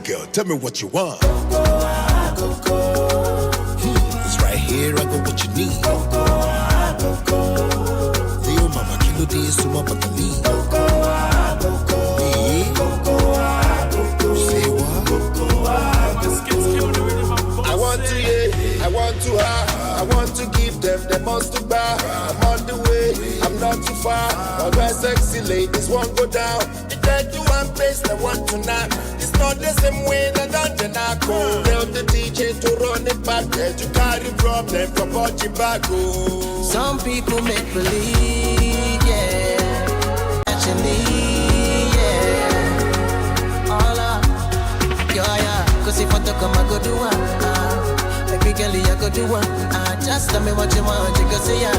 girl, tell me what you want. It's right here, I got what you need. Leo mama, kilo de suma patali. Say what? I want to I want to I want to give them the most to buy. I'm on the way, I'm not too far. All my sexy ladies won't go down. The dead to one place, they want to knock. It's not the same way that I'm not go. Tell the DJ to run it back. There to carry problem from what you back. Some people make believe, yeah. Actually, yeah. All up, yeah. Cause if I talk, I go do one. Baby girl, I go do one. Just tell me what you want, you can say yeah.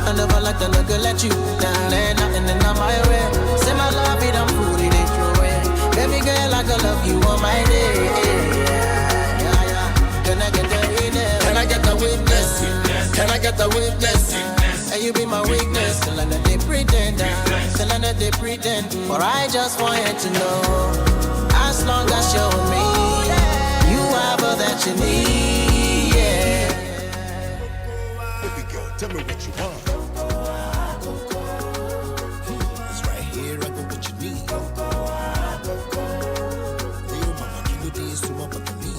I never like to look let you down. There nothing in my way. Say my love, it I'm food, it ain't your way. Baby girl, I go love you on my day. Yeah. Can I get the witness? Can I get the witness? Can I get the witness? And you be my weakness. Till I know they pretend. Till I know they pretend. But I just want you to know, as long as you're with me, you have all that you need, yeah. Baby girl, tell me what you want. It's right here, I got what you need. Leo mama, kilo de suma patali.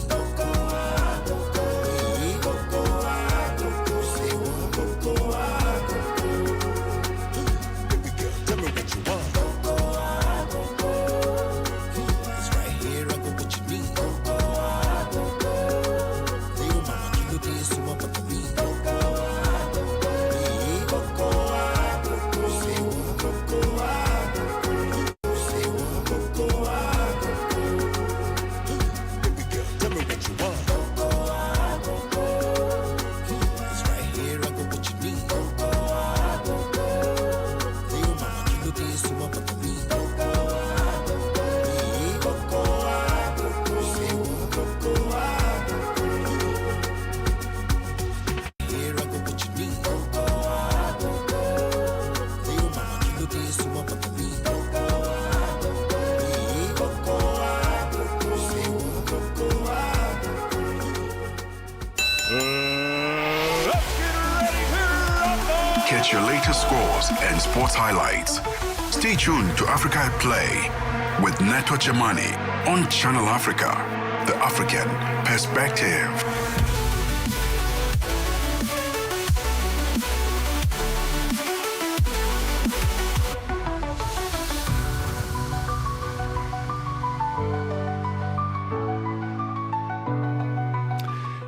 Say what? Baby girl, tell me what you want. It's right here, I got what you need. Leo mama, kilo de suma patali. Catch your latest scores and sports highlights. Stay tuned to Africa at Play with Neto Chemane on Channel Africa, the African perspective.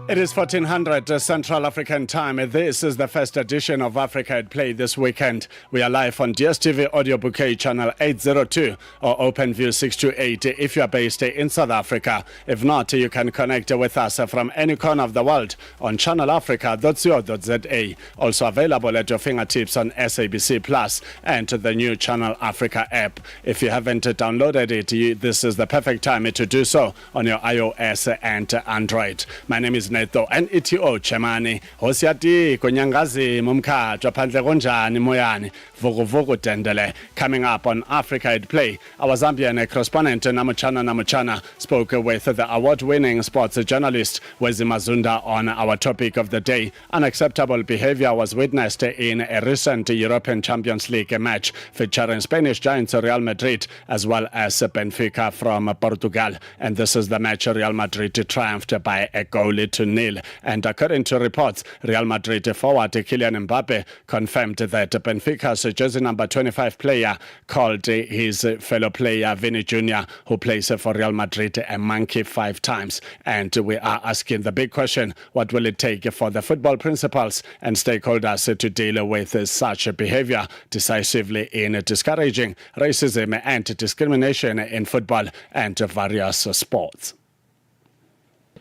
It is 1400 Central African time. This is the first edition of Africa at Play this weekend. We are live on DSTV Audio Bouquet Channel 802 or OpenView 628 if you are based in South Africa. If not, you can connect with us from any corner of the world on channelafrica.co.za. Also available at your fingertips on SABC Plus and the new Channel Africa app. If you haven't downloaded it, this is the perfect time to do so on your iOS and Android. My name is Neto and Neto Chemane. Hosiati konyangazi mumkhatsha phandle konjani moyani vuguvugu dendele. Coming up on Africa at Play, our Zambian correspondent Namuchana spoke with the award-winning sports journalist Wezi Mazunda on our topic of the day. Unacceptable behavior was witnessed in a recent European Champions League match featuring Spanish giants Real Madrid as well as Benfica from Portugal. And this is the match Real Madrid triumphed by a goal to nil. And according to reports, Real Madrid forward Kylian Mbappe confirmed that Benfica's jersey number 25 player called his fellow player Vini Jr., who plays for Real Madrid, a monkey 5 times. And we are asking the big question, what will it take for the football principals and stakeholders to deal with such behavior decisively in discouraging racism and discrimination in football and various sports?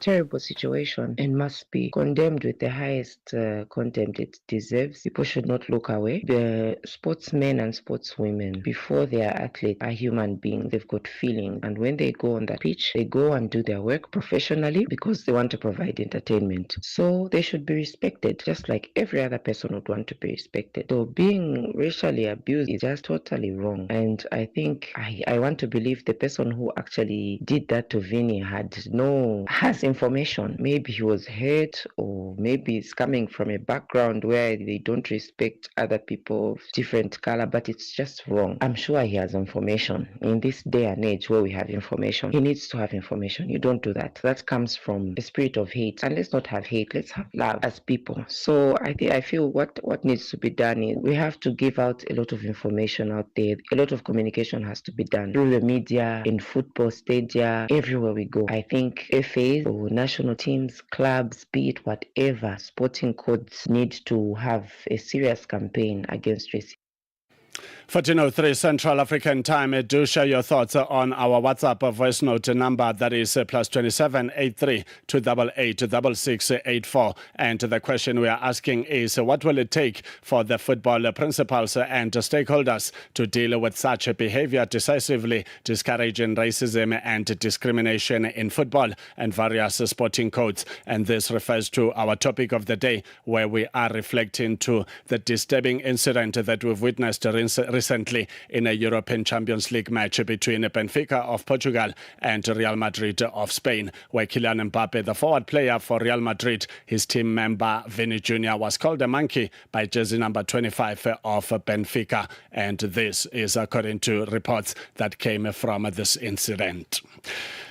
terrible situation and must be condemned with the highest contempt it deserves. People should not look away. The sportsmen and sportswomen, before they are athletes, are human beings. They've got feelings, and when they go on that pitch, they go and do their work professionally because they want to provide entertainment. So they should be respected, just like every other person would want to be respected. So being racially abused is just totally wrong. And I think I want to believe the person who actually did that to Vinny has information. Maybe he was hurt, or maybe it's coming from a background where they don't respect other people of different color, but it's just wrong. I'm sure he has information. In this day and age where we have information, he needs to have information. You don't do that. That comes from the spirit of hate. And let's not have hate, let's have love as people. So I feel what needs to be done is we have to give out a lot of information out there. A lot of communication has to be done through the media, in football stadia, everywhere we go. I think FAs or national teams, clubs, be it whatever, sporting codes need to have a serious campaign against racism. 14:03 Central African Time. Do share your thoughts on our WhatsApp voice note number, that is +27 83 288 6684. And the question we are asking is, what will it take for the football principals and stakeholders to deal with such behavior decisively, discouraging racism and discrimination in football and various sporting codes? And this refers to our topic of the day, where we are reflecting to the disturbing incident that we've witnessed recently in a European Champions League match between Benfica of Portugal and Real Madrid of Spain, where Kylian Mbappe, the forward player for Real Madrid, his team member Vinny Jr. was called a monkey by jersey number 25 of Benfica. And this is according to reports that came from this incident.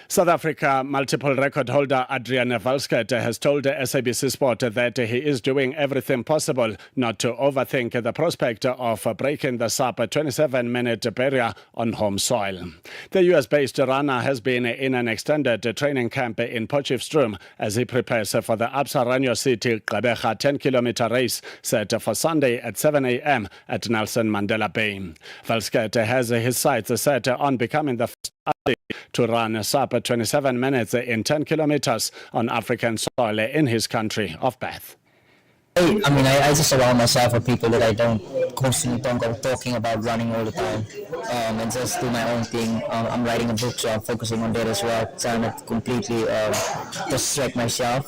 South Africa multiple record holder Adrian Valskert has told SABC Sport that he is doing everything possible not to overthink the prospect of breaking the sub 27-minute barrier on home soil. The US-based runner has been in an extended training camp in Potchefstroom as he prepares for the Absa Ranyo City Gqeberha 10-kilometer race set for Sunday at 7 a.m. at Nelson Mandela Bay. Valskert has his sights set on becoming the first athlete to run sub 27 minutes in 10 kilometers on African soil in his country of birth. I just surround myself with people that I don't constantly talking about running all the time, and just do my own thing. I'm writing a book, so I'm focusing on that as well, trying to completely distract myself.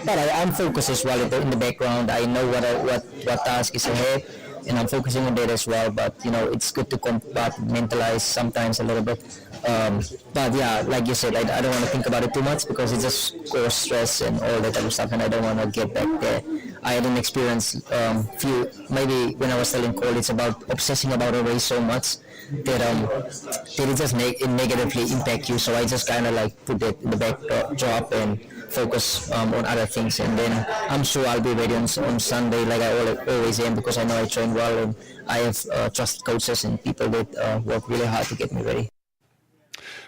But I'm focused as well in the background. I know what task is ahead, and I'm focusing on that as well. But it's good to compartmentalize sometimes a little bit. But yeah, like you said, I don't want to think about it too much because it just causes stress and all that type of stuff, and I don't want to get back there. I had an experience maybe when I was still in college about obsessing about a race so much that it just negatively impact you. So I just kind of like put it in the backdrop and focus on other things, and then I'm sure I'll be ready on Sunday like I always am, because I know I train well and I have trusted coaches and people that work really hard to get me ready.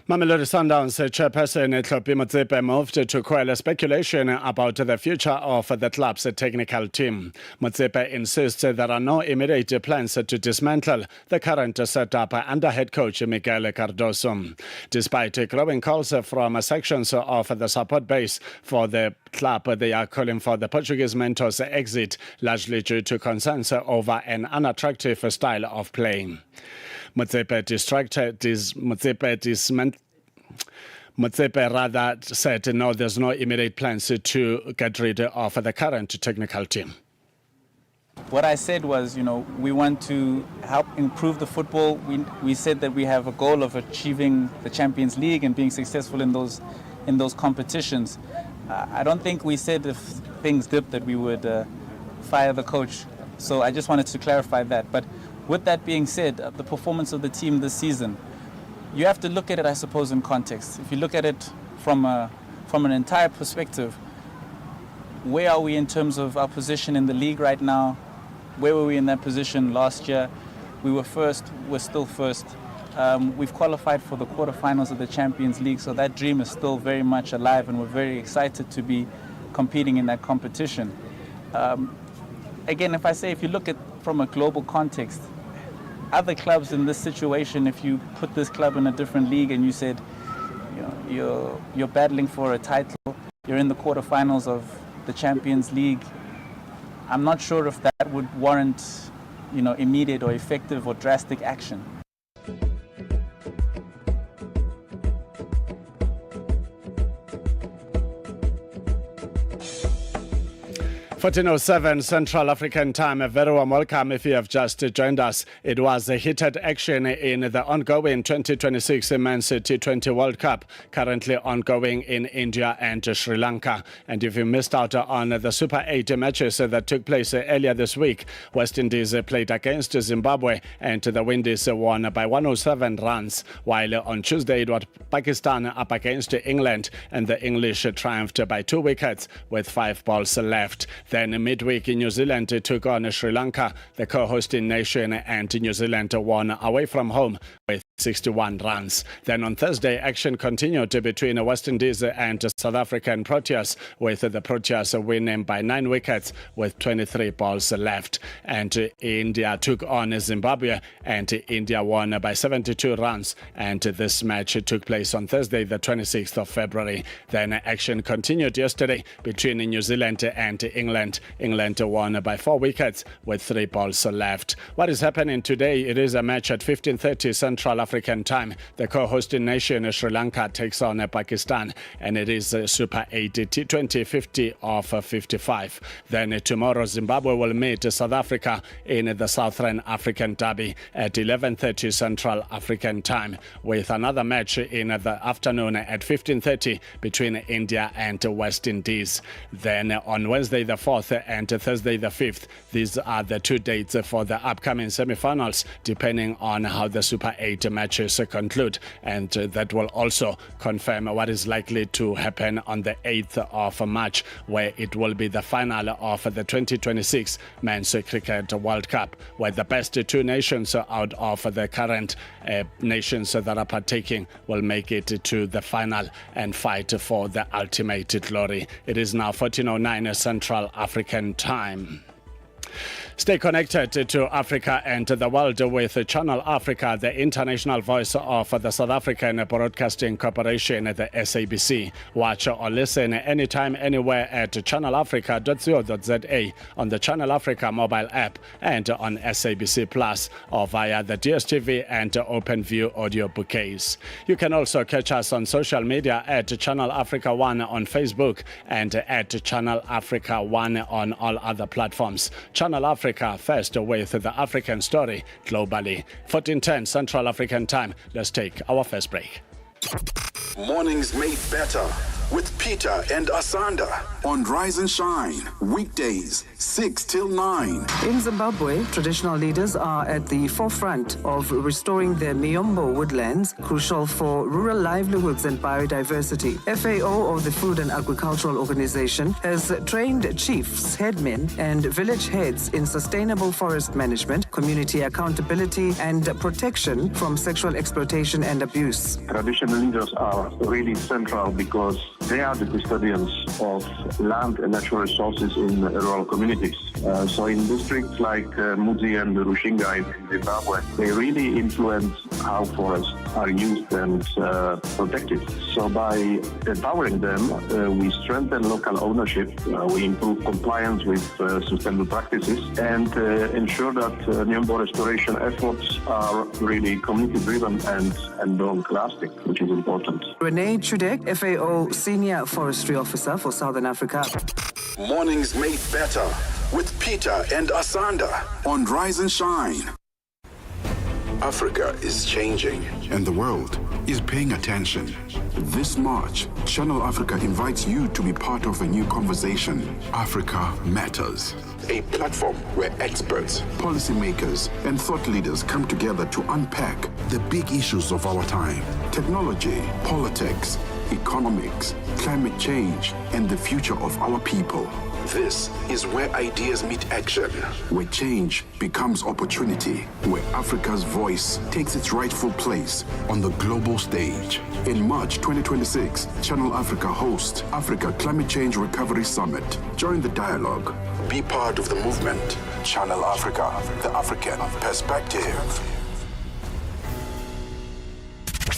Mamelodi Sundowns chairperson Tlhophi Motsepe moved to quell speculation about the future of the club's technical team. Motsepe insists there are no immediate plans to dismantle the current setup under head coach Miguel Cardoso. Despite growing calls from sections of the support base for the club, they are calling for the Portuguese mentor's exit, largely due to concerns over an unattractive style of playing. Motsepe rather said no, there's no immediate plans to get rid of the current technical team. What I said was, we want to help improve the football. We said that we have a goal of achieving the Champions League and being successful in those competitions. I don't think we said if things dipped that we would fire the coach. So I just wanted to clarify that. But with that being said, the performance of the team this season, you have to look at it, I suppose, in context. If you look at it from an entire perspective, where are we in terms of our position in the league right now? Where were we in that position last year? We were first, we're still first. We've qualified for the quarterfinals of the Champions League, so that dream is still very much alive, and we're very excited to be competing in that competition. Again, if you look at from a global context, other clubs in this situation, if you put this club in a different league and you said, you're battling for a title, You're in the quarterfinals of the Champions League. I'm not sure if that would warrant, immediate or effective or drastic action. 14:07 Central African Time. A very warm welcome if you have just joined us. It was a heated action in the ongoing 2026 Men's T20 World Cup, currently ongoing in India and Sri Lanka. And if you missed out on the Super 8 matches that took place earlier this week, West Indies played against Zimbabwe and the Windies won by 107 runs, while on Tuesday it was Pakistan up against England and the English triumphed by 2 wickets with 5 balls left. Then midweek, New Zealand took on Sri Lanka, the co-hosting nation, and New Zealand won away from home with 61 runs. Then on Thursday, action continued between West Indies and South African Proteas, with the Proteas winning by 9 wickets with 23 balls left. And India took on Zimbabwe, and India won by 72 runs. And this match took place on Thursday, the 26th of February. Then action continued yesterday between New Zealand and England. England won by 4 wickets with 3 balls left. What is happening today? It is a match at 15:30 Central African Time. The co-hosting nation Sri Lanka takes on Pakistan, and it is Super 8 T20 50 of 55. Then tomorrow Zimbabwe will meet South Africa in the Southern African Derby at 11:30 Central African Time, with another match in the afternoon at 15:30 between India and West Indies. Then on Wednesday the 4th and Thursday the 5th, these are the 2 dates for the upcoming semi-finals, depending on how the Super 8 matches conclude, and that will also confirm what is likely to happen on the 8th of March, where it will be the final of the 2026 Men's Cricket World Cup, where the best 2 nations out of the current nations that are partaking will make it to the final and fight for the ultimate glory. It is now 14:09 Central African Time. Stay connected to Africa and the world with Channel Africa, the international voice of the South African Broadcasting Corporation, the SABC. Watch or listen anytime, anywhere at channelafrica.co.za, on the Channel Africa mobile app, and on SABC Plus, or via the DSTV and OpenView audio bouquets. You can also catch us on social media at Channel Africa 1 on Facebook and at Channel Africa 1 on all other platforms. Channel Africa first, with the African story globally. 14:10 Central African Time. Let's take our first break. Mornings made better with Peter and Asanda on Rise and Shine, weekdays 6 till 9. In Zimbabwe, traditional leaders are at the forefront of restoring their Miombo woodlands, crucial for rural livelihoods and biodiversity. FAO of the Food and Agricultural Organization has trained chiefs, headmen, and village heads in sustainable forest management, community accountability, and protection from sexual exploitation and abuse. Traditional leaders are really central because they are the custodians of land and natural resources in rural communities. So in districts like Muzi and Rushinga in Zimbabwe, they really influence how forests are used and protected. So by empowering them, we strengthen local ownership, we improve compliance with sustainable practices, and ensure that Miombo restoration efforts are really community-driven and long-lasting, which is important. Renee Chudek, FAO Senior Forestry Officer for Southern Africa. Mornings made better with Peter and Asanda on Rise and Shine. Africa is changing, and the world is paying attention. This March, Channel Africa invites you to be part of a new conversation. Africa Matters, a platform where experts, policymakers, and thought leaders come together to unpack the big issues of our time: technology, politics, economics, climate change, and the future of our people. This is where ideas meet action, where change becomes opportunity, where Africa's voice takes its rightful place on the global stage. In March 2026, Channel Africa hosts Africa Climate Change Recovery Summit. Join the dialogue. Be part of the movement. Channel Africa, the African perspective.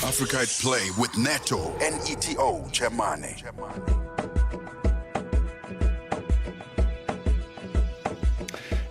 Africa at Play with Neto and Neto Chemane.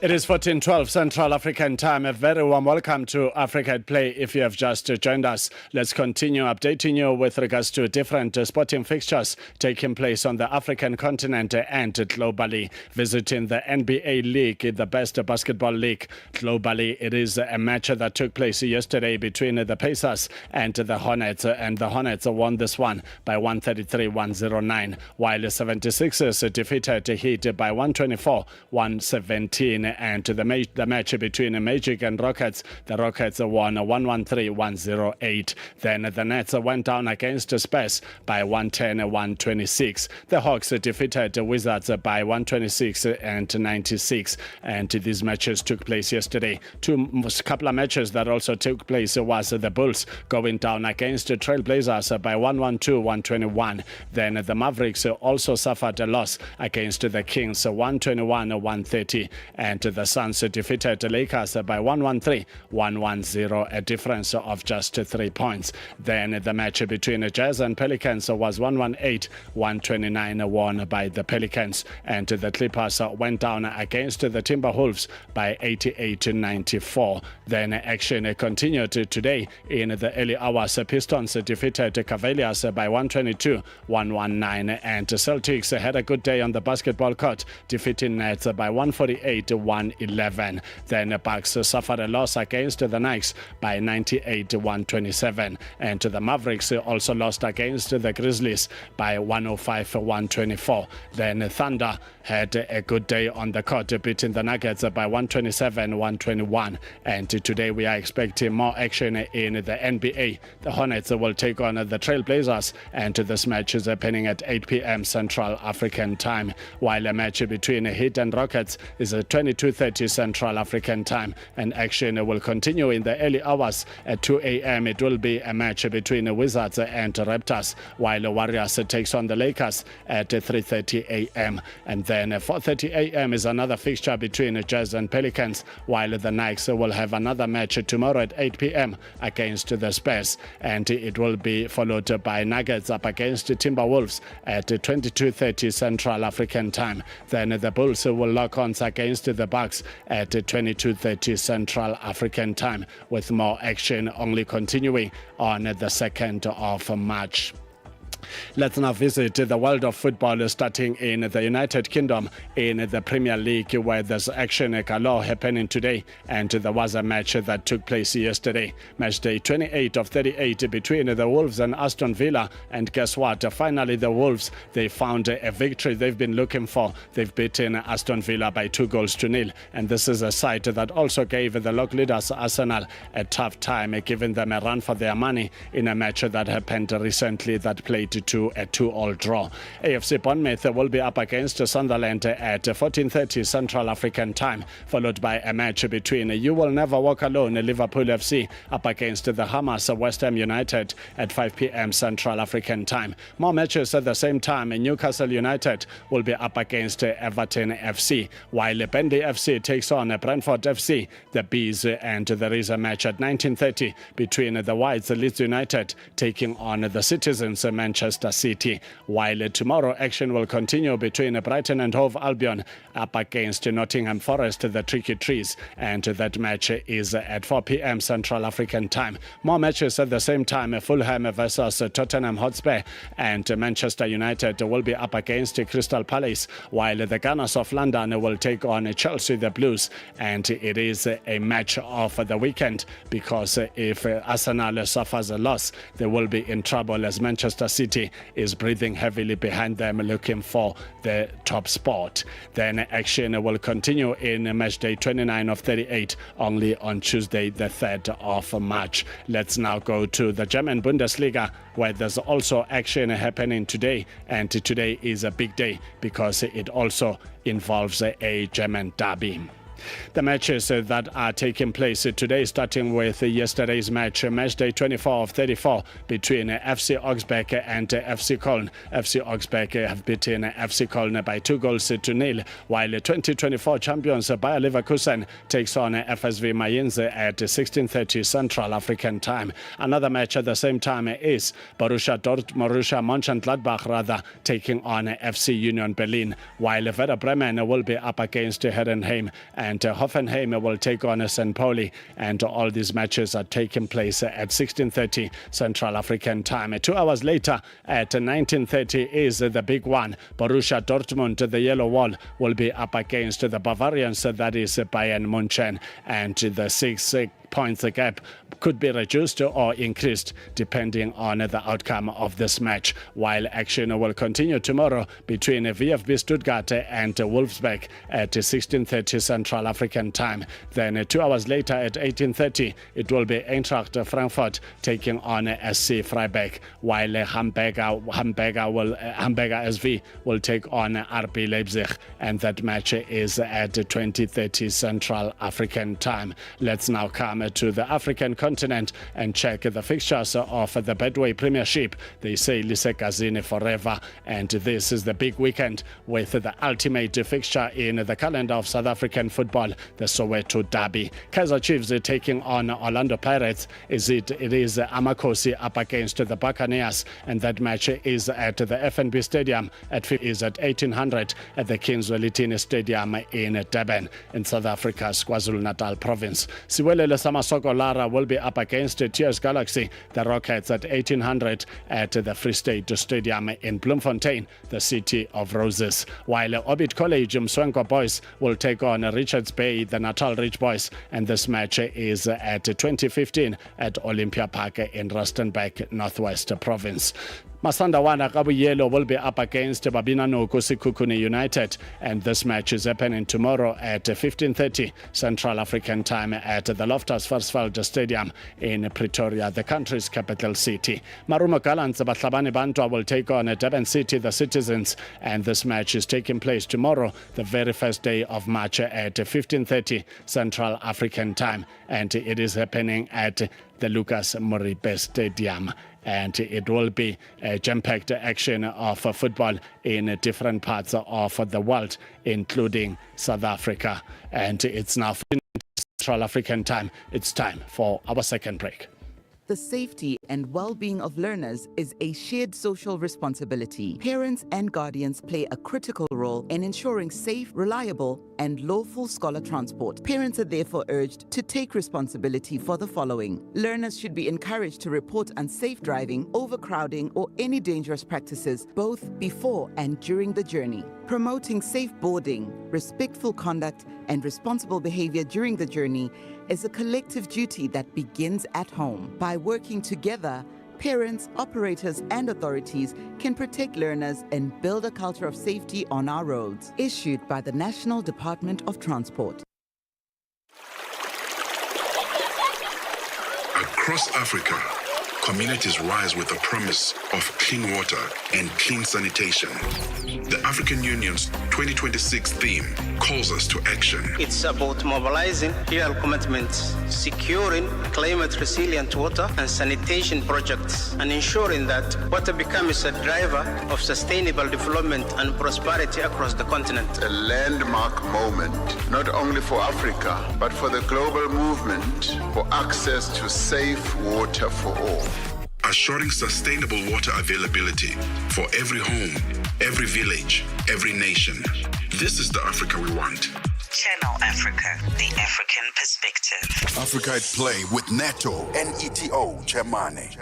It is 14:12 Central African Time. A very warm welcome to Africa at Play. If you have just joined us, let's continue updating you with regards to different sporting fixtures taking place on the African continent and globally. Visiting the NBA League, the best basketball league globally. It is a match that took place yesterday between the Pacers and the Hornets, and the Hornets won this one by 133-109, while the 76ers defeated Heat by 124-117. And the match between Magic and Rockets, the Rockets won 113-108. Then the Nets went down against Spurs by 110-126. The Hawks defeated the Wizards by 126-96. And these matches took place yesterday. Couple of matches that also took place was the Bulls going down against the Trailblazers by 112-121. Then the Mavericks also suffered a loss against the Kings 121-130. And the Suns defeated the Lakers by 113-110, a difference of just 3 points. Then the match between the Jazz and Pelicans was 118-129, won by the Pelicans. And the Clippers went down against the Timberwolves by 88-94. Then action continued today in the early hours. Pistons defeated the Cavaliers by 122-119. And Celtics had a good day on the basketball court, defeating Nets by 148-111. Then the Bucks suffered a loss against the Knicks by 98-127. And the Mavericks also lost against the Grizzlies by 105-124. Then Thunder had a good day on the court, beating the Nuggets by 127-121. And today we are expecting more action in the NBA. The Hornets will take on the Trailblazers, and this match is happening at 8 p.m. Central African Time, while a match between Heat and Rockets is at 22:30 Central African Time. And action will continue in the early hours at 2 a.m. It will be a match between the Wizards and Raptors, while the Warriors takes on the Lakers at 3:30 a.m. And then 4:30 a.m. is another fixture between Jazz and Pelicans, while the Knicks will have another match tomorrow at 8 p.m. against the Spurs. And it will be followed by Nuggets up against Timberwolves at 22:30 Central African Time. Then the Bulls will lock on against the Bucks at 22:30 Central African Time, with more action only continuing on the 2nd of March. Let's now visit the world of football, starting in the United Kingdom in the Premier League, where there's action galore happening today. And there was a match that took place yesterday. Match day 28 of 38 between the Wolves and Aston Villa. And guess what? Finally, the Wolves, they found a victory they've been looking for. They've beaten Aston Villa by 2-0. And this is a side that also gave the lock leaders Arsenal a tough time, giving them a run for their money in a match that happened recently that played to a 2-2 draw. AFC Bournemouth will be up against Sunderland at 14:30 Central African Time, followed by a match between You Will Never Walk Alone Liverpool FC up against the Hammers West Ham United at 5 p.m. Central African Time. More matches at the same time. Newcastle United will be up against Everton FC, while Burnley FC takes on Brentford FC, the Bees. And there is a match at 19:30 between the Whites, Leeds United taking on the Citizens Manchester City, while tomorrow action will continue between Brighton and Hove Albion up against Nottingham Forest, the Tricky Trees, and that match is at 4 p.m. Central African Time. More matches at the same time. Fulham versus Tottenham Hotspur, and Manchester United will be up against Crystal Palace, while the Gunners of London will take on Chelsea the Blues. And it is a match of the weekend, because if Arsenal suffers a loss, they will be in trouble, as Manchester City is breathing heavily behind them, looking for the top spot. Then action will continue in match day 29 of 38, only on Tuesday the 3rd of March. Let's now go to the German Bundesliga, where there's also action happening today. And today is a big day because it also involves a German derby. The matches that are taking place today, starting with yesterday's match, match day 24 of 34 between FC Augsburg and FC Köln. FC Augsburg have beaten FC Köln by 2-0, while 2024 champions Bayer Leverkusen takes on FSV Mainz at 16:30 Central African Time. Another match at the same time is Borussia Mönchengladbach taking on FC Union Berlin, while Werder Bremen will be up against Heidenheim and Hoffenheim will take on St. Pauli, and all these matches are taking place at 16:30 Central African time. 2 hours later at 19:30 is the big one. Borussia Dortmund, the Yellow Wall, will be up against the Bavarians, that is Bayern Munchen, and the 6 points gap could be reduced or increased depending on the outcome of this match, while action will continue tomorrow between VfB Stuttgart and Wolfsburg at 16:30 Central African time. Then 2 hours later at 18:30 it will be Eintracht Frankfurt taking on SC Freiburg, while Hamburger SV will take on RB Leipzig, and that match is at 20:30 Central African time. Let's now come to the African continent and check the fixtures of the Betway Premiership. They say Lisekazini forever, and this is the big weekend with the ultimate fixture in the calendar of South African football, the Soweto Derby. Kaizer Chiefs taking on Orlando Pirates. It is Amakosi up against the Buccaneers, and that match is at the FNB Stadium at 1800 at the Kings Wellington Stadium in Durban in South Africa's KwaZulu-Natal province. Siwelele Samasoko Lara will be up against TS Galaxy, the Rockets, at 1800 at the Free State Stadium in Bloemfontein, the city of roses, while Orbit College Mswenko Boys will take on Richards Bay, the Natal Rich Boys, and this match is at 2015 at Olympia Park in Rustenburg, Northwest Province. Masandawana Kabuyelo will be up against Babina Noko Sikukuni United, and this match is happening tomorrow at 15:30 Central African time at the Loftus Versfeld Stadium in Pretoria, the country's capital city. Marumo Gallants Batlabane Bantwa will take on Durban City, the Citizens, and this match is taking place tomorrow, the very first day of March at 15:30 Central African time, and it is happening at the Lucas Moribe Stadium. And it will be a jam-packed action of football in different parts of the world, including South Africa. And it's now Central African time. It's time for our second break. The safety and well-being of learners is a shared social responsibility. Parents and guardians play a critical role in ensuring safe, reliable, and lawful scholar transport. Parents are therefore urged to take responsibility for the following. Learners should be encouraged to report unsafe driving, overcrowding, or any dangerous practices both before and during the journey. Promoting safe boarding, respectful conduct, and responsible behavior during the journey is a collective duty that begins at home. By working together, parents, operators, and authorities can protect learners and build a culture of safety on our roads. Issued by the National Department of Transport. Across Africa, communities rise with the promise of clean water and clean sanitation. The African Union's 2026 theme calls us to action. It's about mobilizing real commitments, securing climate-resilient water and sanitation projects, and ensuring that water becomes a driver of sustainable development and prosperity across the continent. A landmark moment, not only for Africa, but for the global movement for access to safe water for all. Assuring sustainable water availability for every home, every village, every nation. This is the Africa we want. Channel Africa, the African perspective. Africa at Play with Neto and Neto Chemane.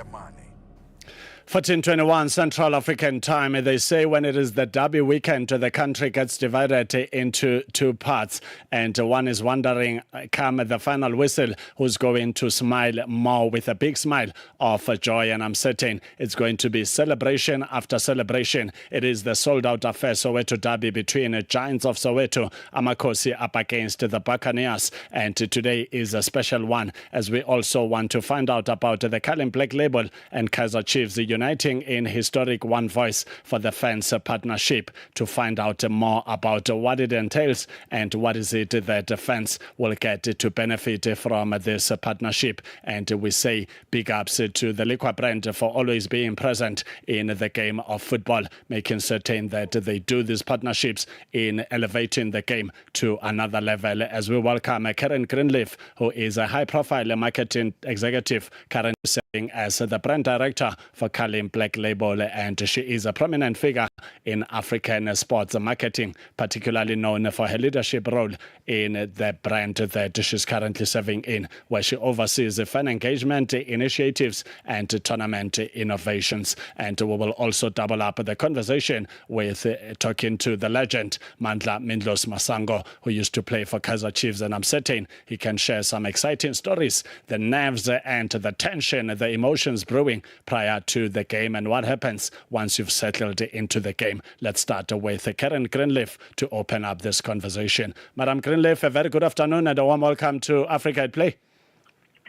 14:21 Central African time. They say when it is the Derby weekend, the country gets divided into two parts. And one is wondering, come the final whistle, who's going to smile more with a big smile of joy. And I'm certain it's going to be celebration after celebration. It is the sold-out affair, Soweto Derby, between Giants of Soweto, Amakosi, up against the Buccaneers. And today is a special one, as we also want to find out about the Carlin Black Label and Kaizer Chiefs uniting in historic One Voice for the Fans partnership, to find out more about what it entails and what is it that the fans will get to benefit from this partnership. And we say big ups to the liquor brand for always being present in the game of football, making certain that they do these partnerships in elevating the game to another level. As we welcome Karen Greenleaf, who is a high-profile marketing executive, currently serving as the brand director for Carlin Black Label, and she is a prominent figure in African sports marketing, particularly known for her leadership role in the brand that she's currently serving in, where she oversees fan engagement initiatives and tournament innovations. And we will also double up the conversation with talking to the legend Mandla Mindlos Masango, who used to play for Kaizer Chiefs, and I'm certain he can share some exciting stories, the nerves and the tension, the emotions brewing prior to the game, and what happens once you've settled into the game. Let's start with Karen Greenleaf to open up this conversation. Madam Greenleaf, a very good afternoon and a warm welcome to Africa at Play.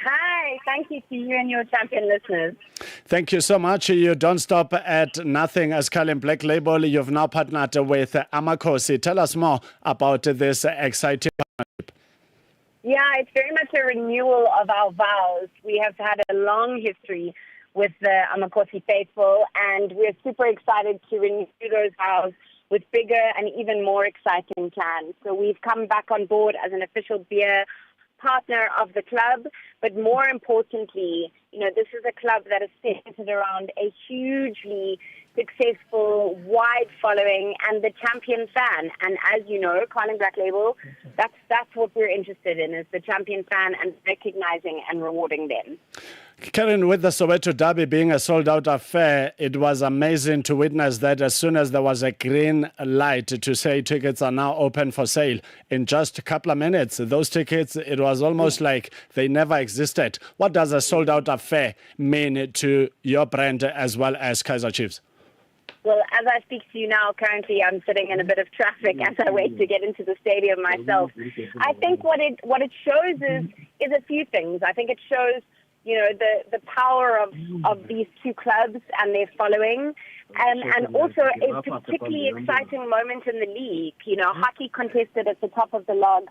Hi, thank you to you and your champion listeners. Thank you so much. You don't stop at nothing as Carlin Black Label. You've now partnered with Amakosi. Tell us more about this exciting partnership. Yeah, it's very much a renewal of our vows. We have had a long history with the Amakosi faithful, and we're super excited to renew those vows with bigger and even more exciting plans. So we've come back on board as an official beer partner of the club, but more importantly, this is a club that is centered around a hugely successful, wide following and the champion fan. And as you know, Carlin Black Label, that's what we're interested in, is the champion fan and recognizing and rewarding them. Karen, with the Soweto Derby being a sold-out affair, it was amazing to witness that as soon as there was a green light to say tickets are now open for sale, in just a couple of minutes, those tickets, it was almost like they never existed. What does a sold-out affair mean to your brand as well as Kaizer Chiefs? Well, as I speak to you now, currently I'm sitting in a bit of traffic as I wait to get into the stadium myself. I think what it shows is a few things. I think it shows the power of these two clubs and their following, and also a particularly exciting moment in the league. Hockey contested at the top of the log,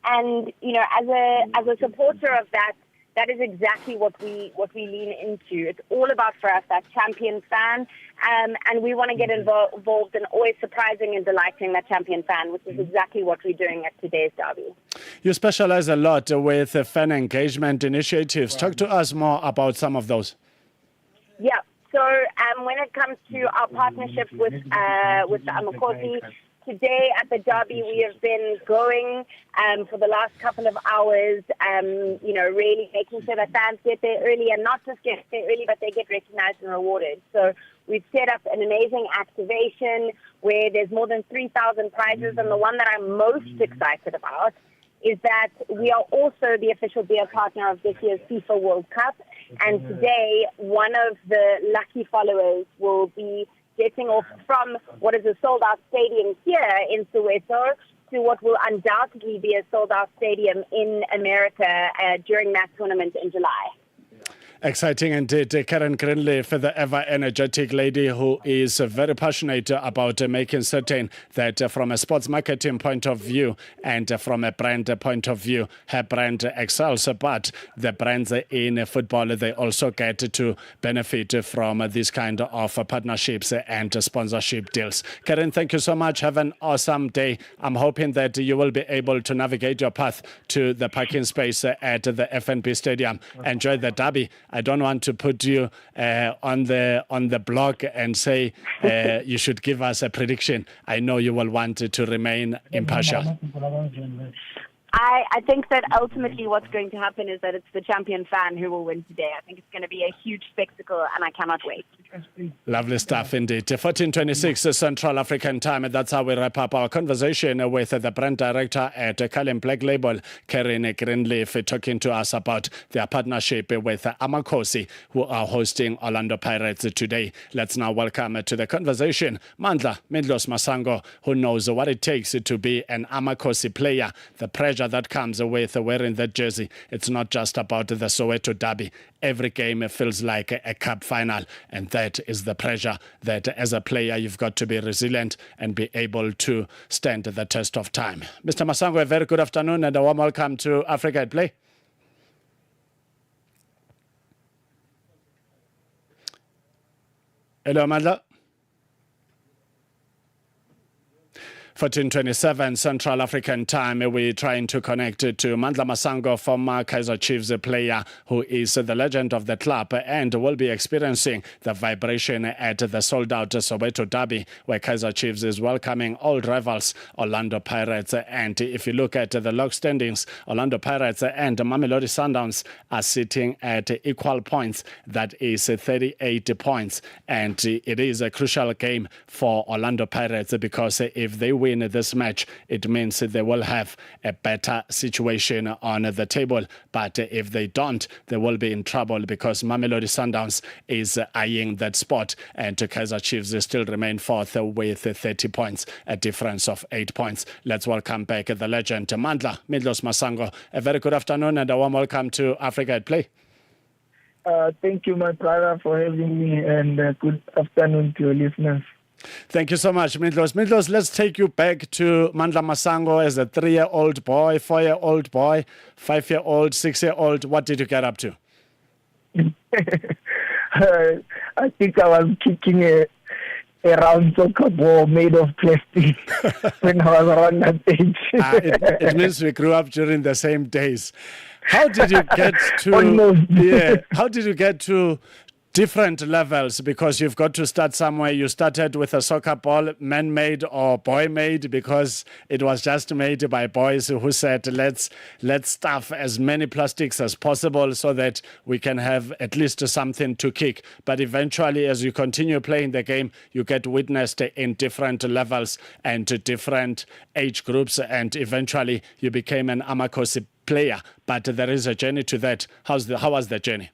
and as a supporter of that is exactly what we lean into. It's all about, for us, that champion fan, and we want to get involved in always surprising and delighting that champion fan, which is exactly what we're doing at today's derby. You specialize a lot with fan engagement initiatives. Talk to us more about some of those. Yeah. So when it comes to our partnership with the Amakosi, today at the derby, we have been going for the last couple of hours, really making sure that fans get there early, and not just get there early, but they get recognized and rewarded. So we've set up an amazing activation where there's more than 3,000 prizes, and the one that I'm most excited about is that we are also the official beer partner of this year's FIFA World Cup. And today, one of the lucky followers will be getting off from what is a sold-out stadium here in Soweto to what will undoubtedly be a sold-out stadium in America during that tournament in July. Exciting indeed. Karen Greenleaf, the ever-energetic lady who is very passionate about making certain that from a sports marketing point of view and from a brand point of view, her brand excels. But the brands in football, they also get to benefit from this kind of partnerships and sponsorship deals. Karen, thank you so much. Have an awesome day. I'm hoping that you will be able to navigate your path to the parking space at the FNB Stadium. Enjoy the derby. I don't want to put you on the blog and say you should give us a prediction. I know you will want to remain impartial. I think that ultimately what's going to happen is that it's the champion fan who will win today. I think it's going to be a huge spectacle, and I cannot wait. Lovely stuff indeed. 14:26 Central African time. That's how we wrap up our conversation with the brand director at Carlin Black Label, Karen Greenleaf, talking to us about their partnership with Amakosi, who are hosting Orlando Pirates today. Let's now welcome to the conversation Mandla Mindlos Masango, who knows what it takes to be an Amakosi player, the pressure that comes with wearing that jersey. It's not just about the Soweto Derby. Every game feels like a cup final, and that is the pressure that as a player you've got to be resilient and be able to stand the test of time. Mr. Masango, a very good afternoon and a warm welcome to Africa at Play. Hello, Mandla. 14:27 Central African Time. We're trying to connect to Mandla Masango, former Kaizer Chiefs player who is the legend of the club and will be experiencing the vibration at the sold-out Soweto Derby, where Kaizer Chiefs is welcoming old rivals Orlando Pirates. And if you look at the log standings, Orlando Pirates and Mamelodi Sundowns are sitting at equal points. That is 38 points. And it is a crucial game for Orlando Pirates because if they win this match, it means they will have a better situation on the table. But if they don't, they will be in trouble because Mamelodi Sundowns is eyeing that spot, and Kaizer Chiefs still remain fourth with 30 points, a difference of 8 points. Let's welcome back the legend, Mandla Midlos Masango. A very good afternoon and a warm welcome to Africa at Play. Thank you, my brother, for having me, and good afternoon to your listeners. Thank you so much, Midlos. Midlos, let's take you back to Mandla Masango as a 3-year-old boy, 4-year-old boy, 5-year-old, 6-year-old. What did you get up to? I think I was kicking a round soccer ball made of plastic when I was around that age. It means we grew up during the same days. How did you get to? Almost. Yeah. How did you get to different levels? Because you've got to start somewhere. You started with a soccer ball, man-made or boy-made, because it was just made by boys who said, let's stuff as many plastics as possible so that we can have at least something to kick. But eventually, as you continue playing the game, you get witnessed in different levels and different age groups, and eventually you became an Amakosi player. But there is a journey to that. How was the journey?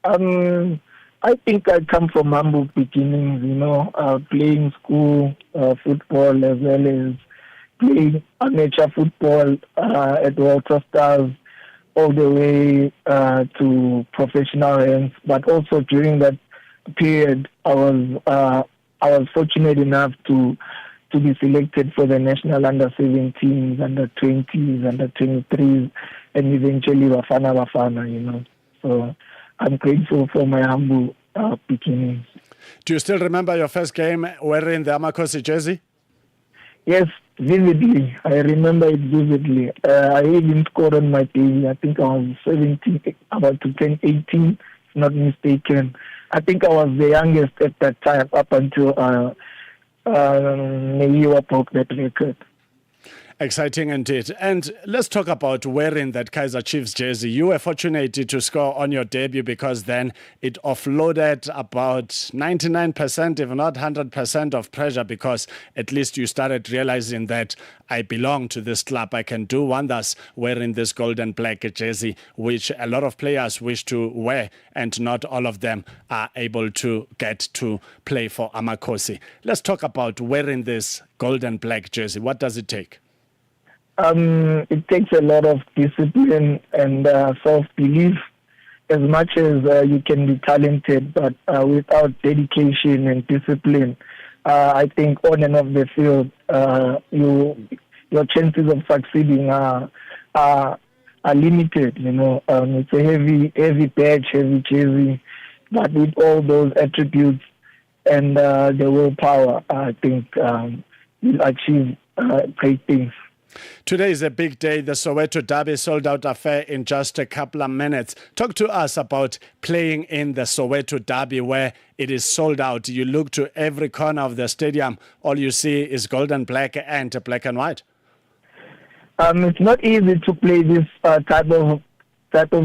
I think I come from humble beginnings, playing school football as well as playing amateur football at Walter Stars all the way to professional ranks. But also during that period, I was fortunate enough to be selected for the national under-17s, under-20s, under-23s, and eventually Bafana, So I'm grateful for my humble beginnings. Do you still remember your first game wearing the Amakosi jersey? Yes, vividly. I remember it vividly. I even scored on my debut. I think I was 17, about to turn 18, if not mistaken. I think I was the youngest at that time up until Neyiwa broke that record. Exciting indeed. And let's talk about wearing that Kaizer Chiefs jersey. You were fortunate to score on your debut because then it offloaded about 99%, if not 100% of pressure, because at least you started realizing that I belong to this club. I can do wonders wearing this gold and black jersey, which a lot of players wish to wear, and not all of them are able to get to play for Amakosi. Let's talk about wearing this gold and black jersey. What does it take? It takes a lot of discipline and self-belief. As much as you can be talented, but without dedication and discipline, I think on and off the field, your chances of succeeding are limited. It's a heavy badge, heavy jersey, but with all those attributes and the willpower, I think you'll achieve great things. Today is a big day. The Soweto Derby sold-out affair in just a couple of minutes. Talk to us about playing in the Soweto Derby where it is sold out. You look to every corner of the stadium. All you see is gold and black and black and white. It's not easy to play this type of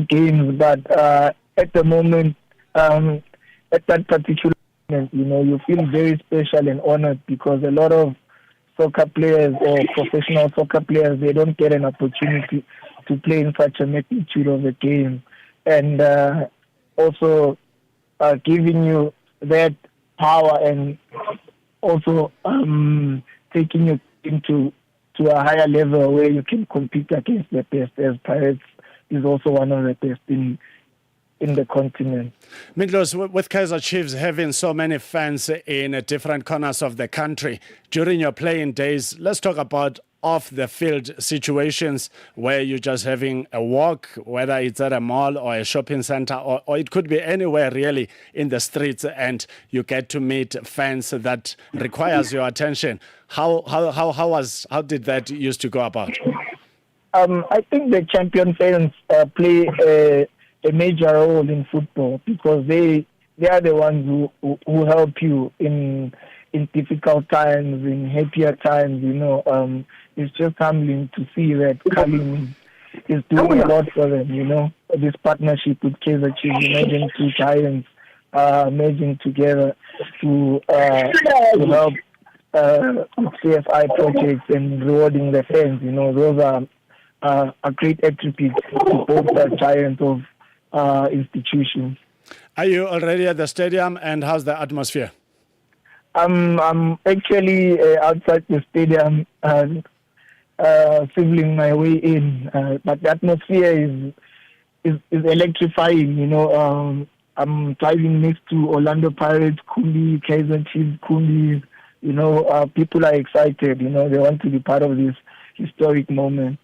games, but at the moment, at that particular moment, you feel very special and honored because a lot of soccer players or professional soccer players, they don't get an opportunity to play in such a magnitude of a game. And also giving you that power and also taking you into a higher level where you can compete against the best, as Pirates is also one of the best in in the continent. Mindlos, with Kaizer Chiefs having so many fans in different corners of the country, during your playing days, let's talk about off-the-field situations where you're just having a walk, whether it's at a mall or a shopping center, or it could be anywhere really in the streets, and you get to meet fans that requires your attention. How did that used to go about? I think the champion fans play a major role in football because they are the ones who help you in difficult times, in happier times. It's just humbling to see that Kalim is doing a lot for them. This partnership with Kaizer Chiefs, imagine two giants merging together to help CFI projects and rewarding the fans. Those are great attributes to both the giants of institutions. Are you already at the stadium, and how's the atmosphere? I'm actually outside the stadium, sizzling my way in, but the atmosphere is electrifying. I'm driving next to Orlando Pirates, Kumbi, Kaizer Chiefs, Kumbi. People are excited. They want to be part of this historic moment.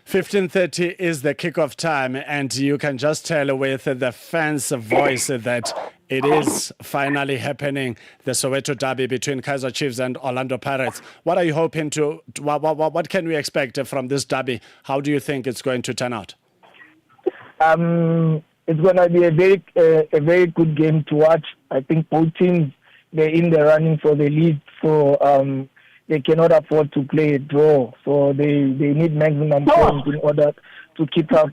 15:30 is the kickoff time, and you can just tell with the fans' voice that it is finally happening, the Soweto derby between Kaizer Chiefs and Orlando Pirates. What are you hoping to, what can we expect from this derby? How do you think it's going to turn out? It's going to be a very good game to watch. I think both teams, they're in the running for the lead, so they cannot afford to play a draw, so they need maximum points in order to keep up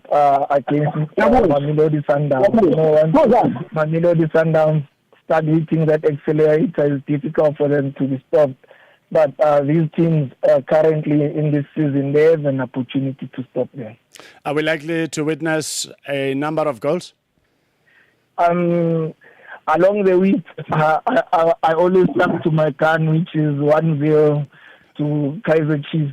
against Mamelodi Sundowns. Once Mamelodi Sundowns start hitting that accelerator, it's difficult for them to be stopped. But these teams currently in this season, they have an opportunity to stop them. Are we likely to witness a number of goals? Along the week, I always stuck to my gun, which is 1-0 to Kaizer Chiefs.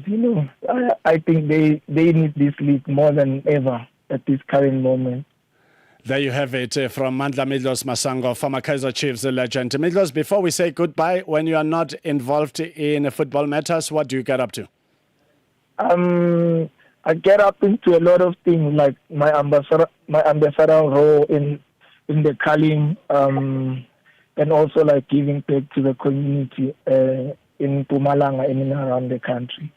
I think they need this league more than ever at this current moment. There you have it from Mandla Midlos Masango, former Kaizer Chiefs legend. Midlos, before we say goodbye, when you are not involved in football matters, what do you get up to? I get up into a lot of things, like my ambassador role in the Kalim, and also like giving back to the community in Mpumalanga and around the country.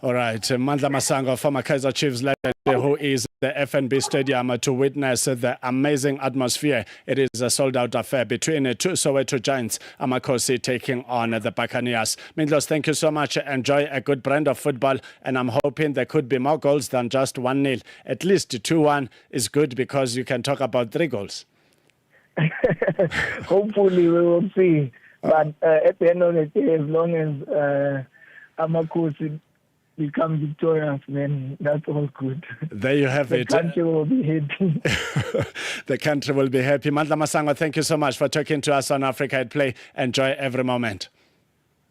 All right, Mandla Masango, former Kaizer Chiefs legend, who is the FNB Stadium to witness the amazing atmosphere. It is a sold-out affair between two Soweto Giants, Amakosi taking on the Buccaneers. Mindlos, thank you so much. Enjoy a good brand of football, and I'm hoping there could be more goals than just 1-0. At least 2-1 is good because you can talk about 3 goals. Hopefully we will see. But at the end of the day, as long as Amakosi become victorious, then that's all good. There you have it. The country will be happy. The country will be happy. Mandla Masango, thank you so much for talking to us on Africa at Play. Enjoy every moment.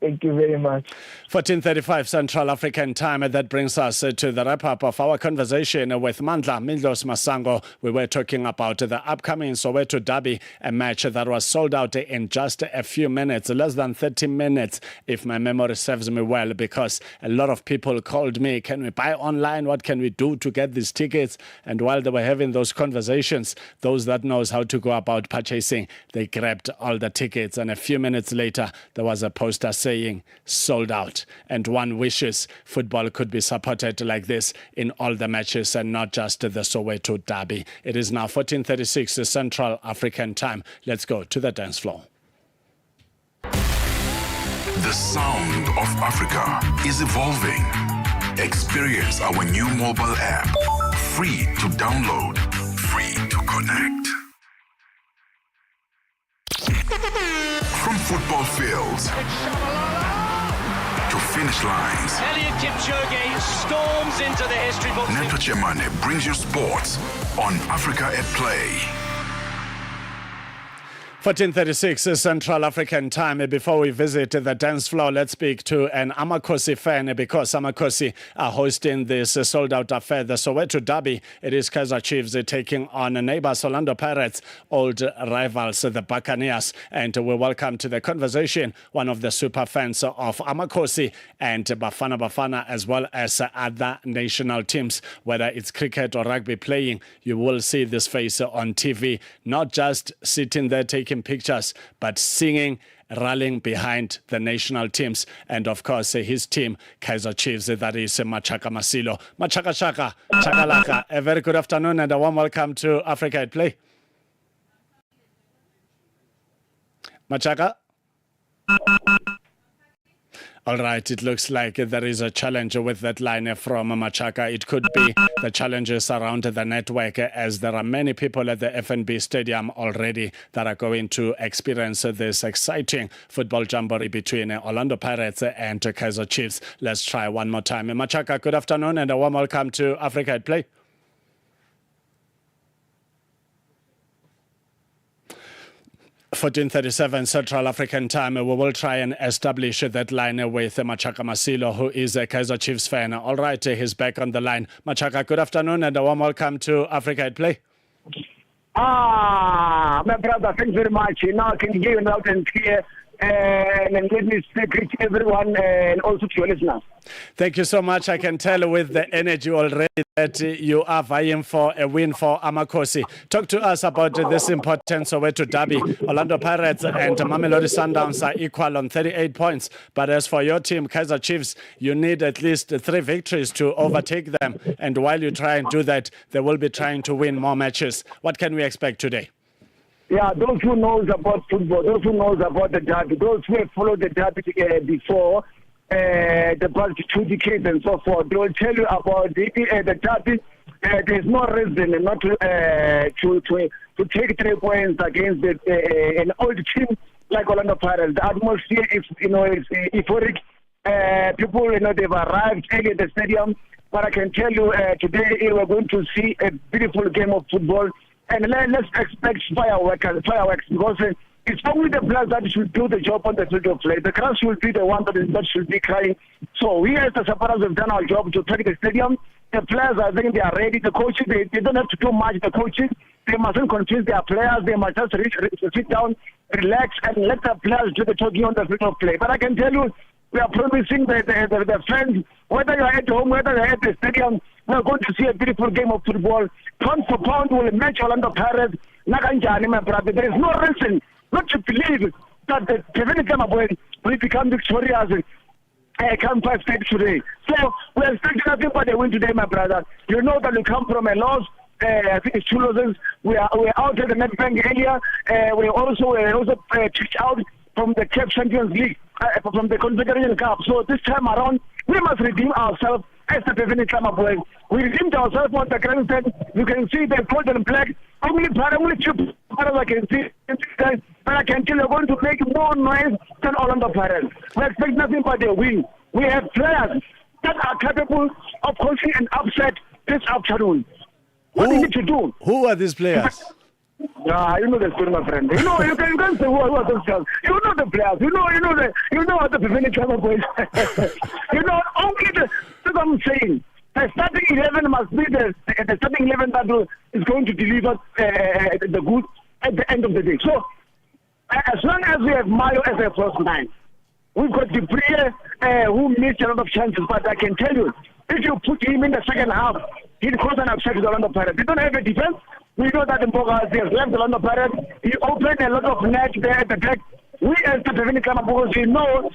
Thank you very much. 14:35 Central African Time. That brings us to the wrap-up of our conversation with Mandla Midlos Masango. We were talking about the upcoming Soweto derby, a match that was sold out in just a few minutes, less than 30 minutes, if my memory serves me well, because a lot of people called me, can we buy online? What can we do to get these tickets? And while they were having those conversations, those that knows how to go about purchasing, they grabbed all the tickets. And a few minutes later, there was a poster saying, sold out. And one wishes football could be supported like this in all the matches and not just the Soweto derby. It is now 14:36 Central African Time. Let's go to the dance floor. The sound of Africa is evolving. Experience our new mobile app. Free to download, free to connect. From football fields to finish lines, Eliud Kipchoge storms into the history books. Neto Chemane brings you sports on Africa at Play. 14:36 Central African time. Before we visit the dance floor, let's speak to an Amakosi fan because Amakosi are hosting this sold-out affair, the Soweto Derby. It is Kaizer Chiefs taking on neighbors Orlando Pirates, old rivals, the Buccaneers. And we welcome to the conversation one of the super fans of Amakosi and Bafana, as well as other national teams. Whether it's cricket or rugby playing, you will see this face on TV, not just sitting there taking pictures, but singing, rallying behind the national teams. And of course, his team, Kaizer Chiefs, that is Machaka Masilo. Machaka Shaka, Chakalaka. A very good afternoon and a warm welcome to Africa at Play. Machaka? All right, it looks like there is a challenge with that line from Machaka. It could be the challenges around the network, as there are many people at the FNB Stadium already that are going to experience this exciting football jamboree between Orlando Pirates and Kaizer Chiefs. Let's try one more time. Machaka, good afternoon and a warm welcome to Africa at Play. 14:37 Central African time. We will try and establish that line with Machaka Masilo, who is a Kaizer Chiefs fan. All right, he's back on the line. Machaka, good afternoon and a warm welcome to Africa at Play. My brother, thanks very much. Now I can hear you loud and clear. And let me greet everyone and also to your listeners. Thank you so much. I can tell with the energy already that you are vying for a win for Amakosi. Talk to us about this important Soweto Derby. Orlando Pirates and Mamelodi Sundowns are equal on 38 points. But as for your team, Kaizer Chiefs, you need at least 3 victories to overtake them. And while you try and do that, they will be trying to win more matches. What can we expect today? Yeah, those who knows about football, those who knows about the derby, those who have followed the derby before the past 2 decades and so forth, they will tell you about the derby. There's no reason not to take 3 points against an old team like Orlando Pirates. The atmosphere is euphoric. People they've arrived early at the stadium, but I can tell you today we're going to see a beautiful game of football. And let's expect fireworks because it's only the players that should do the job on the field of play. The crowd should be the one that should be crying. So we as the supporters have done our job to take the stadium. The players, I think they are ready. The coaches, they don't have to do much. The coaches, they mustn't confuse their players. They must just sit down, relax, and let the players do the talking on the field of play. But I can tell you, we are promising the fans, whether you're at home, whether you're at the stadium, we're going to see a beautiful game of football. Pound for pound will match Orlando Pirates. Nakanjani, my brother. There is no reason not to believe that the Kevin will become victorious come 5 steps today. So we're expecting nothing but a win today, my brother. You know that we come from a loss. I think it's 2 losses. We're out of the Nedbank area. We're also kicked out from the CAF Champions League, from the Confederation Cup. So this time around, we must redeem ourselves as the Pevini Klama boys. We redeemed ourselves on the grandstand. You can see the gold and black. Only 2 Pirates I can see. But I can tell you, we're going to make more noise than Orlando Pirates. We expect nothing but a win. We have players that are capable of causing an upset this afternoon. What do you need to do? Who are these players? You know the story, my friend. You can say who are those guys. You know the players. You know what the Pevini Klama boys. Only that's what I'm saying. The starting 11 must be the starting 11 that is going to deliver the goods at the end of the day. So, as long as we have Mayo as a first 9, we've got Dupree who missed a lot of chances. But I can tell you, if you put him in the second half, he'll cause an upset with Orlando Pirates. They don't have a defense. We know that Mboga has left Orlando Pirates. He opened a lot of net there at the back. We as the Pevini Klama boys, we know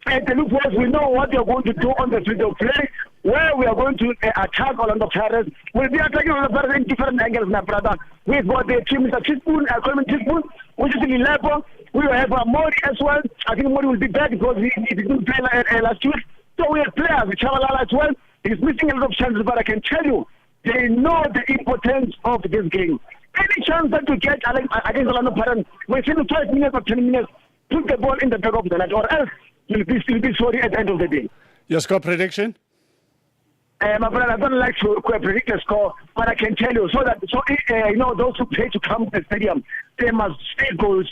at the loopholes, we know what they are going to do on the field of play. Where we are going to attack Orlando Pirates. We'll be attacking Orlando Pirates in different angles, my brother. We've got the team, Mr. Chispoon, Coleman Chispoon, which is in Lepo. We will have Mori as well. I think Mori will be back because he didn't play last week. So we have players, Chavalala as well. He's missing a lot of chances, but I can tell you, they know the importance of this game. Any chance that you get against Orlando Pirates, within 5 minutes or 10 minutes, put the ball in the back of the net, or else you'll be sorry at the end of the day. Your score prediction? My brother, I don't like to predict the score, but I can tell you those who pay to come to the stadium, they must stay goals.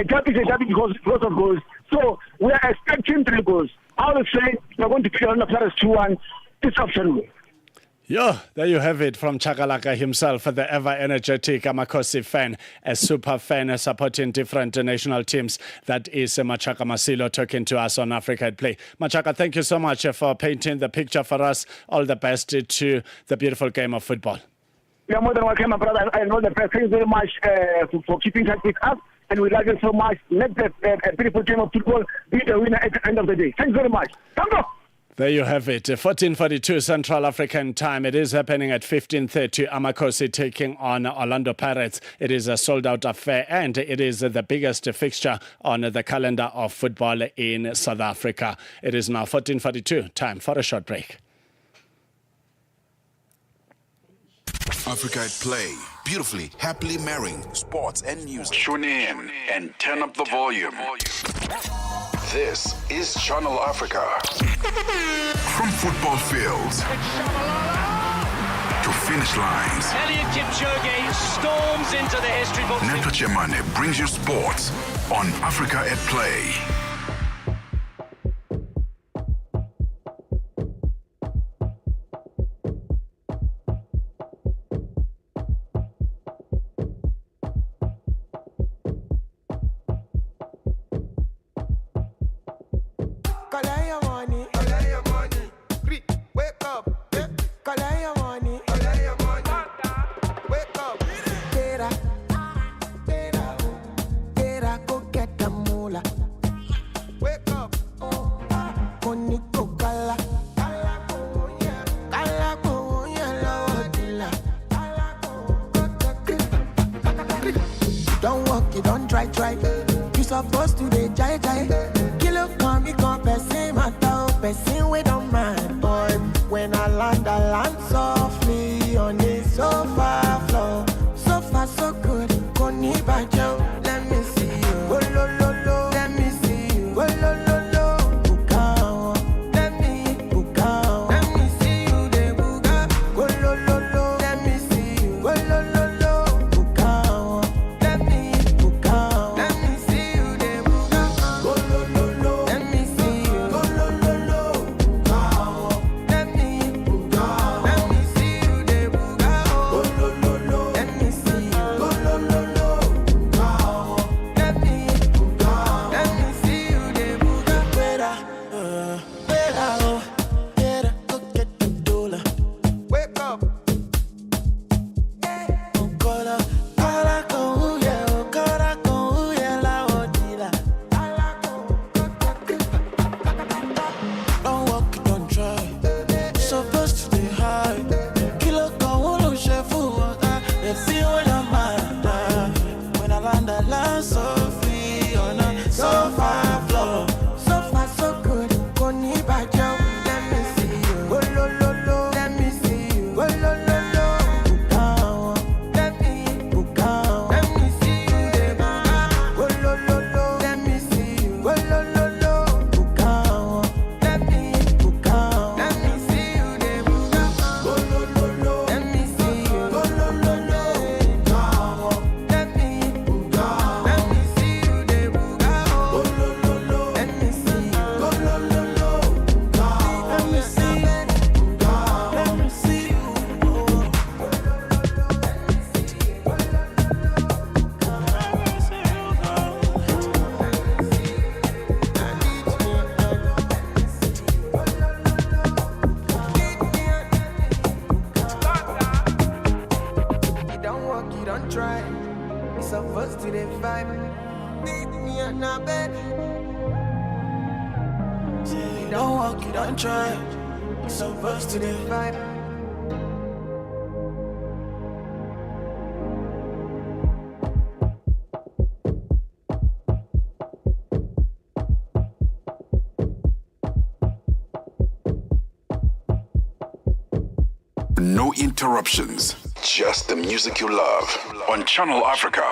Derby is a derby because of goals. So we are expecting 3 goals. I would say we're going to play on the Paris 2-1 this afternoon. Yo, there you have it from Chakalaka himself, the ever-energetic Amakosi fan, a super fan supporting different national teams. That is Machaka Masilo talking to us on Africa at Play. Machaka, thank you so much for painting the picture for us. All the best to the beautiful game of football. You're more than welcome, my brother. I know the best. Thank you very much for keeping touch with us. And we love you so much. Let the beautiful game of football be the winner at the end of the day. Thanks very much. Thank you. There you have it, 14:42 Central African time. It is happening at 15:30. Amakosi taking on Orlando Pirates. It is a sold-out affair, and it is the biggest fixture on the calendar of football in South Africa. It is now 14:42. Time for a short break. Africa at Play. Beautifully, happily marrying sports and music. Tune in and turn up the volume. This is Channel Africa. From football fields to finish lines, Eliud Kipchoge storms into the history books. Neto Chemane brings you sports on Africa at Play. Try. You supposed to be jai. Kilo come, me come, person matter, person we don't mind. Boy, when I land softly on the sofa floor. So far so good, koni bajo. Let me see you. Oh lo lo lo, let me see you. Oh lo lo lo, bukao. Let me bukao. Let me see you, de buga. Oh lo lo lo, let me see you. Oh lo lo lo, bukao. Let me bukao. Let me see you, de buga. Oh lo lo lo, let me see you. Oh lo lo lo, bukao. Let me bukao. Let me see you, de buga. Oh lo lo lo, let me see you. Oh lo lo lo, bukao. Let me bukao. Let me see you, de buga. Better, oh, better go get the dollar. Wake up. Don't walk, don't try. Supposed to be high. Kilo go wolo shefu water. They see what I'm mind. When I land so free on a sofa floor. So far so good. Koni bajo. Let me see you. Oh lo lo lo. Let me see you. Oh lo lo lo. Bukao. Let me bukao. Let me see you. De buga. Oh lo lo lo. Let me see you. Oh lo lo lo. Bukao. Let me bukao. Let me see you. De buga. Oh lo lo lo. Let me see you. Oh lo lo lo. Bukao. Let me bukao. Let me see you. De buga. Oh lo lo lo. Let me see you. Oh lo lo lo. Bukao. Let me see you. Bukao. Let me see you. You don't walk, you don't try. You supposed to the vibe. Meet me on a bed. You don't walk, you don't try. You supposed to the vibe. No interruptions, just the music you love on Channel Africa.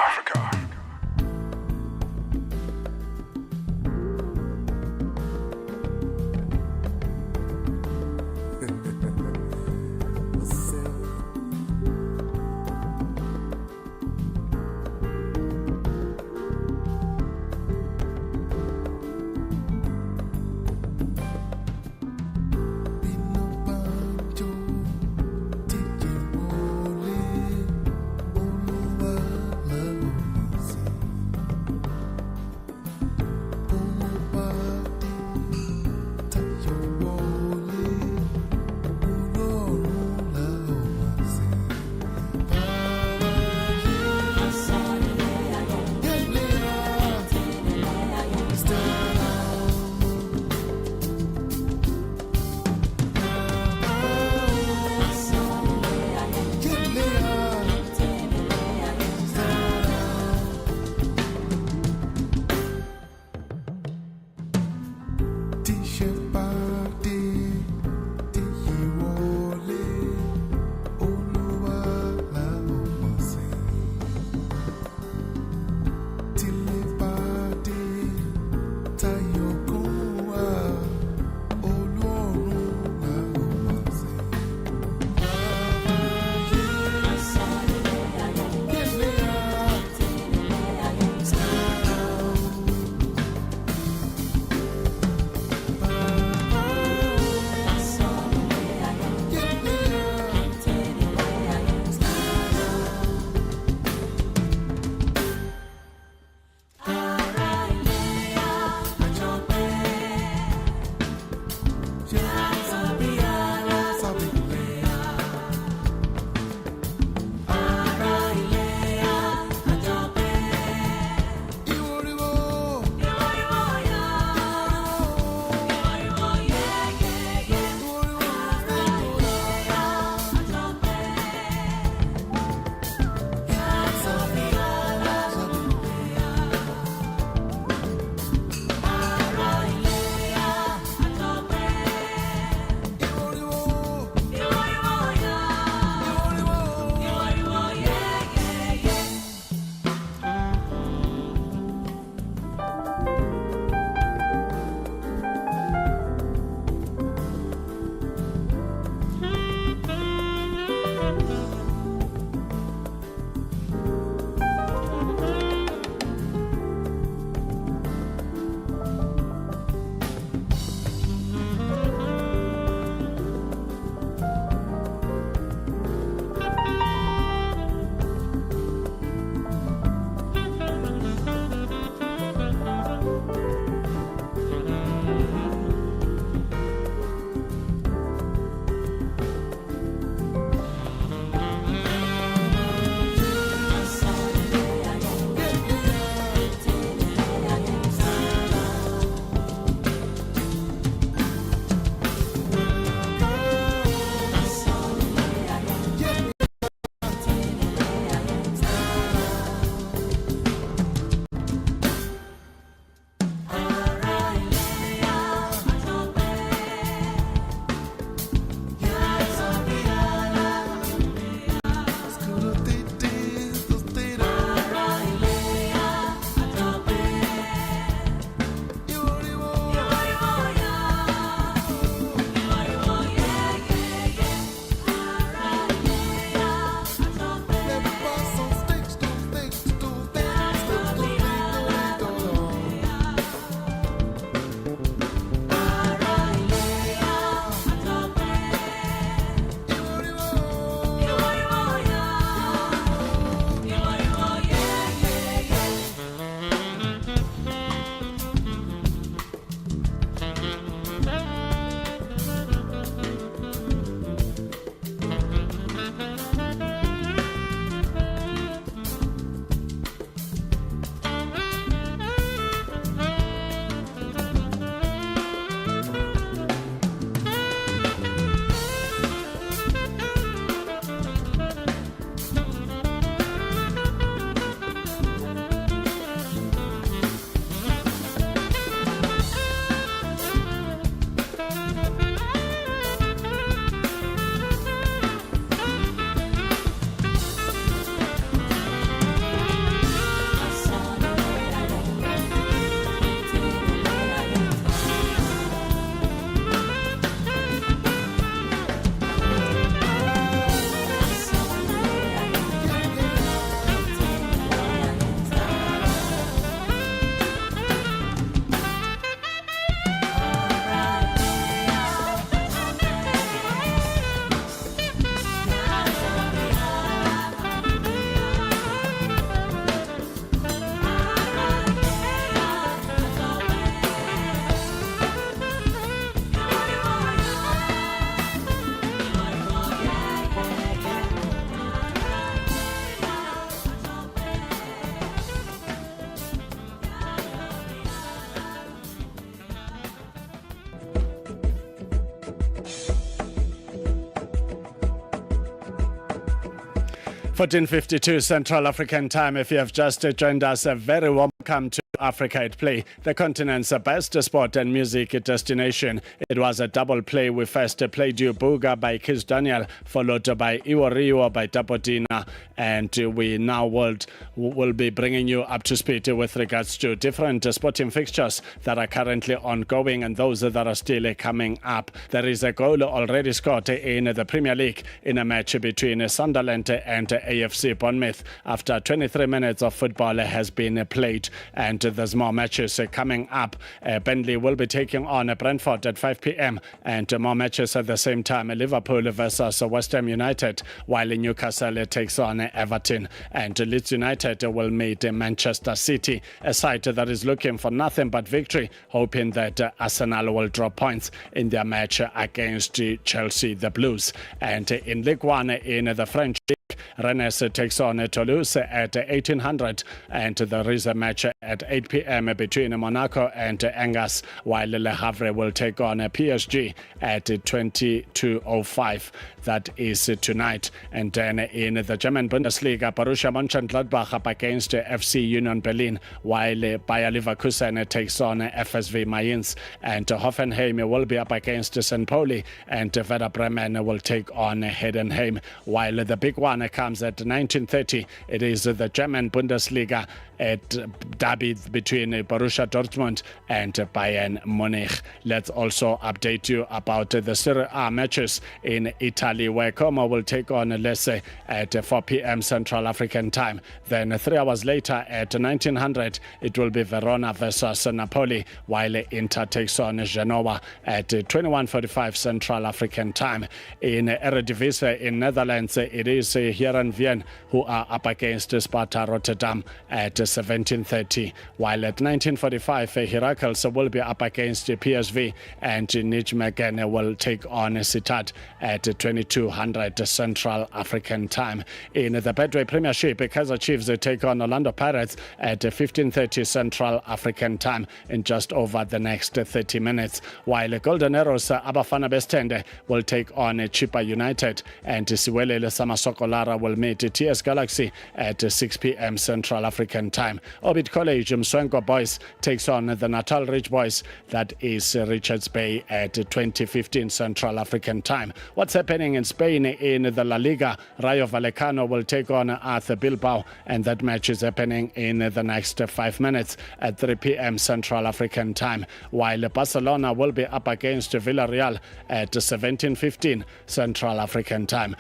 14:52 Central African Time. If you have just joined us, a very warm welcome to Africa at Play, the continent's best sport and music destination. It was a double play. We first played you Buga by Kiss Daniel, followed by Iwo Rio by Tapodina, and we now will be bringing you up to speed with regards to different sporting fixtures that are currently ongoing and those that are still coming up. There is a goal already scored in the Premier League in a match between Sunderland and AFC Bournemouth after 23 minutes of football has been played, and there's more matches coming up. Burnley will be taking on Brentford at 5 p.m. and more matches at the same time. Liverpool versus West Ham United, while Newcastle takes on Everton, and Leeds United will meet Manchester City, a side that is looking for nothing but victory, hoping that Arsenal will draw points in their match against Chelsea, the Blues. And in Ligue 1 in the French League, Rennes takes on Toulouse at 1800, and there is a match at 8 p.m. between Monaco and Angers, while Le Havre will take on PSG at 22:05. That is tonight. And then in the German Bundesliga, Borussia Mönchengladbach up against FC Union Berlin, while Bayer Leverkusen takes on FSV Mainz, and Hoffenheim will be up against St. Pauli, and Werder Bremen will take on Heidenheim, while the big one comes at 19:30. It is the German Bundesliga at derby between Borussia Dortmund and Bayern Munich. Let's also update you about the Serie A matches in Italy, where Como will take on Lecce at 4 p.m. Central African Time. Then 3 hours later at 1900, it will be Verona versus Napoli, while Inter takes on Genoa at 21:45 Central African Time. In Eredivisie in Netherlands, it is Heerenveen who are up against Sparta Rotterdam at 17:30, while at 19:45 Heracles will be up against PSV, and Nijmegen will take on Sittard at 2200 Central African Time. In the Betway Premiership, Kaizer Chiefs take on Orlando Pirates at 15:30 Central African Time in just over the next 30 minutes, while Golden Arrows Abafana Bestende will take on Chippa United, and Siwelele Samasokolara will meet TS Galaxy at 6 p.m. Central African Time. Orbit College Mswenko Boys takes on the Natal Ridge Boys, that is Richards Bay, at 20:15 Central African Time. What's happening in Spain in the La Liga? Rayo Vallecano will take on Arthur Bilbao, and that match is happening in the next 5 minutes at 3 p.m. Central African Time, while Barcelona will be up against Villarreal at 17:15 Central African Time.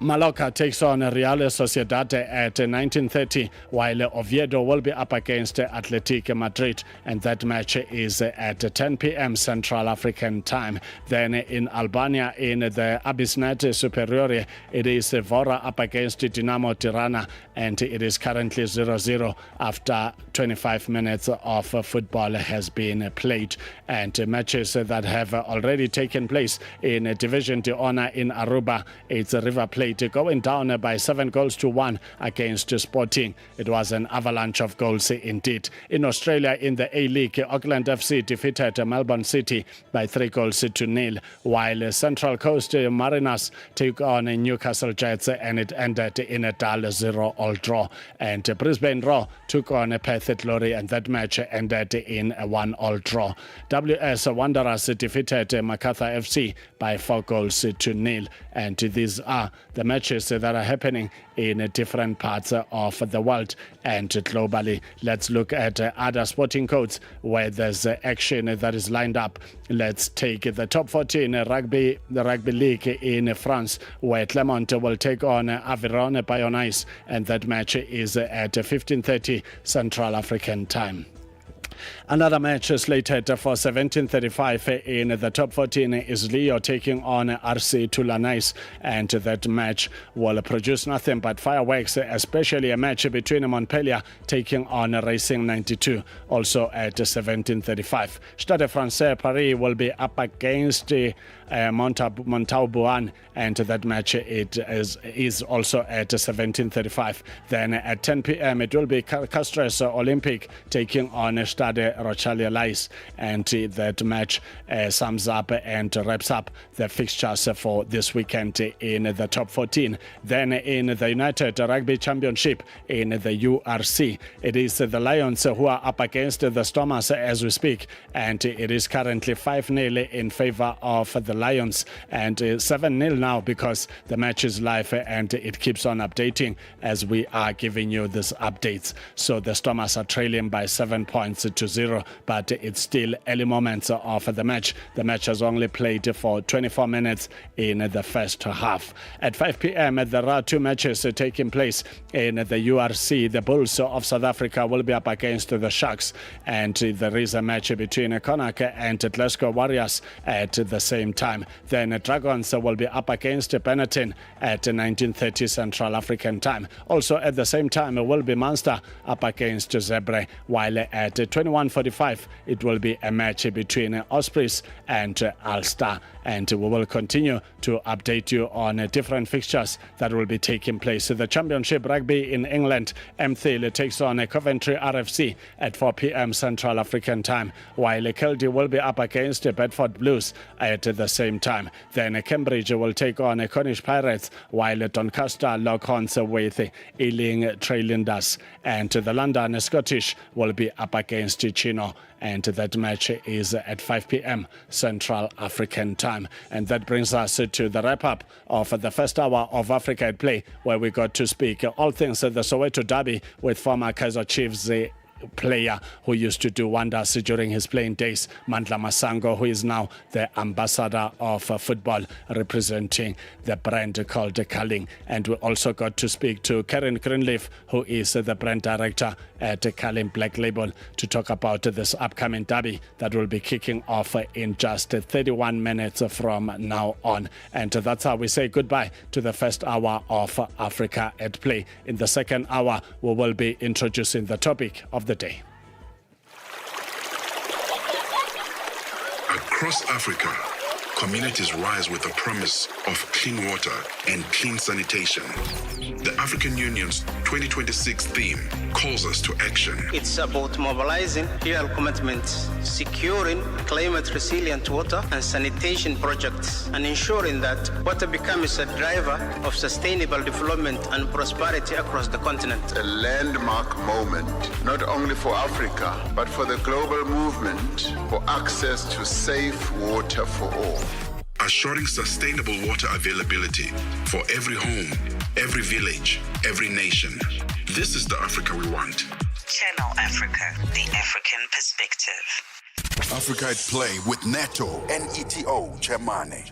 Mallorca takes on Real Sociedad at 19:30, while Oviedo will be up against Athletic Madrid, and that match is at 10 p.m. Central African Time. Then in Albania, in the Abisnet Superiore, it is Vora up against Dinamo Tirana, and it is currently 0-0 after 25 minutes of football has been played. And matches that have already taken place in Division d'Honor in Aruba, it's River Plate going down by 7-1 against Sporting. It was an avalanche of goals indeed. In Australia, in the A-League, Auckland FC defeated Melbourne City by 3-0, while Central Coast Mariners took on Newcastle Jets, and it ended in a dull 0-0 draw. And Brisbane Roar took on Perth Glory, and that match ended in a 1-1 draw. WS Wanderers defeated Macarthur FC by 4-0. And these are the matches that are happening in different parts of the world and globally. Let's look at other sporting codes where there's action that is lined up. Let's take the top 14 the rugby league in France, where Clermont will take on Aveyron Bayonnais, and that match is at 15:30 Central African Time. Another match slated for 17:35 in the top 14 is Leo taking on RC Toulonnais, and that match will produce nothing but fireworks, especially a match between Montpellier taking on Racing 92, also at 17:35. Stade Francais Paris will be up against Montauban, and that match is also at 17:35. Then at 10 p.m. it will be Castres Olympic taking on Stade Stade Rochalia lies. And that match sums up and wraps up the fixtures for this weekend in the top 14. Then in the United Rugby Championship in the URC, it is the Lions who are up against the Stormers as we speak, and it is currently 5-0 in favor of the Lions, and 7-0 now because the match is live and it keeps on updating as we are giving you these updates. So the Stormers are trailing by 7 points to 0, but it's still early moments of the match. The match has only played for 24 minutes in the first half. At 5 p.m. there are two matches taking place in the URC. The Bulls of South Africa will be up against the Sharks, and there is a match between Connacht and Glasgow Warriors at the same time. Then Dragons will be up against Benetton at 19:30 Central African time. Also at the same time will be Munster up against Zebre, while at 21:45 it will be a match between Ospreys and Ulster. And we will continue to update you on different fixtures that will be taking place. The Championship Rugby in England, Emthil takes on Coventry RFC at 4 p.m. Central African time, while Kelty will be up against Bedford Blues at the same time. Then Cambridge will take on Cornish Pirates, while Doncaster lock horns with Ealing Trailinders, and the London Scottish will be up against Chino, and that match is at 5 p.m. Central African time. And that brings us to the wrap-up of the first hour of Africa at Play, where we got to speak all things the Soweto Derby with former Kaizer Chiefs player who used to do wonders during his playing days, Mandla Masango, who is now the ambassador of football representing the brand called Carling. And we also got to speak to Karen Greenleaf, who is the brand director at Carling Black Label, to talk about this upcoming derby that will be kicking off in just 31 minutes from now on. And that's how we say goodbye to the first hour of Africa at Play. In the second hour, we will be introducing the topic of the day. Across Africa, communities rise with the promise of clean water and clean sanitation. The African Union's 2026 theme calls us to action. It's about mobilizing real commitments, securing climate-resilient water and sanitation projects, and ensuring that water becomes a driver of sustainable development and prosperity across the continent. A landmark moment, not only for Africa, but for the global movement for access to safe water for all. Assuring sustainable water availability for every home, every village, every nation. This is the Africa we want. Channel Africa, the African perspective. Africa at Play with Neto and Neto Chemane.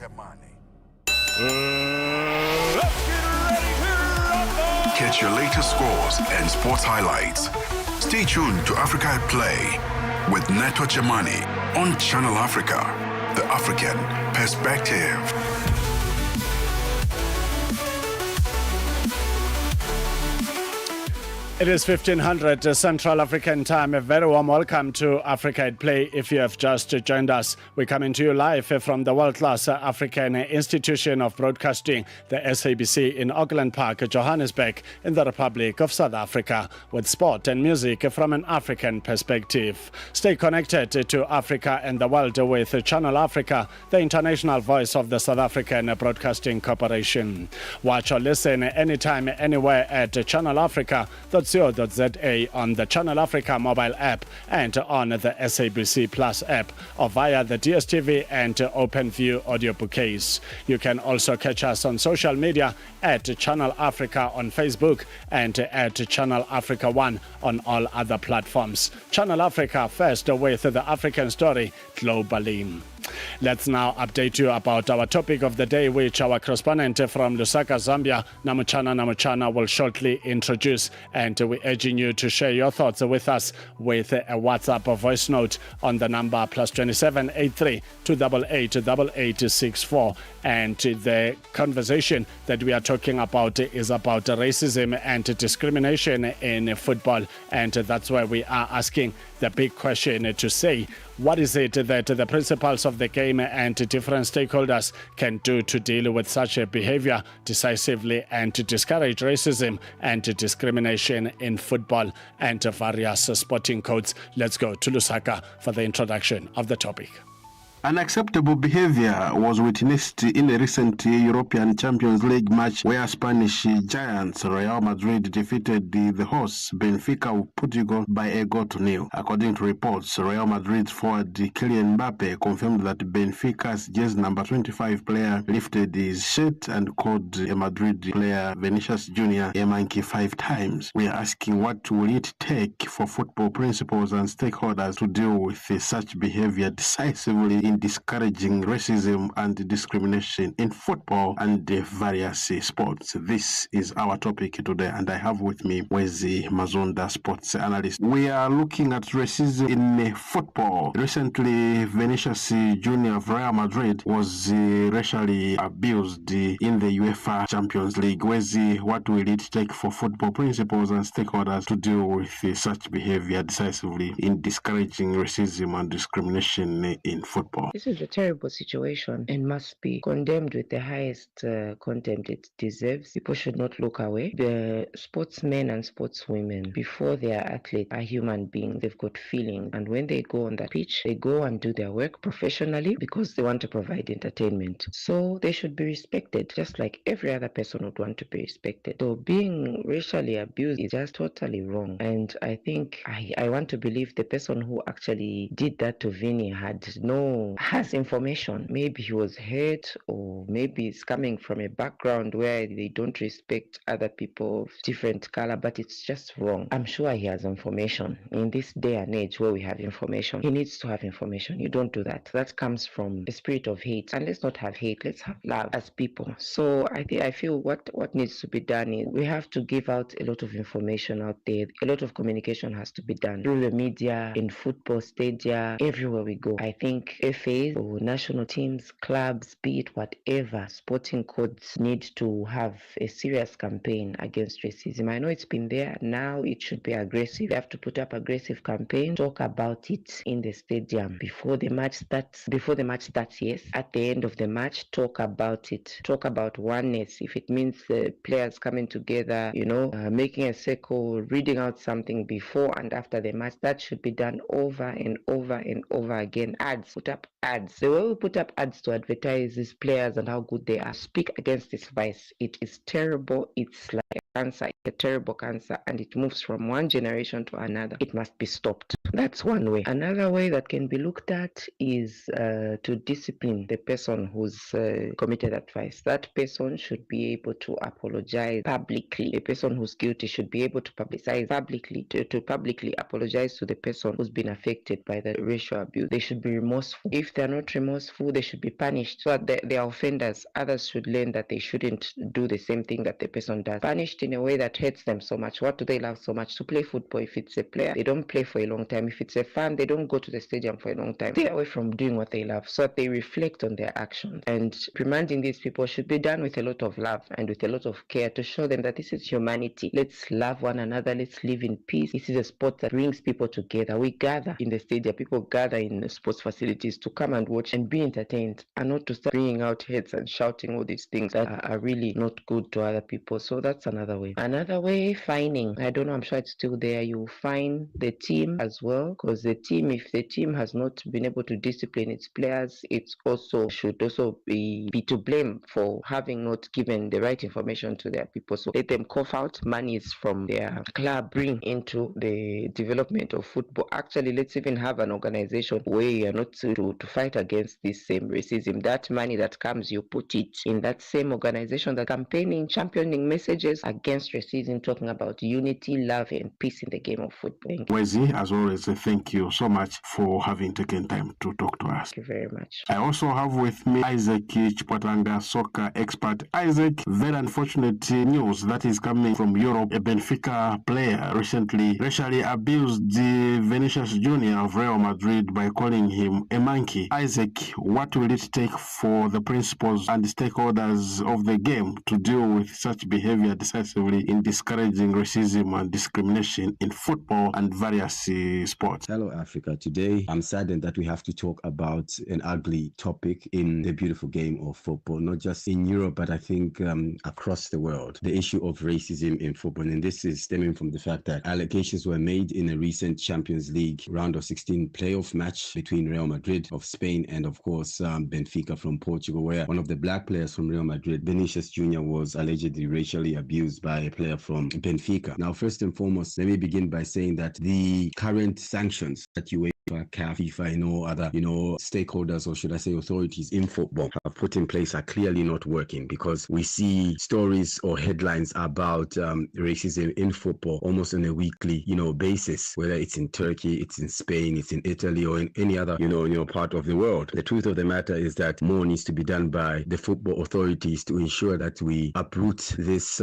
Catch your latest scores and sports highlights. Stay tuned to Africa at Play with Neto Chemane on Channel Africa, the African perspective. It is 1500 Central African time. A very warm welcome to Africa at Play. If you have just joined us, we're coming to you live from the world-class African Institution of Broadcasting, the SABC in Auckland Park, Johannesburg, in the Republic of South Africa, with sport and music from an African perspective. Stay connected to Africa and the world with Channel Africa, the international voice of the South African Broadcasting Corporation. Watch or listen anytime, anywhere at channelafrica.co.za on the Channel Africa mobile app and on the SABC Plus app, or via the DSTV and OpenView audio bouquets. You can also catch us on social media at Channel Africa on Facebook and at Channel Africa 1 on all other platforms. Channel Africa, first with the African story globally. Let's now update you about our topic of the day, which our correspondent from Lusaka, Zambia, Namuchana will shortly introduce. And we're urging you to share your thoughts with us with a WhatsApp voice note on the number +27 83 288 8864. And the conversation that we are talking about is about racism and discrimination in football. And that's why we are asking the big question to say, What is it that the principals of the game and different stakeholders can do to deal with such a behavior decisively and to discourage racism and discrimination in football and various sporting codes? Let's go to Lusaka for the introduction of the topic. Unacceptable behavior was witnessed in a recent European Champions League match where Spanish giants Real Madrid defeated the hosts Benfica of Portugal by a goal to nil. According to reports, Real Madrid forward Kylian Mbappe confirmed that Benfica's jersey number 25 player lifted his shirt and called a Madrid player Vinicius Jr. a monkey 5 times. We are asking, what will it take for football principals and stakeholders to deal with such behavior decisively in discouraging racism and discrimination in football and various sports? This is our topic today, and I have with me Wezi Mazonda, sports analyst. We are looking at racism in football. Recently, Vinicius Jr. of Real Madrid was racially abused in the UEFA Champions League. Wezi, what will it take for football principals and stakeholders to deal with such behavior decisively in discouraging racism and discrimination in football? This is a terrible situation and must be condemned with the highest contempt it deserves. People should not look away. The sportsmen and sportswomen, before they are athletes, are human beings. They've got feelings. And when they go on the pitch, they go and do their work professionally because they want to provide entertainment. So they should be respected, just like every other person would want to be respected. So being racially abused is just totally wrong. And I think I want to believe the person who actually did that to Vinny has information. Maybe he was hurt, or maybe it's coming from a background where they don't respect other people of different color, but it's just wrong. I'm sure he has information. In this day and age where we have information, he needs to have information. You don't do that. That comes from the spirit of hate. And let's not have hate, let's have love as people. So I feel what needs to be done is we have to give out a lot of information out there. A lot of communication has to be done through the media, in football stadia, everywhere we go. I think FAs or national teams, clubs, be it whatever, sporting codes need to have a serious campaign against racism. I know it's been there. Now it should be aggressive. You have to put up aggressive campaign, talk about it in the stadium before the match starts. Yes. At the end of the match, talk about it. Talk about oneness. If it means the players coming together, making a circle, reading out something before and after the match, that should be done over and over and over again. Ads, put up ads. The way we put up ads to advertise these players and how good they are, speak against this vice. It is terrible. It's like cancer, a terrible cancer, and it moves from one generation to another. It must be stopped. That's one way. Another way that can be looked at is to discipline the person who's committed that vice. That person should be able to apologize publicly. The person who's guilty should be able to publicize publicly, to publicly apologize to the person who's been affected by the racial abuse. They should be remorseful. If they're not remorseful, they should be punished so that they are offenders. Others should learn that they shouldn't do the same thing that the person does. Punished in a way that hurts them so much. What do they love so much? To play football. If it's a player, they don't play for a long time. If it's a fan, they don't go to the stadium for a long time. Stay away from doing what they love so that they reflect on their actions. And reminding these people should be done with a lot of love and with a lot of care to show them that this is humanity. Let's love one another. Let's live in peace. This is a sport that brings people together. We gather in the stadium. People gather in the sports facilities to come and watch and be entertained, and not to start bringing out heads and shouting all these things that are really not good to other people. So that's another way. Another way, fining. I don't know, I'm sure it's still there. You fine the team as well, because the team, if the team has not been able to discipline its players, it also should also be to blame for having not given the right information to their people. So let them cough out monies from their club, bring into the development of football. Actually, let's even have an organization where you are not to fight against this same racism. That money that comes, you put it in that same organization that campaigning, championing messages against racism, talking about unity, love, and peace in the game of football. Wezi, as always, thank you so much for having taken time to talk to us. Thank you very much. I also have with me Isaac Chipwatanga, soccer expert. Isaac, very unfortunate news that is coming from Europe. A Benfica player recently racially abused the Vinicius Jr. of Real Madrid by calling him a monkey. Isaac, what will it take for the principals and the stakeholders of the game to deal with such behavior decisively in discouraging racism and discrimination in football and various Sports. Hello, Africa. Today, I'm saddened that we have to talk about an ugly topic in the beautiful game of football, not just in Europe, but I think across the world. The issue of racism in football, and this is stemming from the fact that allegations were made in a recent Champions League round of 16 playoff match between Real Madrid of Spain and, of course, Benfica from Portugal, where one of the black players from Real Madrid, Vinicius Jr., was allegedly racially abused by a player from Benfica. Now, first and foremost, let me begin by saying that the current sanctions that UEFA, CAF, FIFA, and all other, stakeholders, or should I say authorities in football have put in place are clearly not working, because we see stories or headlines about racism in football almost on a weekly, basis, whether it's in Turkey, it's in Spain, it's in Italy, or in any other, part of the world. The truth of the matter is that more needs to be done by the football authorities to ensure that we uproot this,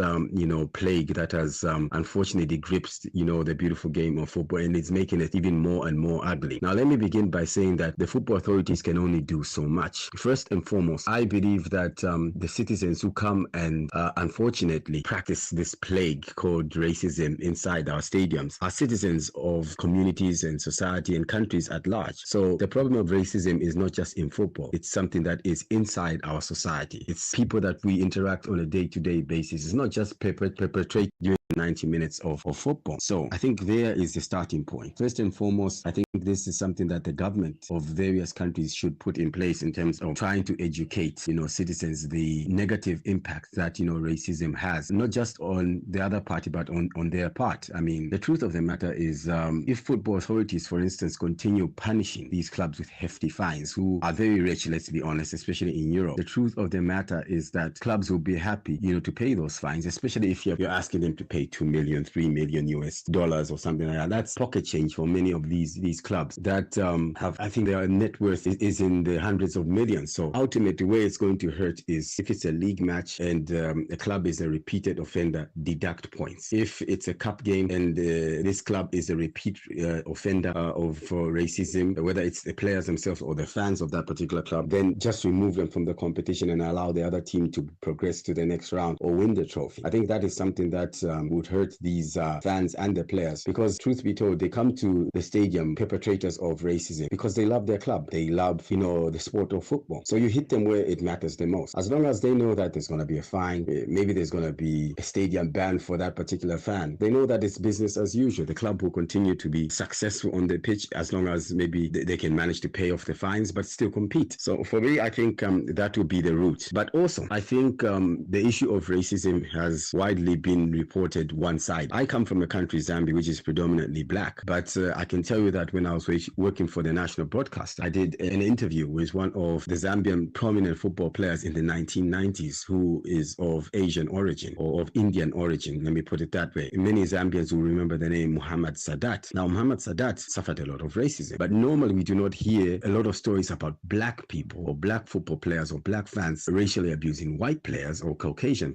plague that has unfortunately gripped, the beautiful game of football, and it's making it even more and more ugly. Now, let me begin by saying that the football authorities can only do so much. First and foremost, I believe that the citizens who come and unfortunately practice this plague called racism inside our stadiums are citizens of communities and society and countries at large. So the problem of racism is not just in football. It's something that is inside our society. It's people that we interact on a day-to-day basis. It's not just perpetrate during 90 minutes of football. So I think there is the starting point. First and foremost, I think this is something that the government of various countries should put in place in terms of trying to educate, citizens the negative impact that, racism has, not just on the other party, but on their part. I mean, the truth of the matter is if football authorities, for instance, continue punishing these clubs with hefty fines, who are very rich, let's be honest, especially in Europe, the truth of the matter is that clubs will be happy, to pay those fines, especially if you're asking them to pay $2 million, $3 million US or something like that. That's pocket change for many of these clubs that have, I think their net worth is in the hundreds of millions. So ultimately, where it's going to hurt is if it's a league match and a club is a repeated offender, deduct points. If it's a cup game and this club is a repeat offender of racism, whether it's the players themselves or the fans of that particular club, then just remove them from the competition and allow the other team to progress to the next round or win the trophy. I think that is something that would hurt these fans and the players, because truth be told, they come to the stadium perpetrators of racism because they love their club. They love, the sport of football. So you hit them where it matters the most. As long as they know that there's going to be a fine, maybe there's going to be a stadium ban for that particular fan, they know that it's business as usual. The club will continue to be successful on the pitch as long as maybe they can manage to pay off the fines but still compete. So for me, I think that would be the route. But also, I think the issue of racism has widely been reported one side. I come from a country, Zambia, which is predominantly black, but I can tell you that when I was working for the national broadcast, I did an interview with one of the Zambian prominent football players in the 1990s who is of Asian origin or of Indian origin, let me put it that way. Many Zambians will remember the name Muhammad Sadat. Now, Muhammad Sadat suffered a lot of racism, but normally we do not hear a lot of stories about black people or black football players or black fans racially abusing white players or Caucasian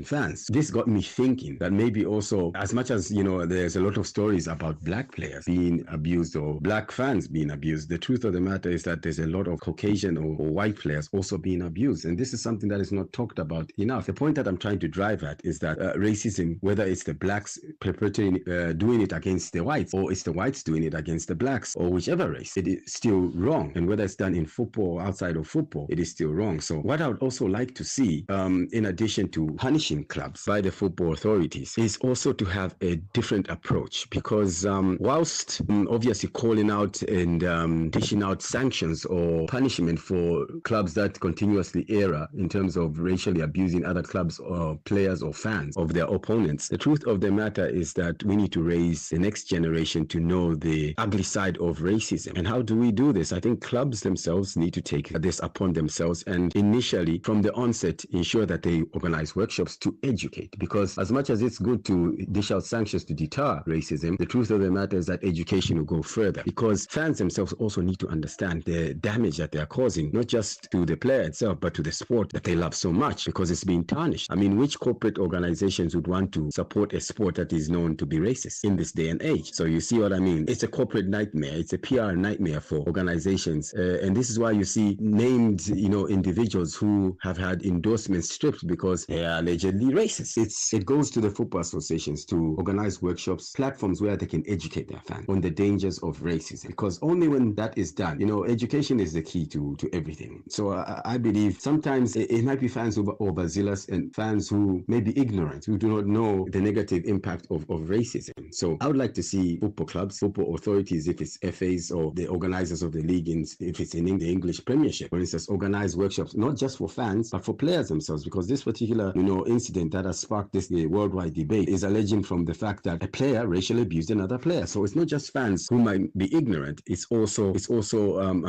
fans. This got me thinking that maybe also, as much as, there's a lot of stories about black players being abused or black fans being abused, the truth of the matter is that there's a lot of Caucasian or white players also being abused. And this is something that is not talked about enough. The point that I'm trying to drive at is that racism, whether it's the blacks perpetrating, doing it against the whites, or it's the whites doing it against the blacks, or whichever race, it is still wrong. And whether it's done in football or outside of football, it is still wrong. So what I would also like to see, in addition to punishing clubs by the football authorities, is also to have a different approach, because whilst obviously calling out and dishing out sanctions or punishment for clubs that continuously err in terms of racially abusing other clubs or players or fans of their opponents, the truth of the matter is that we need to raise the next generation to know the ugly side of racism. And how do we do this? I think clubs themselves need to take this upon themselves and initially, from the onset, ensure that they organize workshops to educate, because as much as it's good to dish out sanctions to deter racism, the truth of the matter is that education will go further, because fans themselves also need to understand the damage that they are causing, not just to the player itself, but to the sport that they love so much, because it's being tarnished. I mean, which corporate organizations would want to support a sport that is known to be racist in this day and age? So you see what I mean? It's a corporate nightmare. It's a PR nightmare for organizations. And this is why you see named, individuals who have had endorsements stripped because they are allegedly racist. It's fans. It goes to the football associations to organize workshops, platforms where they can educate their fans on the dangers of racism. Because only when that is done, education is the key to everything. So I believe sometimes it might be fans who are overzealous and fans who may be ignorant, who do not know the negative impact of racism. So I would like to see football clubs, football authorities, if it's FAs or the organizers of the league, if it's in the English Premiership, for instance, organize workshops, not just for fans, but for players themselves, because this particular, incident that has sparked this worldwide debate is alleging from the fact that a player racially abused another player. So it's not just fans who might be ignorant, it's also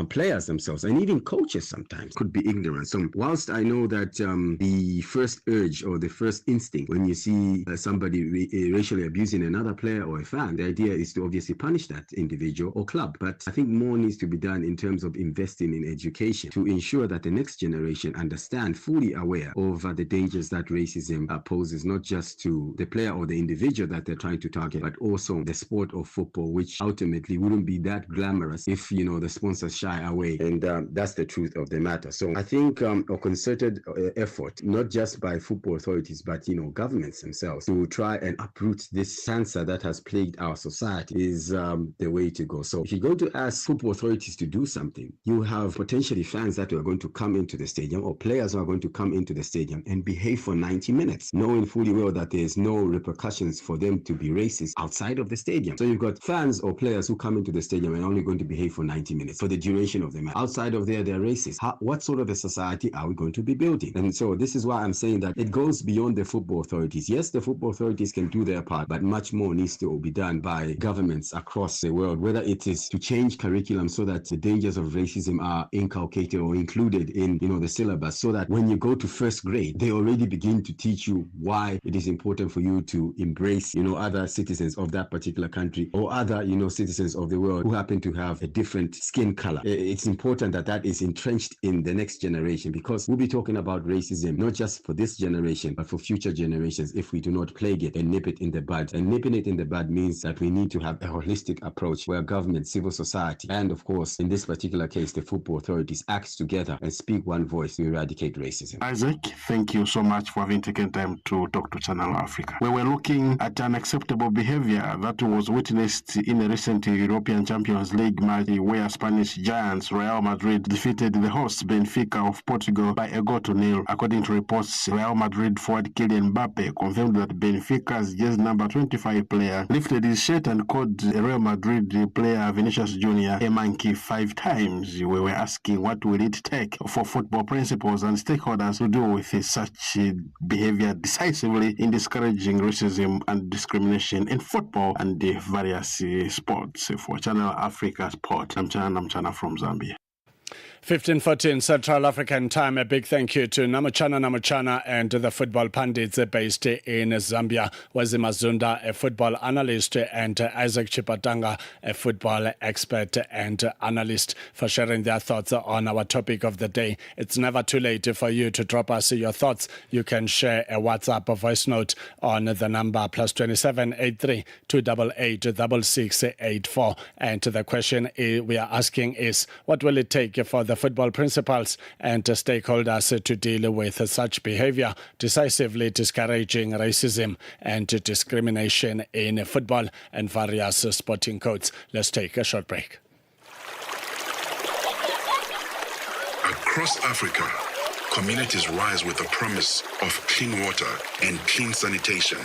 players themselves, and even coaches sometimes could be ignorant. So whilst I know that the first urge or the first instinct when you see somebody racially abusing another player or a fan, the idea is to obviously punish that individual or club. But I think more needs to be done in terms of investing in education to ensure that the next generation understand, fully aware of the dangers that racism poses, not just to the player or the individual that they're trying to target, but also the sport of football, which ultimately wouldn't be that glamorous if, the sponsors shy away. And that's the truth of the matter. So I think a concerted effort, not just by football authorities, but, governments themselves, to try and uproot this cancer that has plagued our society is the way to go. So if you're going to ask football authorities to do something, you have potentially fans that are going to come into the stadium, or players who are going to come into the stadium and behave for 90 minutes, knowing fully well that there's no repercussions for them to be racist outside of the stadium. So you've got fans or players who come into the stadium and only going to behave for 90 minutes for the duration of the match. Outside of there, they're racist. What sort of a society are we going to be building? And so this is why I'm saying that it goes beyond the football authorities. Yes, the football authorities can do their part, but much more needs to be done by governments across the world, whether it is to change curriculum so that the dangers of racism are inculcated or included in, the syllabus, so that when you go to first grade, they already begin to teach you why it is important for you to embrace, other citizens of that particular country or other, citizens of the world who happen to have a different skin color. It's important that that is entrenched in the next generation, because we'll be talking about racism, not just for this generation, but for future generations if we do not plague it and nip it in the bud. And nipping it in the bud means that we need to have a holistic approach where government, civil society, and of course, in this particular case, the football authorities act together and speak one voice to eradicate racism. Isaac, thank you so much for having taken time to talk to Channel Africa. We were looking at unacceptable behavior that was witnessed in a recent European Champions League match where Spanish giants Real Madrid defeated the hosts Benfica of Portugal by 1-0. According to reports, Real Madrid forward Kylian Mbappe confirmed that Benfica's jersey number 25 player lifted his shirt and called Real Madrid player Vinicius Jr. a monkey 5 times. We were asking what will it take for football principals and stakeholders to deal with such behavior decisively in discouraging racism and discrimination in football and the various sports. For Channel Africa Sport, I'm Chana from Zambia. 15:14 Central African Time. A big thank you to Namuchana and the football pundits based in Zambia. Wazi Mazunda, a football analyst, and Isaac Chipatanga, a football expert and analyst, for sharing their thoughts on our topic of the day. It's never too late for you to drop us your thoughts. You can share a WhatsApp voice note on the number +27 83 288 6684. And the question we are asking is, what will it take for the football principals and stakeholders to deal with such behavior, decisively discouraging racism and discrimination in football and various sporting codes? Let's take a short break. Across Africa, communities rise with the promise of clean water and clean sanitation.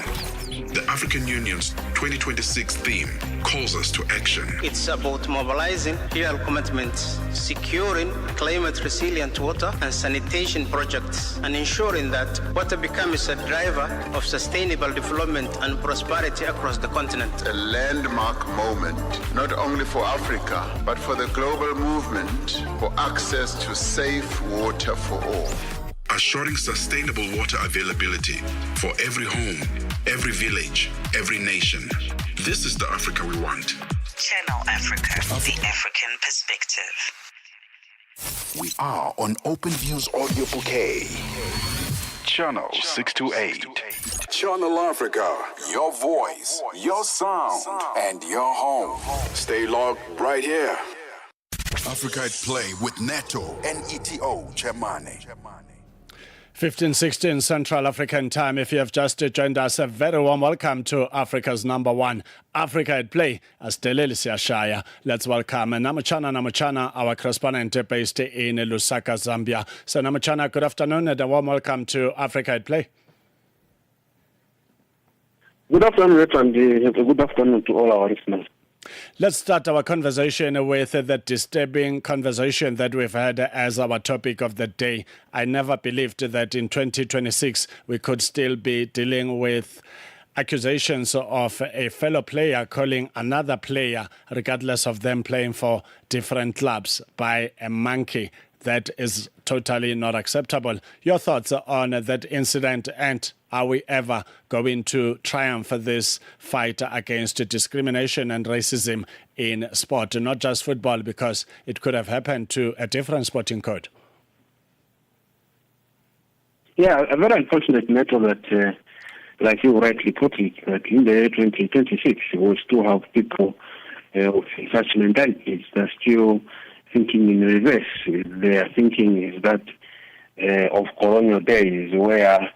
The African Union's 2026 theme calls us to action. It's about mobilizing real commitments, securing climate-resilient water and sanitation projects, and ensuring that water becomes a driver of sustainable development and prosperity across the continent. A landmark moment, not only for Africa, but for the global movement for access to safe water for all. Assuring sustainable water availability for every home, every village, every nation. This is the Africa we want. Channel Africa, the African perspective. We are on Open Views Audio Bouquet. Channel 628. Channel Africa, your voice, your sound, and your home. Stay logged right here. Africa at Play with Neto and Neto Chemane. 15:16 Central African Time. If you have just joined us, a very warm welcome to Africa's number one, Africa at Play. Asteleli Siashaya. Let's welcome Namuchana, our correspondent based in Lusaka, Zambia. So Namuchana, good afternoon and a warm welcome to Africa at Play. Good afternoon, and good afternoon to all our listeners. Let's start our conversation with the disturbing conversation that we've had as our topic of the day. I never believed that in 2026 we could still be dealing with accusations of a fellow player calling another player, regardless of them playing for different clubs, by a monkey. That is totally not acceptable. Your thoughts on that incident, and are we ever going to triumph this fight against discrimination and racism in sport, not just football, because it could have happened to a different sporting code? Yeah, a very unfortunate matter that, like you rightly put it, that in the year 2026, we still have people with such mentalities that are still thinking in reverse. Their thinking is that of colonial days where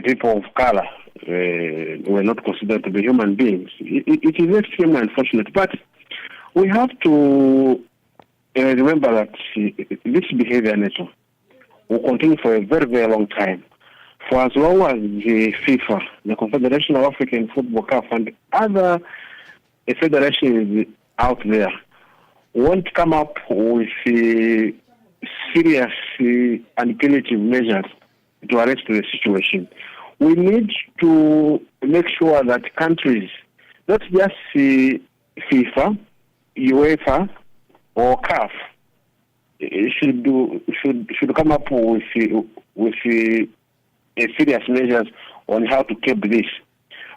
people of color were not considered to be human beings. It is extremely unfortunate, but we have to remember that this behavior nature will continue for a very, very long time. For as long as the FIFA, the Confederation of African Football CAF, and other federations out there won't come up with serious and punitive measures to arrest the situation. We need to make sure that countries, not just FIFA, UEFA, or CAF, should come up with serious measures on how to curb this.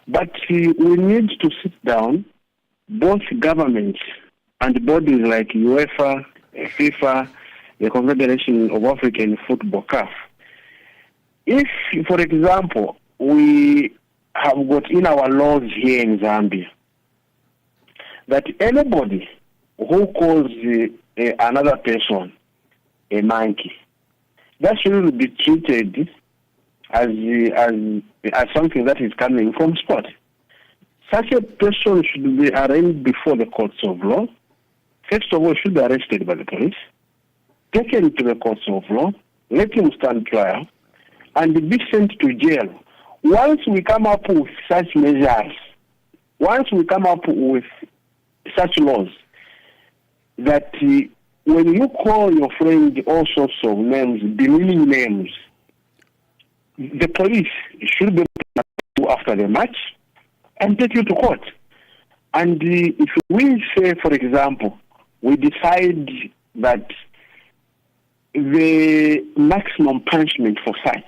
But we need to sit down, both governments and bodies like UEFA, FIFA, the Confederation of African Football CAF. If, for example, we have got in our laws here in Zambia that anybody who calls another person a monkey, that should be treated as something that is coming from sport. Such a person should be arraigned before the courts of law. First of all, should be arrested by the police, taken to the courts of law, let him stand trial, and be sent to jail. Once we come up with such measures, once we come up with such laws, that when you call your friend all sorts of names, demeaning names, the police should be after the match and take you to court. And if we say, for example, we decide that the maximum punishment for such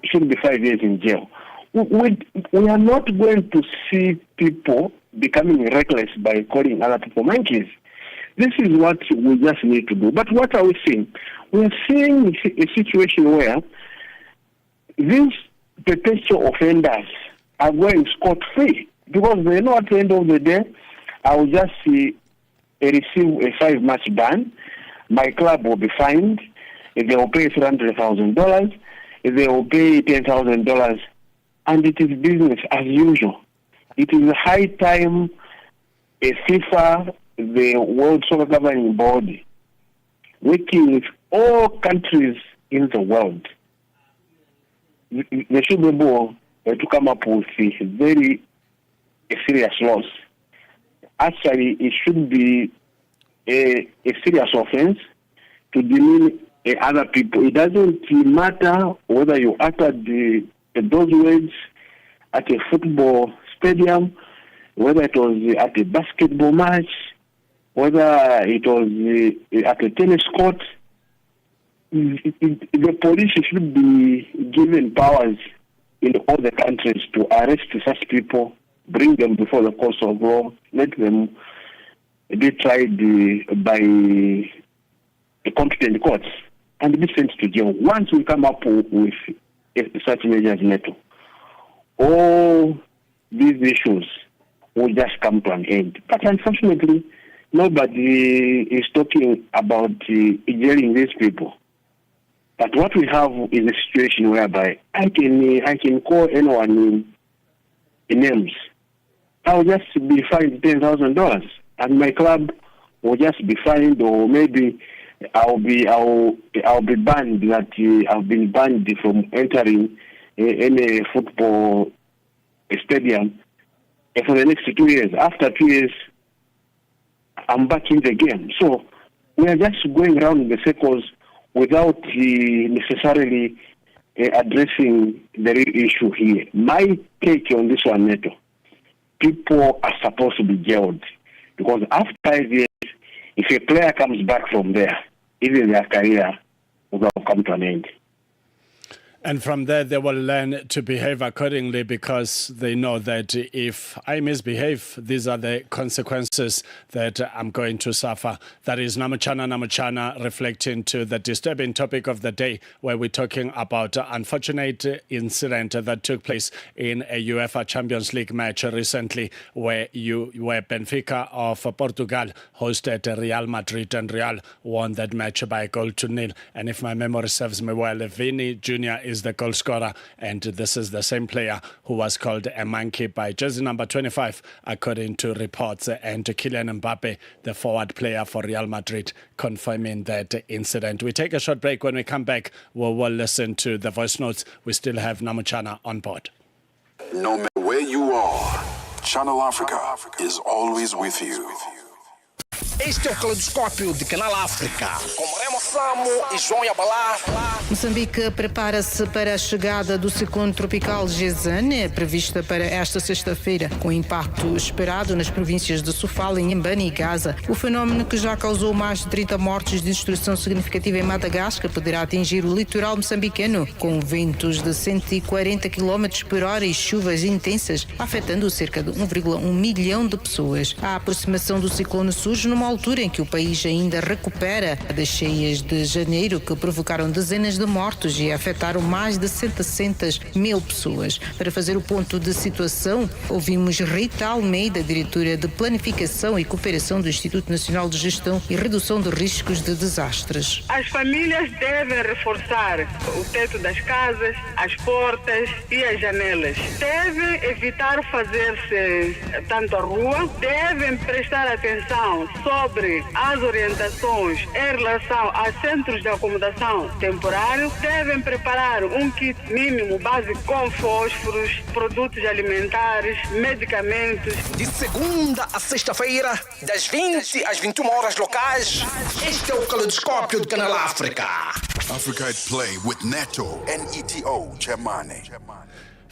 should be 5 years in jail, we are not going to see people becoming reckless by calling other people monkeys. This is what we just need to do. But what are we seeing? We are seeing a situation where these potential offenders are going scot-free because they know at the end of the day, I will just receive a 5-match ban. My club will be fined. If they will pay $300,000, if they will pay $10,000, and it is business as usual. It is high time a FIFA, the World Soccer Governing Body, working with all countries in the world, they should be able to come up with very serious laws. Actually, it should be a serious offense to demean other people. It doesn't matter whether you uttered those words at a football stadium, whether it was at a basketball match, whether it was at a tennis court. The police should be given powers in all the countries to arrest such people, bring them before the courts of law, let them be tried by the competent courts, and be sent to jail. Once we come up with such measures, Neto, all these issues will just come to an end. But unfortunately, nobody is talking about jailing these people. But what we have is a situation whereby I can call anyone in names. I'll just be fined $10,000, and my club will just be fined, or maybe I'll be banned. That I've been banned from entering any football stadium for the next 2 years. After 2 years, I'm back in the game. So we are just going around in the circles without necessarily addressing the real issue here. My take on this one, Neto, people are supposed to be jailed, because after 5 years, if a player comes back from there, even their career will come to an end. And from there, they will learn to behave accordingly, because they know that if I misbehave, these are the consequences that I'm going to suffer. That is Namuchana reflecting to the disturbing topic of the day, where we're talking about an unfortunate incident that took place in a UEFA Champions League match recently, where Benfica of Portugal hosted Real Madrid, and Real won that match by a goal to nil. And if my memory serves me well, Vini Jr. is the goal scorer, and this is the same player who was called a monkey by jersey number 25, according to reports, and Kylian Mbappe, the forward player for Real Madrid, confirming that incident. We take a short break. When we come back, we'll listen to the voice notes. We still have Namuchana on board. No matter where you are, Channel Africa is always with you. Este é o Caleidoscópio de Canal África, com Remo Samo e João Yabalá. Moçambique prepara-se para a chegada do ciclone tropical Gezane, prevista para esta sexta-feira, com impacto esperado nas províncias de Sofala, Inhambane e Gaza. O fenómeno, que já causou mais de 30 mortes de destruição significativa em Madagascar, poderá atingir o litoral moçambicano, com ventos de 140 km por hora e chuvas intensas, afetando cerca de 1,1 milhão de pessoas. A aproximação do ciclone surge numa altura em que o país ainda recupera das cheias de janeiro, que provocaram dezenas de mortos e afetaram mais de 700 mil pessoas. Para fazer o ponto de situação, ouvimos Rita Almeida, diretora de Planificação e Cooperação do Instituto Nacional de Gestão e Redução de Riscos de Desastres. As famílias devem reforçar o teto das casas, as portas e as janelas. Devem evitar fazer-se tanto à rua, devem prestar atenção sobre as orientações em relação a centros de acomodação temporário, devem preparar um kit mínimo básico com fósforos, produtos alimentares, medicamentos. De segunda a sexta-feira, das 20 às 21 horas locais, este é o Caleidoscópio de Canal África. Africa at Play with Neto and Neto Chemane.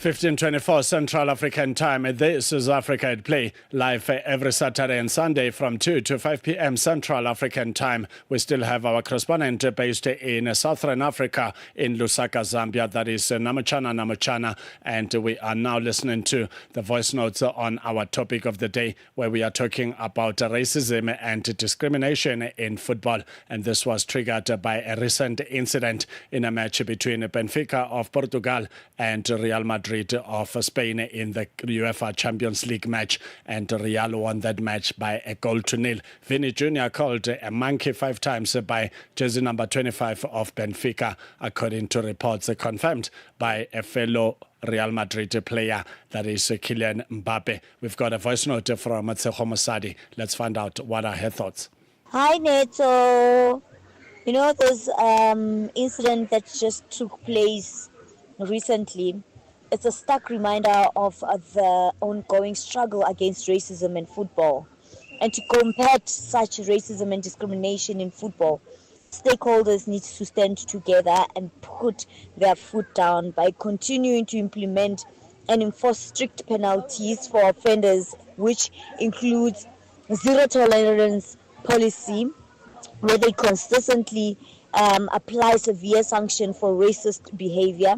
15:24 Central African Time. This is Africa at Play, live every Saturday and Sunday from 2 to 5 p.m. Central African Time. We still have our correspondent based in Southern Africa, in Lusaka, Zambia. That is Namuchana. And we are now listening to the voice notes on our topic of the day, where we are talking about racism and discrimination in football. And this was triggered by a recent incident in a match between Benfica of Portugal and Real Madrid of Spain in the UEFA Champions League match, and Real won that match by a goal to nil. Vini Jr. called a monkey 5 times by jersey number 25 of Benfica, according to reports confirmed by a fellow Real Madrid player, that is Kylian Mbappe. We've got a voice note from Matseho Mosadi. Let's find out what are her thoughts. Hi Neto. You know, this incident that just took place recently, it's a stark reminder of the ongoing struggle against racism in football. And to combat such racism and discrimination in football, stakeholders need to stand together and put their foot down by continuing to implement and enforce strict penalties for offenders, which includes zero tolerance policy, where they consistently apply severe sanction for racist behavior.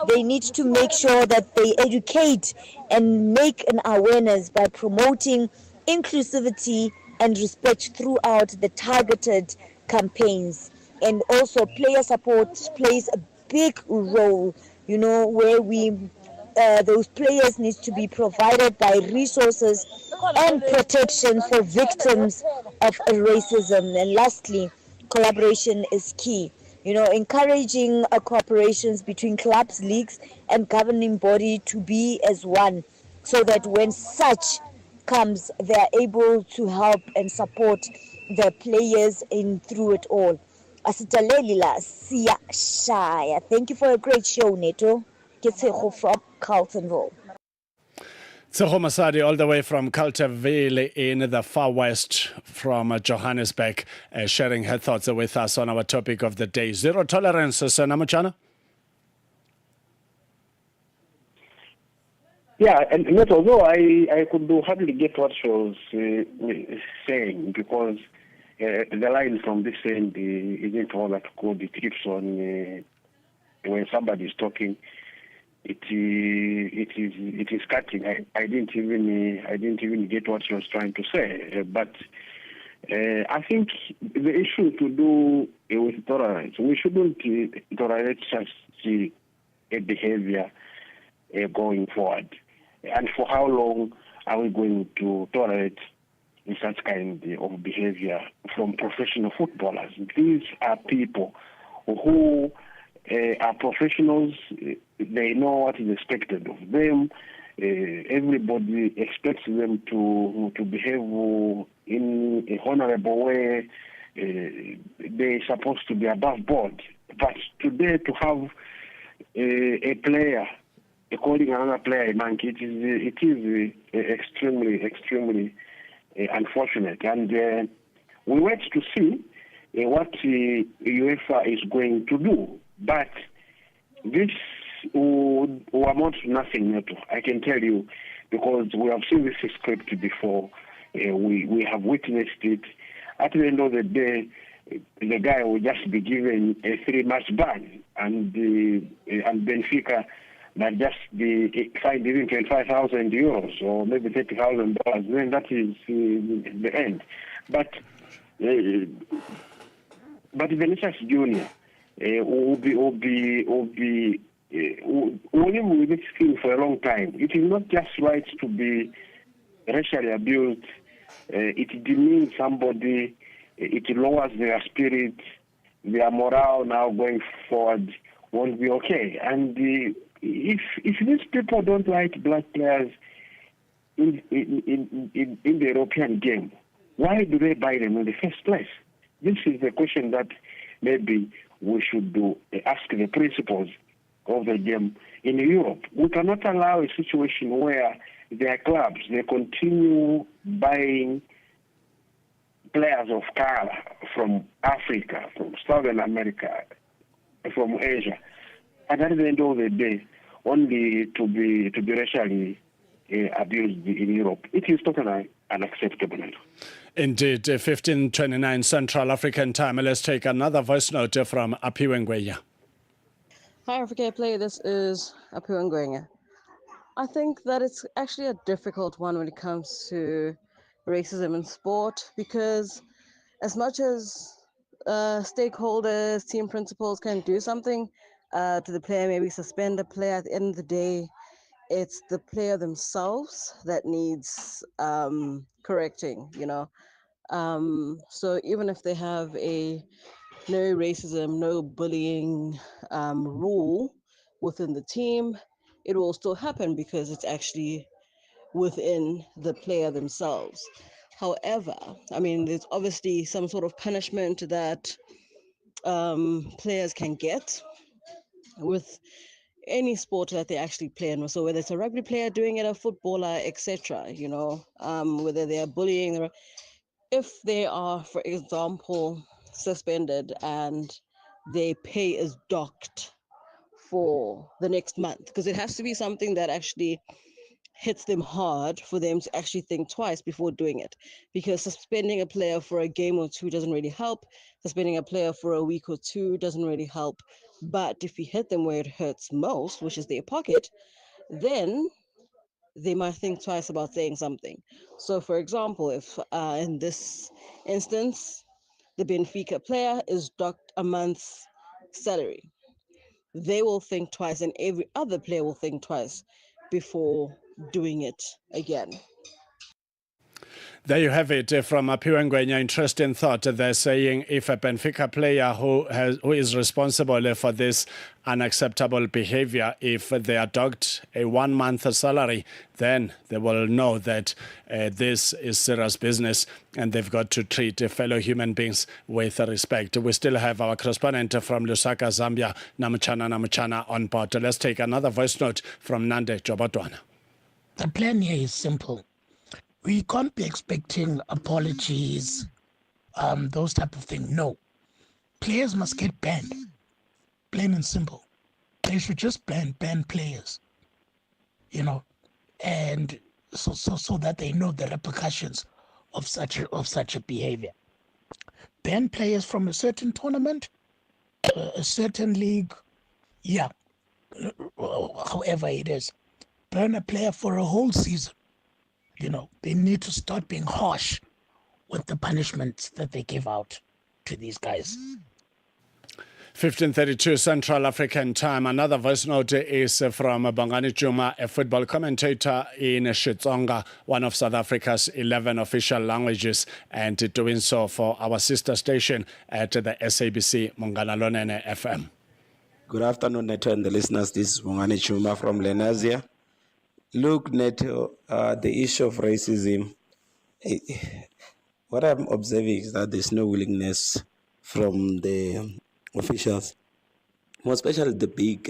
They need to make sure that they educate and make an awareness by promoting inclusivity and respect throughout the targeted campaigns. And also player support plays a big role, you know, where those players need to be provided by resources and protection for victims of racism. And lastly, collaboration is key. encouraging cooperations between clubs, leagues, and governing body to be as one, so that when such comes, they are able to help and support the players in through it all. Asitaleli la siya shaya. Thank you for a great show, Neto. Ketseho from Carltonville. Tseho Masadi, all the way from Culterville in the far west from Johannesburg, sharing her thoughts with us on our topic of the day. Zero tolerance, Namuchana? Yeah, and although I could hardly get what she was saying, because the line from this end isn't all that good. It keeps on, when somebody is talking, it is cutting. I didn't even get what she was trying to say. But I think the issue to do with tolerance, we shouldn't tolerate such a behavior going forward. And for how long are we going to tolerate such kind of behavior from professional footballers? These are people who are professionals. They know what is expected of them. Everybody expects them to behave in a honorable way. They're supposed to be above board. But today, to have a player calling another player a monkey, it is extremely unfortunate. And we wait to see what UEFA is going to do. But this will amount to nothing, Neto, I can tell you, because we have seen this script before. We have witnessed it. At the end of the day, the guy will just be given a 3-match ban, and Benfica might just be fined even 25,000 euros or maybe $30,000. Then that is the end. But Vinicius Junior will live with this thing for a long time. It is not just right to be racially abused. It demeans somebody. It lowers their spirit. Their morale now going forward won't be okay. And if these people don't like black players in the European game, why do they buy them in the first place? This is the question that maybe we should ask the principals of the game in Europe. We cannot allow a situation where their clubs, they continue buying players of color from Africa, from Southern America, from Asia, and at the end of the day, only to be racially abused in Europe. It is totally unacceptable. Indeed, 15:29 Central African time. Let's take another voice note from Apiwe Ngwenya. Hi, Africa Play. This is Apiwe Ngwenya. I think that it's actually a difficult one when it comes to racism in sport, because as much as stakeholders, team principals can do something to the player, maybe suspend the player, at the end of the day, it's the player themselves that needs correcting, So even if they have a no racism, no bullying rule within the team, it will still happen because it's actually within the player themselves. However, there's obviously some sort of punishment that players can get with any sport that they actually play in. So whether it's a rugby player doing it, a footballer, etc., whether they are bullying, if they are, for example, suspended and their pay is docked for the next month, because it has to be something that actually hits them hard for them to actually think twice before doing it, because suspending a player for a game or two doesn't really help. Suspending a player for a week or two doesn't really help. But if you hit them where it hurts most, which is their pocket, then they might think twice about saying something. So for example, if in this instance the Benfica player is docked a month's salary, they will think twice, and every other player will think twice before doing it again. There you have it from Apiwe Ngwenya. Interesting thought. They're saying if a Benfica player who is responsible for this unacceptable behavior, if they are docked a 1 month salary, then they will know that this is serious business and they've got to treat fellow human beings with respect. We still have our correspondent from Lusaka, Zambia, Namuchana on board. Let's take another voice note from Nande Jobotwana. The plan here is simple. We can't be expecting apologies, those type of things. No. Players must get banned. Plain and simple. They should just ban players. And so that they know the repercussions of such a behavior. Ban players from a certain tournament, a certain league, however it is. Ban a player for a whole season. They need to start being harsh with the punishments that they give out to these guys. 15:32 Central African Time. Another voice note is from Bongani Juma, a football commentator in Xitsonga, one of South Africa's 11 official languages, and doing so for our sister station at the SABC Mongana Lonene FM. Good afternoon, Neto and the listeners. This is Bongani Juma from Lenasia. Look, Neto, the issue of racism, what I'm observing is that there's no willingness from the officials, more especially the big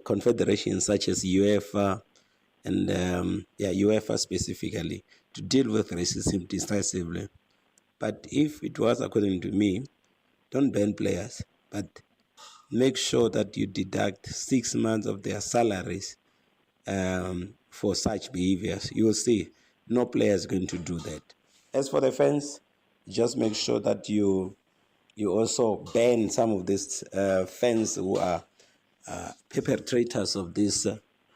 confederations such as UEFA and UEFA specifically, to deal with racism decisively. But if it was according to me, don't ban players, but make sure that you deduct 6 months of their salaries for such behaviors. You will see no player is going to do that. As for the fans, just make sure that you also ban some of these fans who are perpetrators of these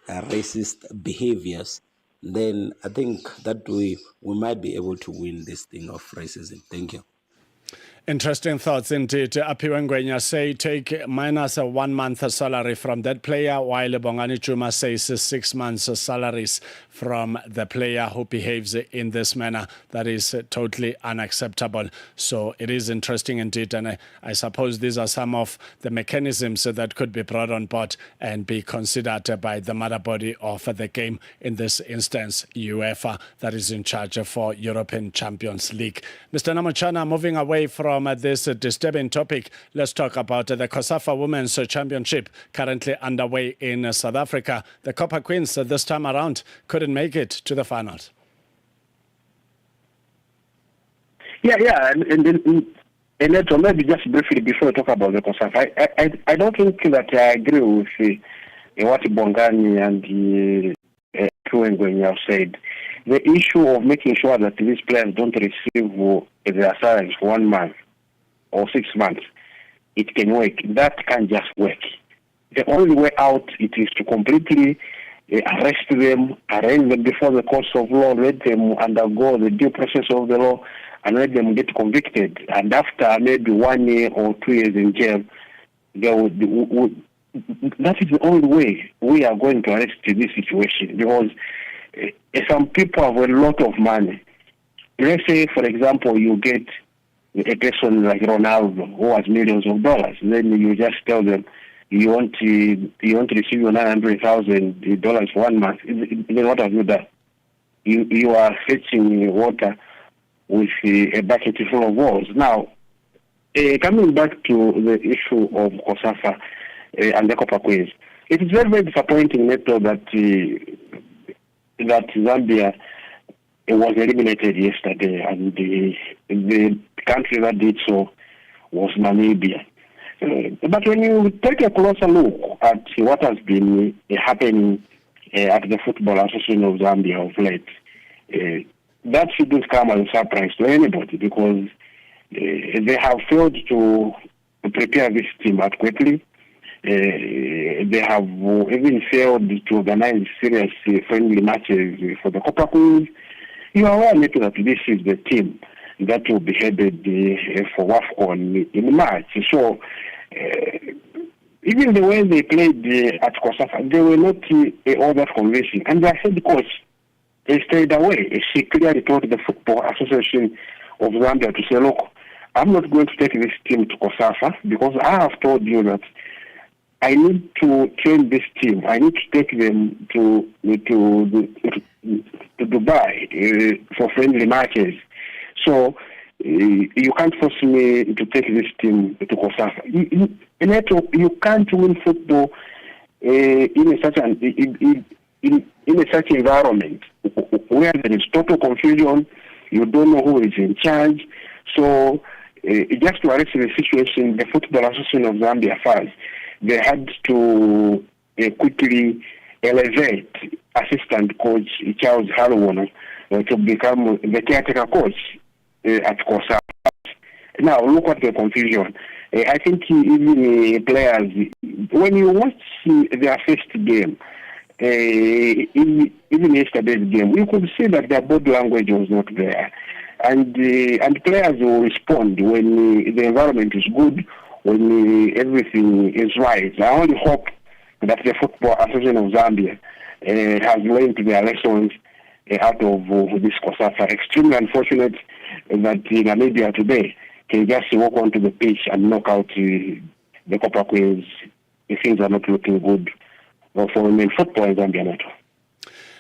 racist behaviors. Then I think that we might be able to win this thing of racism. Thank you. Interesting thoughts indeed. Apiwe Ngwenya say take minus a 1 month salary from that player, while Bongani Chuma says 6 months salaries from the player who behaves in this manner. That is totally unacceptable. So it is interesting indeed, and I suppose these are some of the mechanisms that could be brought on board and be considered by the mother body of the game, in this instance UEFA, that is in charge for European Champions League. Mr. Namuchana, moving away from this disturbing topic, let's talk about the COSAFA Women's Championship currently underway in South Africa. The Copper Queens this time around couldn't make it to the finals. And maybe just briefly before we talk about the COSAFA, I don't think that I agree with what Bongani and Tuengwen have said. The issue of making sure that these players don't receive their salaries for 1 month or 6 months, it can work. That can't just work. The only way out it is to completely arrest them, arraign them before the courts of law, let them undergo the due process of the law, and let them get convicted. And after maybe 1 year or 2 years in jail, that is the only way we are going to arrest this situation, because some people have a lot of money. Let's say, for example, you get a person like Ronaldo who has millions of dollars. Then you just tell them you want to receive your $900,000 for 1 month. Then what have you done? You are fetching water with a bucket full of walls. Now, coming back to the issue of COSAFA and the Copper Queens, it is very, very disappointing, Neto, that Zambia was eliminated yesterday, and the country that did so was Namibia. But when you take a closer look at what has been happening at the Football Association of Zambia of late, that shouldn't come as a surprise to anybody, because they have failed to prepare this team adequately. They have even failed to organize serious friendly matches for the Copper Queens. You are aware that this is the team that will be headed for WAFCON in March. So even the way they played at COSAFA, they were not all that convincing. And their head coach stayed away. She clearly told the Football Association of Zambia to say, look, I'm not going to take this team to COSAFA because I have told you that I need to train this team. I need to take them to Dubai for friendly matches. So you can't force me to take this team to COSAFA. You can't win football in such environment where there is total confusion. You don't know who is in charge. So just to arrest the situation, the Football Association of Zambia first, they had to quickly elevate assistant coach Charles Halwono to become the caretaker coach at COSAFA. Now look at the confusion. I think even players, when you watch their first game, even yesterday's game, you could see that their body language was not there. And players will respond when the environment is good, when everything is right. I only hope that the Football Association of Zambia has learned their lessons out of this COSAFA. Extremely unfortunate that Namibia today can just walk onto the pitch and knock out the Copper Queens. Things are not looking good for women football in Zambia.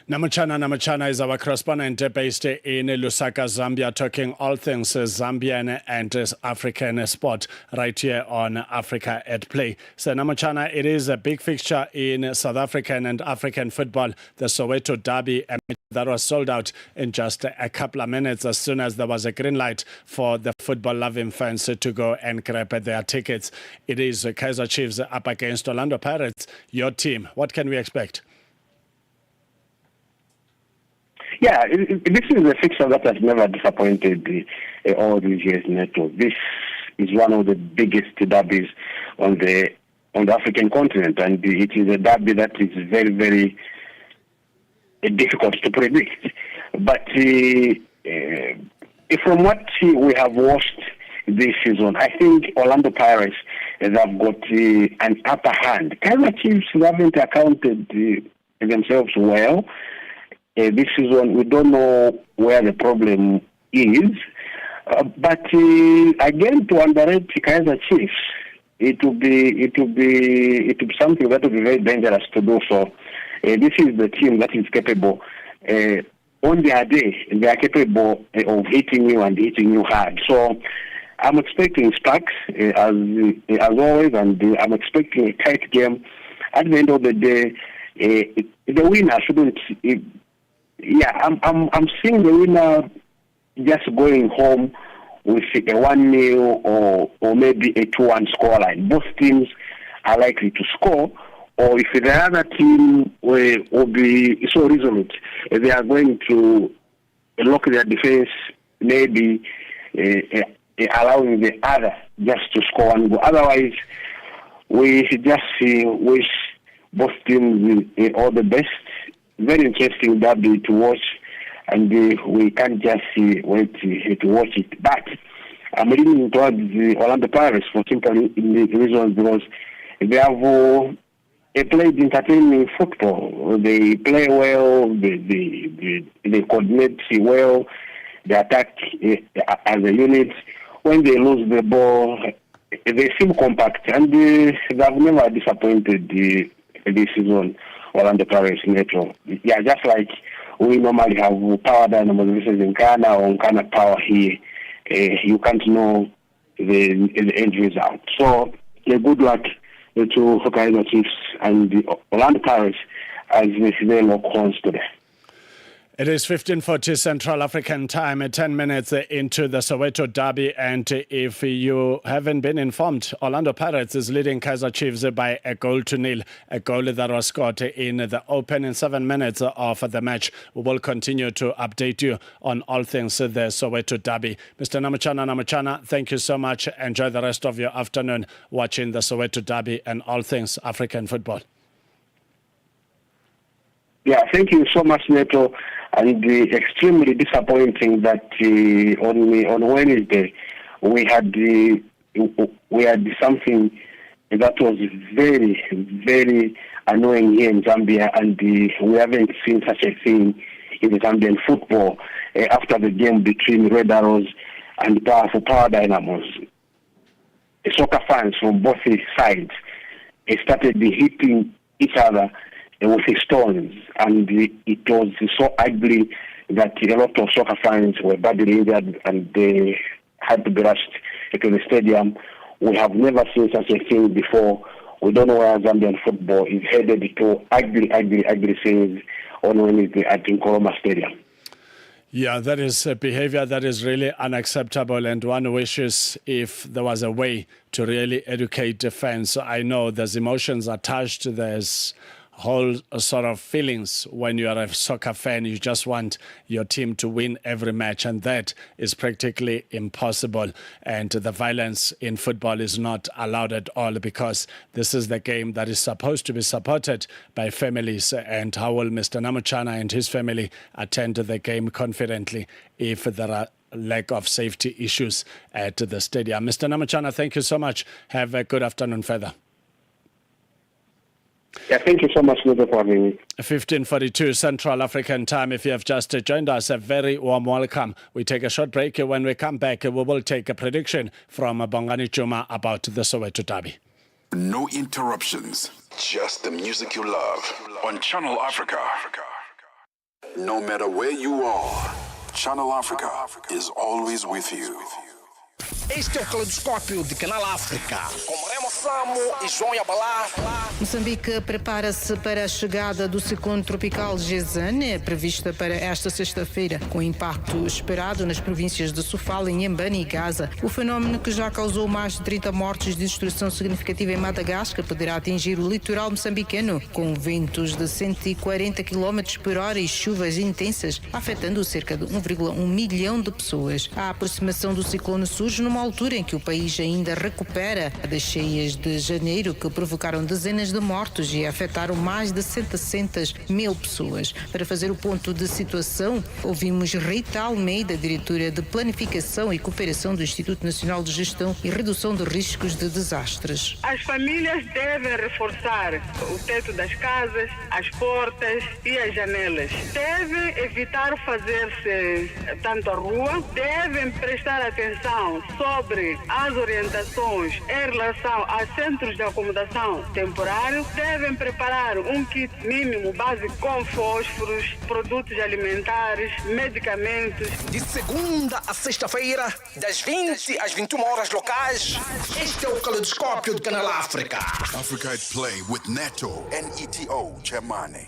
Namachana is our correspondent based in Lusaka, Zambia, talking all things Zambian and African sport right here on Africa at Play. So Namachana, it is a big fixture in South African and African football, the Soweto Derby, that was sold out in just a couple of minutes as soon as there was a green light for the football-loving fans to go and grab their tickets. It is Kaizer Chiefs up against Orlando Pirates, your team. What can we expect? Yeah, this is a fixture that has never disappointed all these years, Neto. This is one of the biggest derbies on the African continent, and it is a derby that is very, very difficult to predict. But from what we have watched this season, I think Orlando Pirates have got an upper hand. Kaizer Chiefs haven't accounted themselves well. This season, we don't know where the problem is. But again, to underrate Kaizer Chiefs, it will be something that will be very dangerous to do so. This is the team that is capable. On their day, they are capable of hitting you and hitting you hard. So I'm expecting sparks as always, and I'm expecting a tight game. At the end of the day, the winner shouldn't. I'm seeing the winner just going home with a 1-0 or maybe a 2-1 scoreline. Both teams are likely to score, or if the other team will be so resolute, they are going to lock their defense, maybe allowing the other just to score and go. Otherwise, we just wish both teams all the best. Very interesting derby to watch, and we can't just wait to watch it. But I'm leaning towards the Orlando Pirates for simply reasons because they have played entertaining football. They play well, they coordinate well, they attack as a unit. When they lose the ball, they seem compact, and they have never disappointed this season. Orlando Pirates Neto. Yeah, just like we normally have power dynamos versus Nkana or Nkana power here, you can't know the end result. So, good luck to Kaizer Chiefs and the Orlando Pirates as they lock horns today. It is 15:40 Central African time, 10 minutes into the Soweto Derby, and if you haven't been informed, Orlando Pirates is leading Kaizer Chiefs by 1-0, a goal that was scored in the opening 7 minutes of the match. We will continue to update you on all things the Soweto Derby. Mr. Namachana, thank you so much. Enjoy the rest of your afternoon watching the Soweto Derby and all things African football. Yeah, thank you so much, Neto. And extremely disappointing that on Wednesday we had something that was very, very annoying here in Zambia, and we haven't seen such a thing in Zambian football after the game between Red Arrows and Power Dynamos. Soccer fans from both sides started hitting each other with stones, and it was so ugly that a lot of soccer fans were badly injured and they had to be rushed to the stadium. We have never seen such a thing before. We don't know where Zambian football is headed to. Ugly things on Wednesday at Nkrumah Stadium. Yeah, that is a behavior that is really unacceptable, and one wishes if there was a way to really educate the fans. I know there's emotions attached, there's whole sort of feelings when you are a soccer fan. You just want your team to win every match, and that is practically impossible. And the violence in football is not allowed at all, because this is the game that is supposed to be supported by families. And how will Mr. Namuchana and his family attend the game confidently if there are lack of safety issues at the stadium? Mr. Namuchana, thank you so much. Have a good afternoon further. Yeah, thank you so much, Neto, for having me. 15:42 Central African Time. If you have just joined us, a very warm welcome. We take a short break. When we come back, we will take a prediction from Bongani Chuma about the Soweto Derby. No interruptions, just the music you love on Channel Africa. No matter where you are, Channel Africa is always with you. Este é o Caleidoscópio de Canal África, com Remo Samo e João Yabalá. Moçambique prepara-se para a chegada do ciclone tropical Chemane, prevista para esta sexta-feira, com impacto esperado nas províncias de Sofala, Inhambane e Gaza. O fenómeno, que já causou mais de 30 mortes de destruição significativa em Madagascar, poderá atingir o litoral moçambicano, com ventos de 140 km por hora e chuvas intensas, afetando cerca de 1,1 milhão de pessoas. A aproximação do ciclone surge numa altura em que o país ainda recupera das cheias de janeiro, que provocaram dezenas de mortos e afetaram mais de 700 mil pessoas. Para fazer o ponto de situação, ouvimos Rita Almeida, diretora de Planificação e Cooperação do Instituto Nacional de Gestão e Redução de Riscos de Desastres. As famílias devem reforçar o teto das casas, as portas e as janelas. Devem evitar fazer-se tanto à rua, devem prestar atenção sobre as orientações em relação a centros de acomodação temporário, devem preparar um kit mínimo básico com fósforos, produtos alimentares, medicamentos. De segunda a sexta-feira, das 20 às 21 horas locais, este é o Caleidoscópio de Canal África. Africa at Play with Neto and Neto Chemane.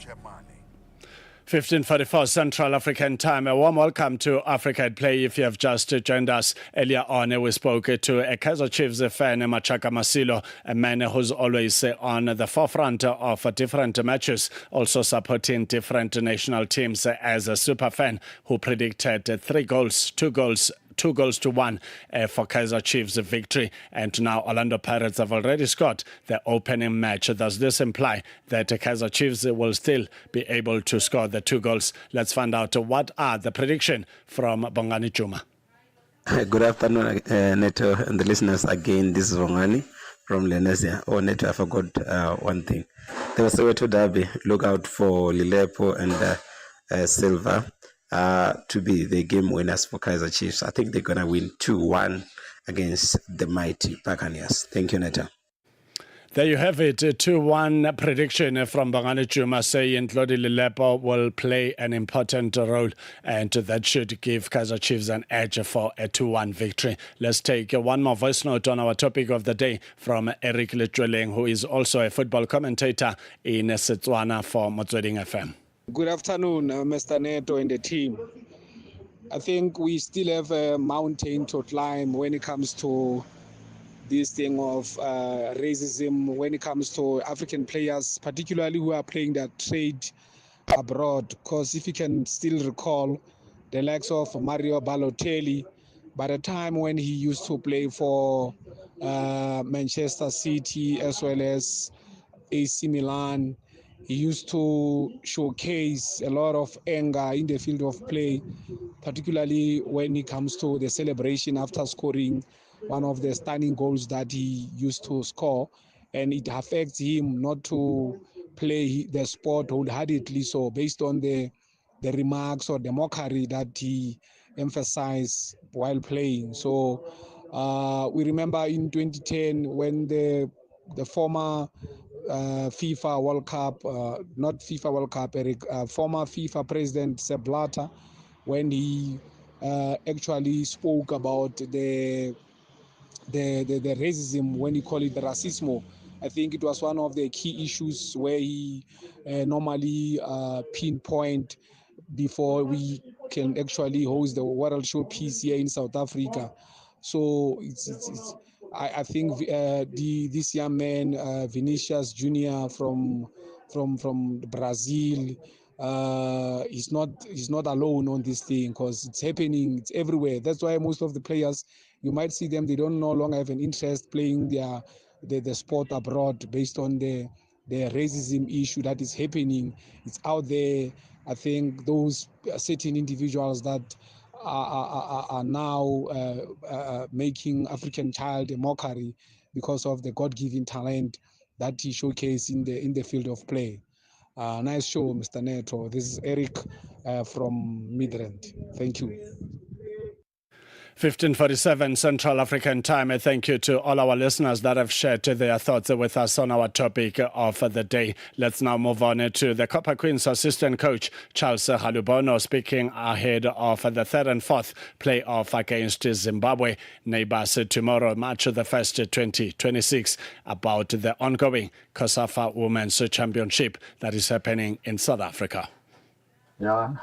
15:44 Central African Time. A warm welcome to Africa at Play. If you have just joined us earlier on, we spoke to a Kaizer Chiefs fan, Machaka Masilo, a man who's always on the forefront of different matches, also supporting different national teams, as a super fan who predicted 2 goals to 1 for Kaizer Chiefs victory. And now Orlando Pirates have already scored the opening match. Does this imply that Kaizer Chiefs will still be able to score the 2 goals? Let's find out what are the prediction from Bongani Chuma. Good afternoon, Neto and the listeners. Again, this is Bongani from Lenesia. Oh, Neto, I forgot one thing. There was a Soweto Derby. Look out for Lilepo and Silva to be the game winners for Kaizer Chiefs. I think they're going to win 2-1 against the mighty Buccaneers. Thank you, Neta. There you have it, 2-1 prediction from Bongani Chuma, saying Tlodi Lilepo will play an important role, and that should give Kaizer Chiefs an edge for a 2-1 victory. Let's take one more voice note on our topic of the day from Eric Letweleng, who is also a football commentator in Setswana for Motsweding FM. Good afternoon, Mr. Neto and the team. I think we still have a mountain to climb when it comes to this thing of racism, when it comes to African players, particularly who are playing their trade abroad. Because if you can still recall the likes of Mario Balotelli, by the time when he used to play for Manchester City as well as AC Milan, he used to showcase a lot of anger in the field of play, particularly when it comes to the celebration after scoring one of the stunning goals that he used to score. And it affects him not to play the sport wholeheartedly, so based on the remarks or the mockery that he emphasized while playing. So we remember in 2010 when the former FIFA World Cup, not FIFA World Cup, Eric, former FIFA President Sepp Blatter, when he actually spoke about the racism, when he called it the racismo. I think it was one of the key issues where he normally pinpoint before we can actually host the World Showpiece here in South Africa. So I think this young man, Vinicius Junior from Brazil, he's not alone on this thing, because it's happening, it's everywhere. That's why most of the players, you might see them, they don't no longer have an interest playing the sport abroad based on the racism issue that is happening. It's out there. I think those certain individuals that are now making African child a mockery because of the God-given talent that he showcased in the field of play. Nice show, Mr. Neto. This is Eric from Midrand. Thank you. 15:47 Central African Time. And thank you to all our listeners that have shared their thoughts with us on our topic of the day. Let's now move on to the Copper Queens assistant coach, Charles Halubono, speaking ahead of the third and fourth playoff against Zimbabwe neighbors tomorrow, March the 1st, 2026, about the ongoing COSAFA Women's Championship that is happening in South Africa. Yeah,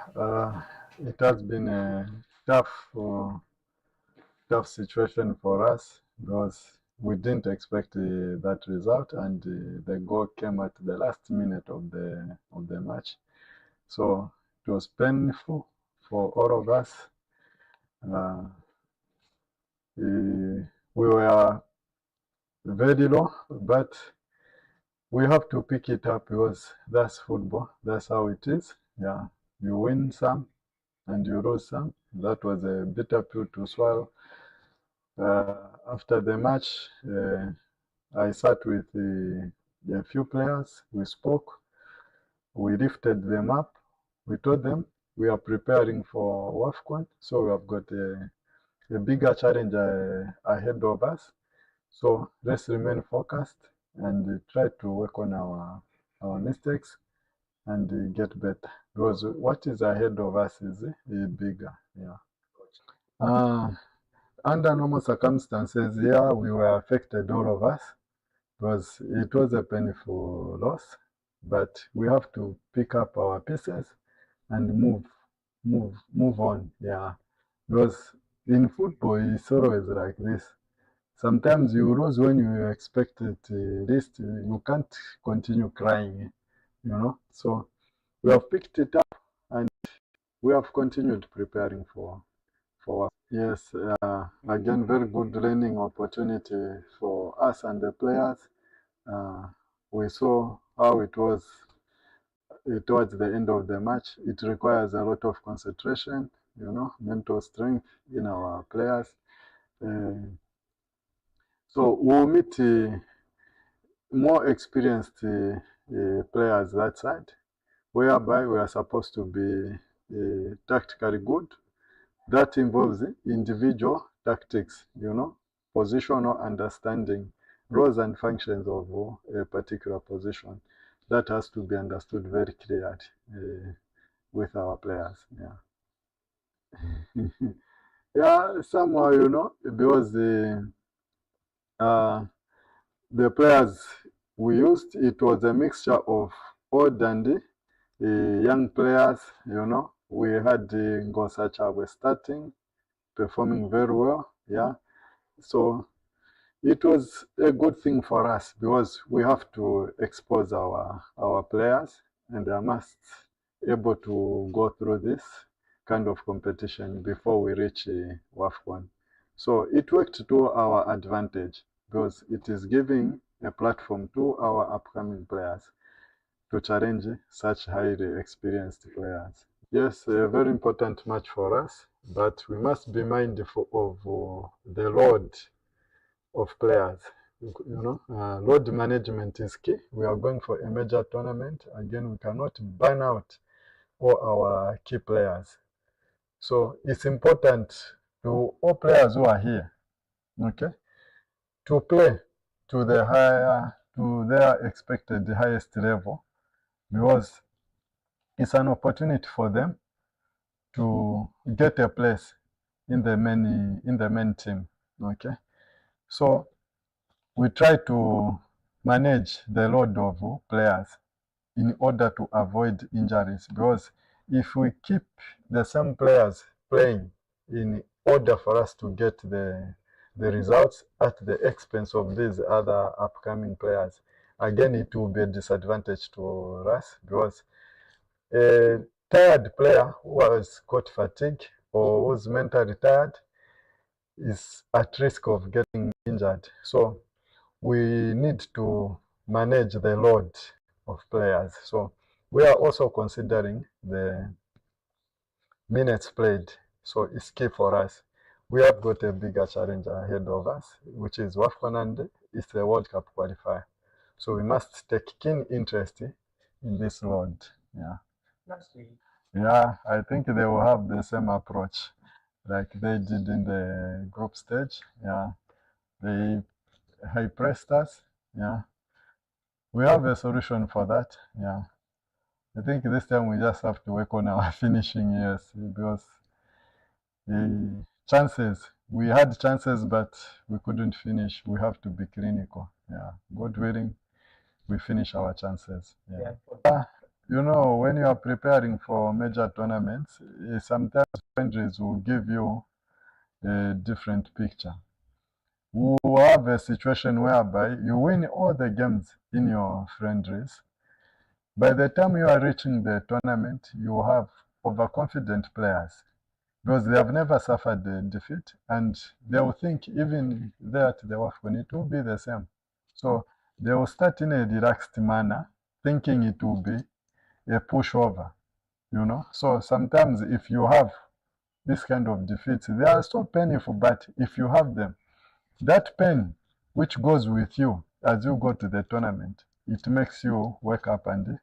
it has been a tough situation for us because we didn't expect that result, and the goal came at the last minute of the match. So it was painful for all of us. We were very low, but we have to pick it up because that's football. That's how it is. Yeah, you win some and you lose some. That was a bitter pill to swallow. After the match, I sat with a few players. We spoke. We lifted them up. We told them we are preparing for WAFCON, so we have got a bigger challenge ahead of us. So let's remain focused and try to work on our mistakes and get better, because what is ahead of us is bigger. Yeah. Under normal circumstances, yeah, we were affected, all of us, because it was a painful loss. But we have to pick up our pieces and move on. Yeah, because in football, it's always like this. Sometimes you lose when you expect it least. You can't continue crying, So we have picked it up and we have continued preparing for. Yes, again, very good learning opportunity for us and the players. We saw how it was towards the end of the match. It requires a lot of concentration, mental strength in our players. So we'll meet more experienced players that side, whereby we are supposed to be tactically good. That involves individual tactics, positional understanding, roles and functions of a particular position. That has to be understood very clearly with our players. Yeah. Yeah, somehow, because the players we used, it was a mixture of old and young players, We had Ngosacha was starting, performing very well, yeah. So it was a good thing for us because we have to expose our players, and they must able to go through this kind of competition before we reach WAFCON. So it worked to our advantage because it is giving a platform to our upcoming players to challenge such highly experienced players. Yes, a very important match for us, but we must be mindful of the load of players. Load management is key. We are going for a major tournament. Again, we cannot burn out all our key players. So it's important to all players who are here, okay, to play to their expected highest level, because it's an opportunity for them to get a place in the main team. Okay, so we try to manage the load of players in order to avoid injuries, because if we keep the same players playing in order for us to get the results at the expense of these other upcoming players, again it will be a disadvantage to us, because a tired player who has got fatigue or who's mentally tired is at risk of getting injured. So we need to manage the load of players. So we are also considering the minutes played. So it's key for us. We have got a bigger challenge ahead of us, which is WAFCON, and it's the World Cup qualifier. So we must take keen interest in this load. Yeah. Yeah, I think they will have the same approach like they did in the group stage. Yeah, they high pressed us. Yeah, we have a solution for that. Yeah, I think this time we just have to work on our finishing, yes, because the chances, we had chances, but we couldn't finish. We have to be clinical. Yeah, God willing, we finish our chances. Yeah. You know, when you are preparing for major tournaments, sometimes friendlies will give you a different picture. We will have a situation whereby you win all the games in your friendlies. By the time you are reaching the tournament, you have overconfident players because they have never suffered a defeat, and they will think even there at the WAFCON it will be the same. So they will start in a relaxed manner, thinking it will be a pushover, you know. So sometimes if you have this kind of defeats, they are so painful, but if you have them, that pain which goes with you as you go to the tournament, it makes you wake up and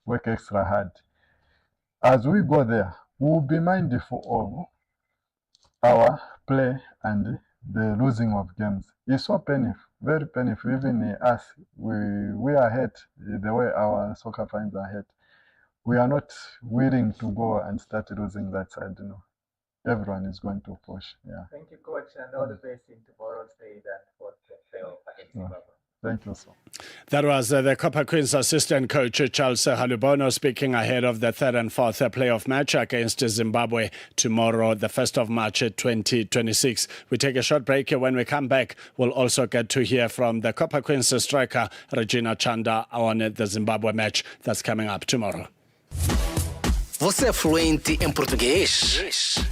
work extra hard. As we go there, we will be mindful of our play and the losing of games. It's so painful, very painful. Even us, we are hurt the way our soccer fans are hurt. We are not willing to go and start losing that side, you know. Everyone is going to push. Yeah. Thank you, coach, and all the best in tomorrow's day and for the playoff against Zimbabwe. Thank you so much. That was the Copper Queens assistant coach Charles Halubono speaking ahead of the third and fourth playoff match against Zimbabwe tomorrow, the 1st of March 2026. We take a short break. When we come back, we'll also get to hear from the Copper Queens striker Regina Chanda on the Zimbabwe match that's coming up tomorrow. Você é fluente em português?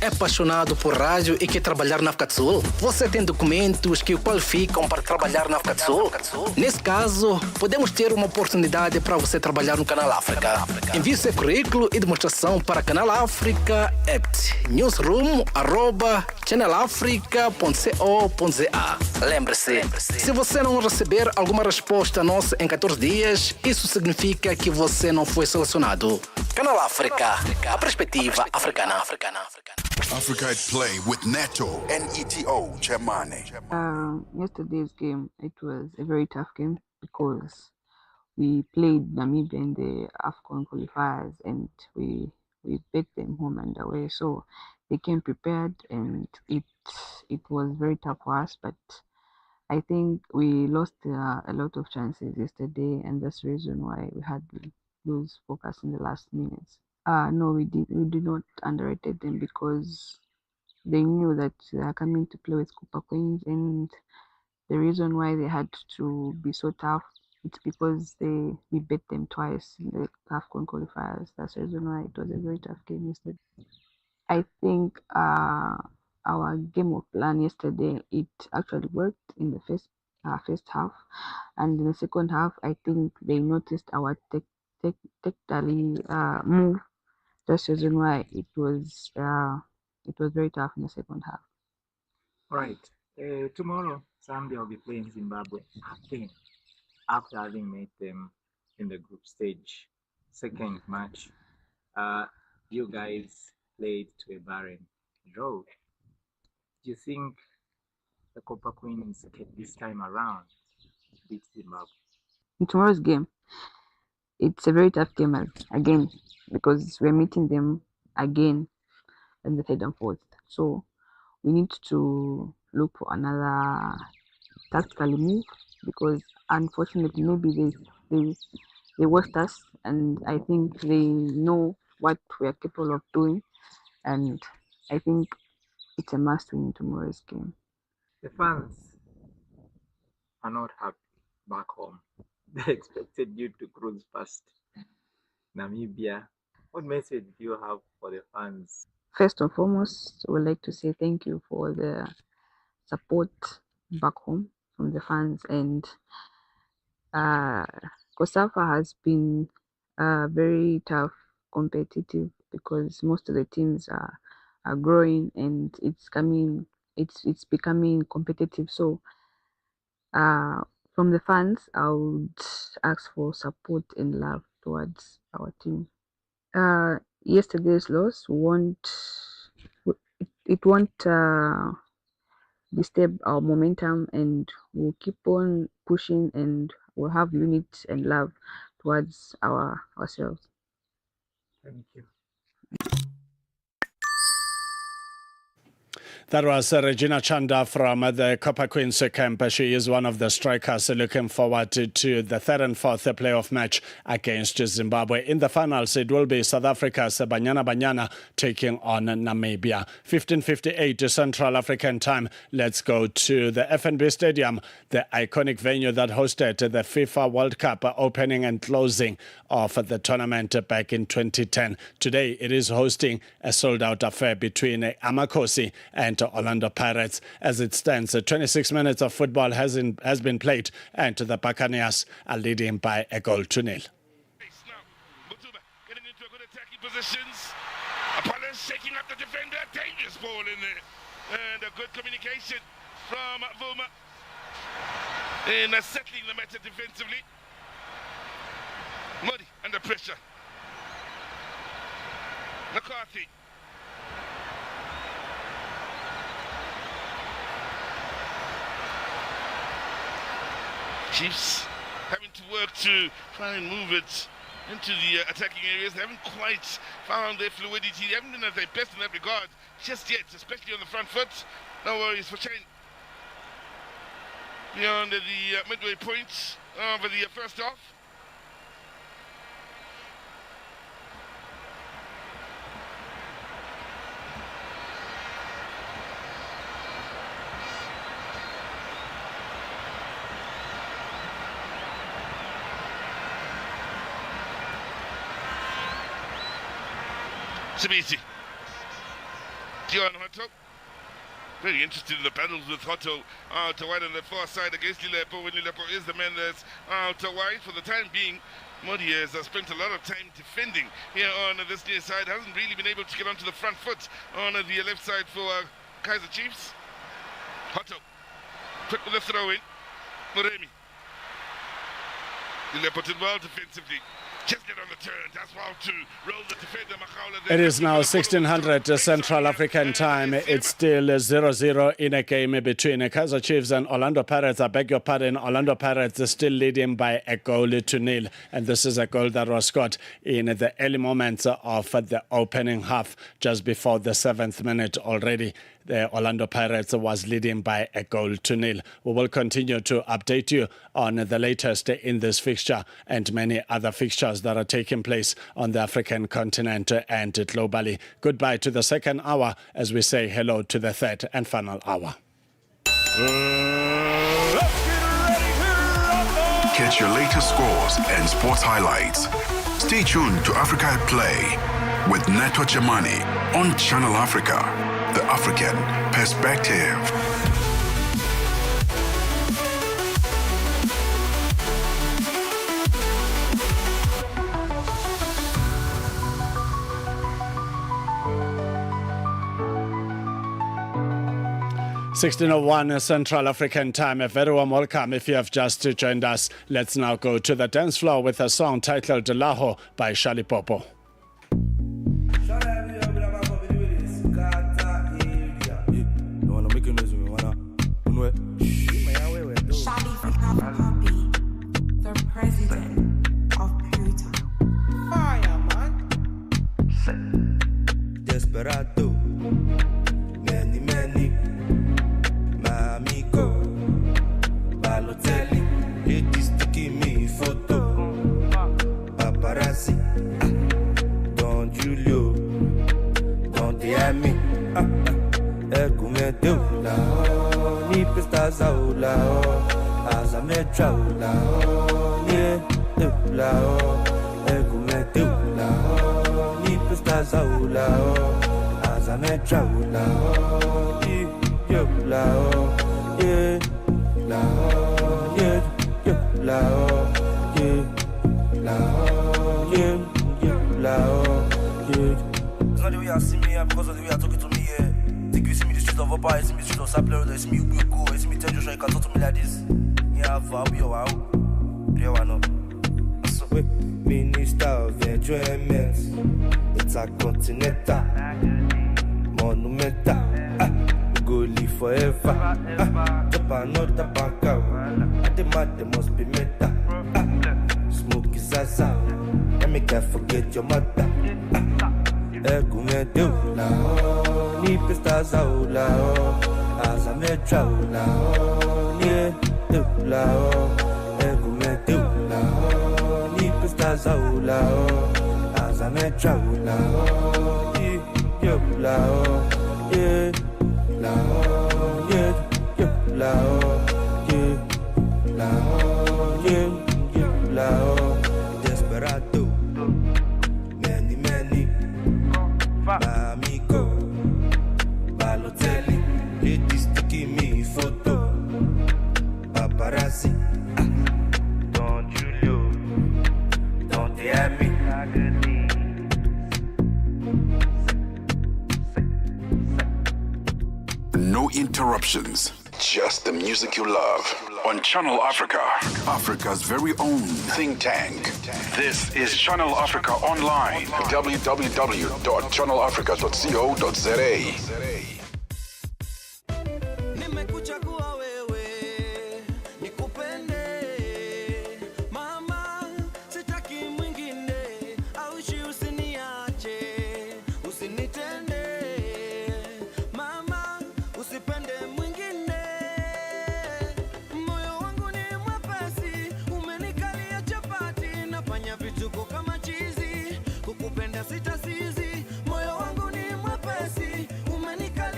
É apaixonado por rádio e quer trabalhar na África do Sul? Você tem documentos que o qualificam para trabalhar na África do Sul? Nesse caso, podemos ter uma oportunidade para você trabalhar no Canal África. Envie seu currículo e demonstração para Canal África at newsroom@channelafrica.co.za. Lembre-se, se você não receber alguma resposta nossa em 14 dias, isso significa que você não foi selecionado. Canal África, a perspectiva africana. Africa at Play with Neto and Neto Chemane. Yesterday's game, it was a very tough game because we played Namibia in the AFCON qualifiers and we beat them home and away. So they came prepared and it was very tough for us. But I think we lost a lot of chances yesterday, and that's the reason why we had to lose focus in the last minutes. No, we did not underrate them because they knew that they are coming to play with Copper Queens, and the reason why they had to be so tough, it's because we beat them twice in the AFCON qualifiers. That's the reason why it was a very tough game yesterday. I think our game of plan yesterday, it actually worked in the first half, and in the second half, I think they noticed our tactically move. That's the reason why it was very tough in the second half. Right. Tomorrow, Zambia will be playing Zimbabwe again after having met them in the group stage, second match. You guys played to a barren draw. Do you think the Copper Queens this time around beat Zimbabwe? In tomorrow's game, it's a very tough game again because we're meeting them again in the third and fourth. So we need to look for another tactical move because unfortunately maybe they watched us and I think they know what we are capable of doing, and I think it's a must win in tomorrow's game. The fans are not happy back home. They expected you to cruise past Namibia. What message do you have for the fans? First and foremost, I would like to say thank you for the support back home from the fans, and COSAFA has been very tough, competitive because most of the teams are growing and it's becoming competitive. So from the fans, I would ask for support and love towards our team. Yesterday's loss won't disturb our momentum, and we'll keep on pushing and we'll have unity and love towards ourselves. Thank you. That was Regina Chanda from the Copper Queens camp. She is one of the strikers looking forward to the third and fourth playoff match against Zimbabwe. In the finals, it will be South Africa's Banyana Banyana taking on Namibia. 15:58 Central African time. Let's go to the FNB Stadium, the iconic venue that hosted the FIFA World Cup opening and closing of the tournament back in 2010. Today, it is hosting a sold-out affair between Amakosi and Orlando Pirates. As it stands, 26 minutes of football has been played, and the Buccaneers are leading by 1-0. Getting into a good attacking positions. Apollo's shaking up the defender. Dangerous ball in there. And a good communication from Vuma in settling the matter defensively. Muddy under pressure. McCarthy. Chiefs having to work to try and move it into the attacking areas. They haven't quite found their fluidity. They haven't been at their best in that regard just yet, especially on the front foot. No worries for Shane. Beyond the midway point of the first half. Sabiti. Dion Hotto. Very interested in the battles with Hotto out wide on the far side against Lilepo, when Lilepo is the man that's out wide. For the time being, Modi has spent a lot of time defending here on this near side. Hasn't really been able to get onto the front foot on the left side for Kaizer Chiefs. Hotto. Quick with the throw in. Moremi. Lilepo did well defensively. Just get on the turn. That's how to roll the defender. It is now 1600 Central African time. It's still 0-0 in a game between Kaizer Chiefs and Orlando Pirates. I beg your pardon. Orlando Pirates is still leading by 1-0. And this is a goal that was scored in the early moments of the opening half, just before the 7th minute already. The Orlando Pirates was leading by 1-0. We will continue to update you on the latest in this fixture and many other fixtures that are taking place on the African continent and globally. Goodbye to the second hour as we say hello to the third and final hour. Catch your latest scores and sports highlights. Stay tuned to Africa at Play with Neto Chemane on Channel Africa, the African perspective. (16:01 Central African time). A very warm welcome if you have just joined us. Let's now go to the dance floor with a song titled Laho by Shali Popo. Desperado, many, many, my amigo, Balotelli, ladies taking me photo, paparazzi, Don Julio, Don Diami, Ecumedeu, la ni pestas aula, azametra la yeah, la Ecumedeu, la ni pestas aula, azametra la yo la yeah, la yeah, la yeah, la yeah, la yeah. It's not the way I see me, because of the way I talk it to me, yeah. Think you see me the streets of Opa, you see me the streets of Sapler, you see me you go, you see me tell Joshua, you can talk to me like this. Yeah, I'll be your wow. You know. So, Minister of Enjoyment, it's a continental, monumental. Go live forever. Top another bank out. At the mat, they must be meta. Smoke is zaza. Let me can't forget your mother. Ecumedeu la ni pestas aula, azametra la yeah, la Ecumedeu la ni pestas aula, azametra la yeah, la yeah. La yeah, la yeah, la yeah, la Desperado, many, many, my amigo, Balotelli, ladies taking me photo, paparazzi, Don Julio, Don Diami. No interruptions, just the music you love. On Channel Africa, Africa's very own think tank. This is Channel Africa Online. www.channelafrica.co.za. Kukupenda sita sizi, moyo wangu ni mwepesi, umenikalia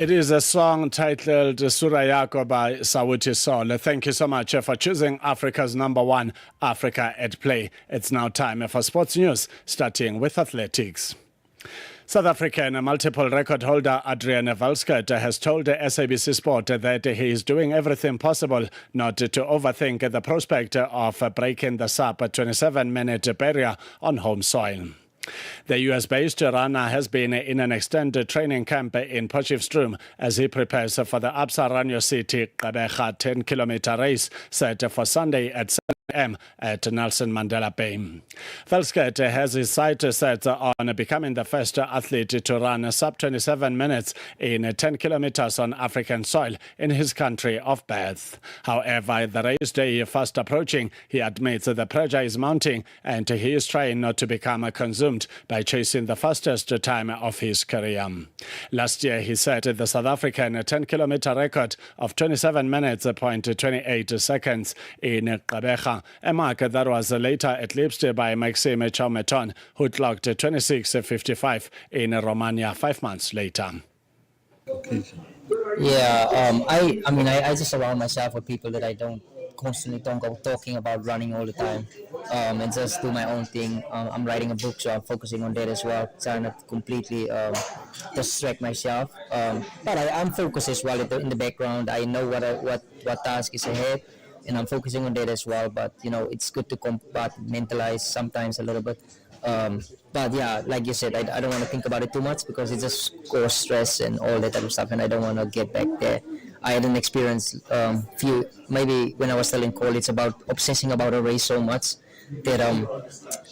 It is a song titled Surayako by Sawuti Sol. Thank you so much for choosing Africa's number one, Africa at Play. It's now time for sports news, starting with athletics. South African multiple record holder Adrian Valskert has told SABC Sport that he is doing everything possible not to overthink the prospect of breaking the sub 27-minute barrier on home soil. The US-based runner has been in an extended training camp in Potchefstroom as he prepares for the Absa Ranyo City Gqeberha 10-kilometer race set for Sunday at 7 a.m. at Nelson Mandela Bay. Valskert has his sights set on becoming the first athlete to run sub-27 minutes in 10 kilometers on African soil in his country of birth. However, the race day fast approaching, he admits the pressure is mounting and he is trying not to become consumed by chasing the fastest time of his career. Last year, he set the South African 10-kilometer record of 27 minutes, 28 seconds in Gqeberha, a mark that was later eclipsed by Maxime Chaumeton, who clocked 26:55 in Romania 5 months later. Yeah, I just surround myself with people that I don't constantly talking about running all the time, and just do my own thing. I'm writing a book, so I'm focusing on that as well, trying to completely distract myself. But I'm focused as well in the background. I know what task is ahead, and I'm focusing on that as well. But it's good to compartmentalize sometimes a little bit. But yeah, like you said, I don't want to think about it too much because it just causes stress and all that type of stuff, and I don't want to get back there. I had an experience maybe when I was still in college about obsessing about a race so much that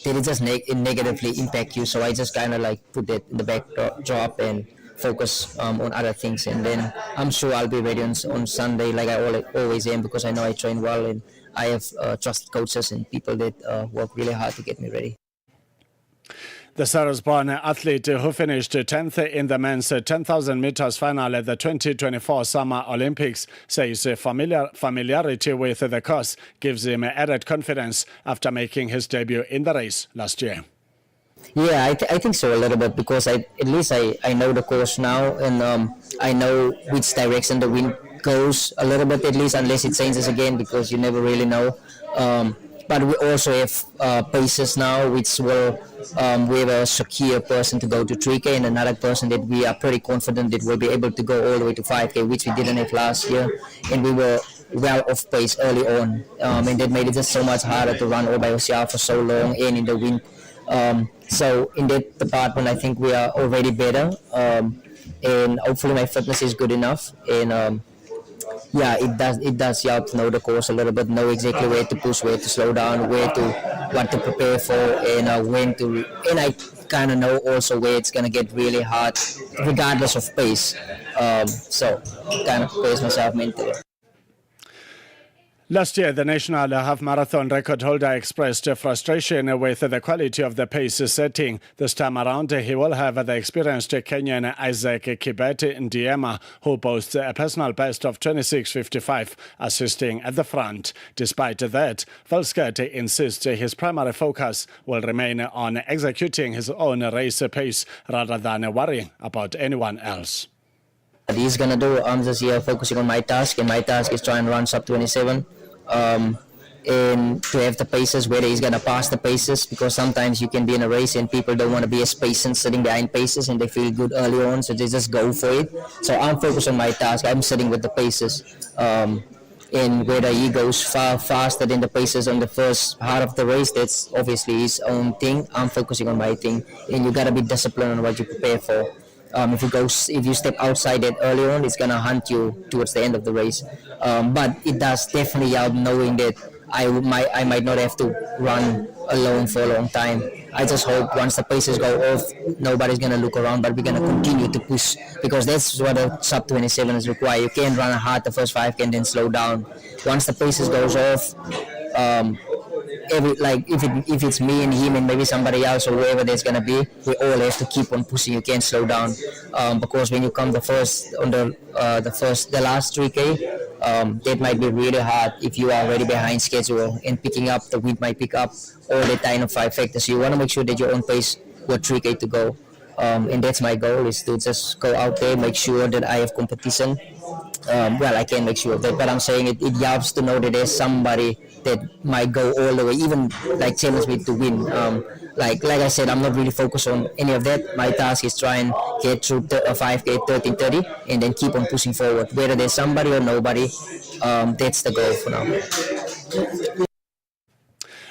it just negatively impact you. So I just kind of like put it in the backdrop and focus on other things, and then I'm sure I'll be ready on Sunday like I always am, because I know I train well and I have trusted coaches and people that work really hard to get me ready. The Sarus-born athlete who finished 10th in the men's 10,000 meters final at the 2024 Summer Olympics says familiarity with the course gives him added confidence after making his debut in the race last year. Yeah, I think so a little bit, because at least I know the course now, and I know which direction the wind goes a little bit, at least, unless it changes again, because you never really know. But we also have paces now, which will we have a secure person to go to 3K and another person that we are pretty confident that will be able to go all the way to 5K, which we didn't have last year, and we were well off pace early on, and that made it just so much harder to run all by yourself for so long and in the wind. So in that department, I think we are already better, and hopefully my fitness is good enough, and yeah, it does help to know the course a little bit, know exactly where to push, where to slow down, what to prepare for, and when to. And I kind of know also where it's gonna get really hard, regardless of pace. So kind of prepares myself mentally. Last year, the national half-marathon record holder expressed frustration with the quality of the pace setting. This time around, he will have the experienced Kenyan Isaac Kibet Ndiema, who boasts a personal best of 26:55, assisting at the front. Despite that, Valskert insists his primary focus will remain on executing his own race pace rather than worrying about anyone else. He's gonna do. I'm just here focusing on my task, and my task is try and run sub 27. And to have the paces, whether he's gonna pass the paces, because sometimes you can be in a race and people don't want to be as patient sitting behind paces, and they feel good early on, so they just go for it. So I'm focused on my task. I'm sitting with the paces. And whether he goes far faster than the paces on the first part of the race, that's obviously his own thing. I'm focusing on my thing, and you gotta be disciplined on what you prepare for. If you step outside that early on, it's gonna hunt you towards the end of the race. But it does definitely help knowing that I might not have to run alone for a long time. I just hope once the paces go off, nobody's gonna look around, but we're gonna continue to push, because that's what a sub 27 is required. You can't run hard the first 5K and then slow down. Once the paces goes off, if it's me and him and maybe somebody else or whoever there's gonna be, we all have to keep on pushing. You can't slow down, because when you come the last 3K, that might be really hard if you are already behind schedule, and picking up the wind might pick up all the time of 5 factors. So you want to make sure that you're on pace with 3K to go. and that's my goal, is to just go out there, make sure that I have competition. Well, I can make sure of that, but I'm saying it helps to know that there's somebody that might go all the way, even like challenge me to win. Like I said, I'm not really focused on any of that. My task is try and get through 5K 13:30 and then keep on pushing forward. Whether there's somebody or nobody, that's the goal for now.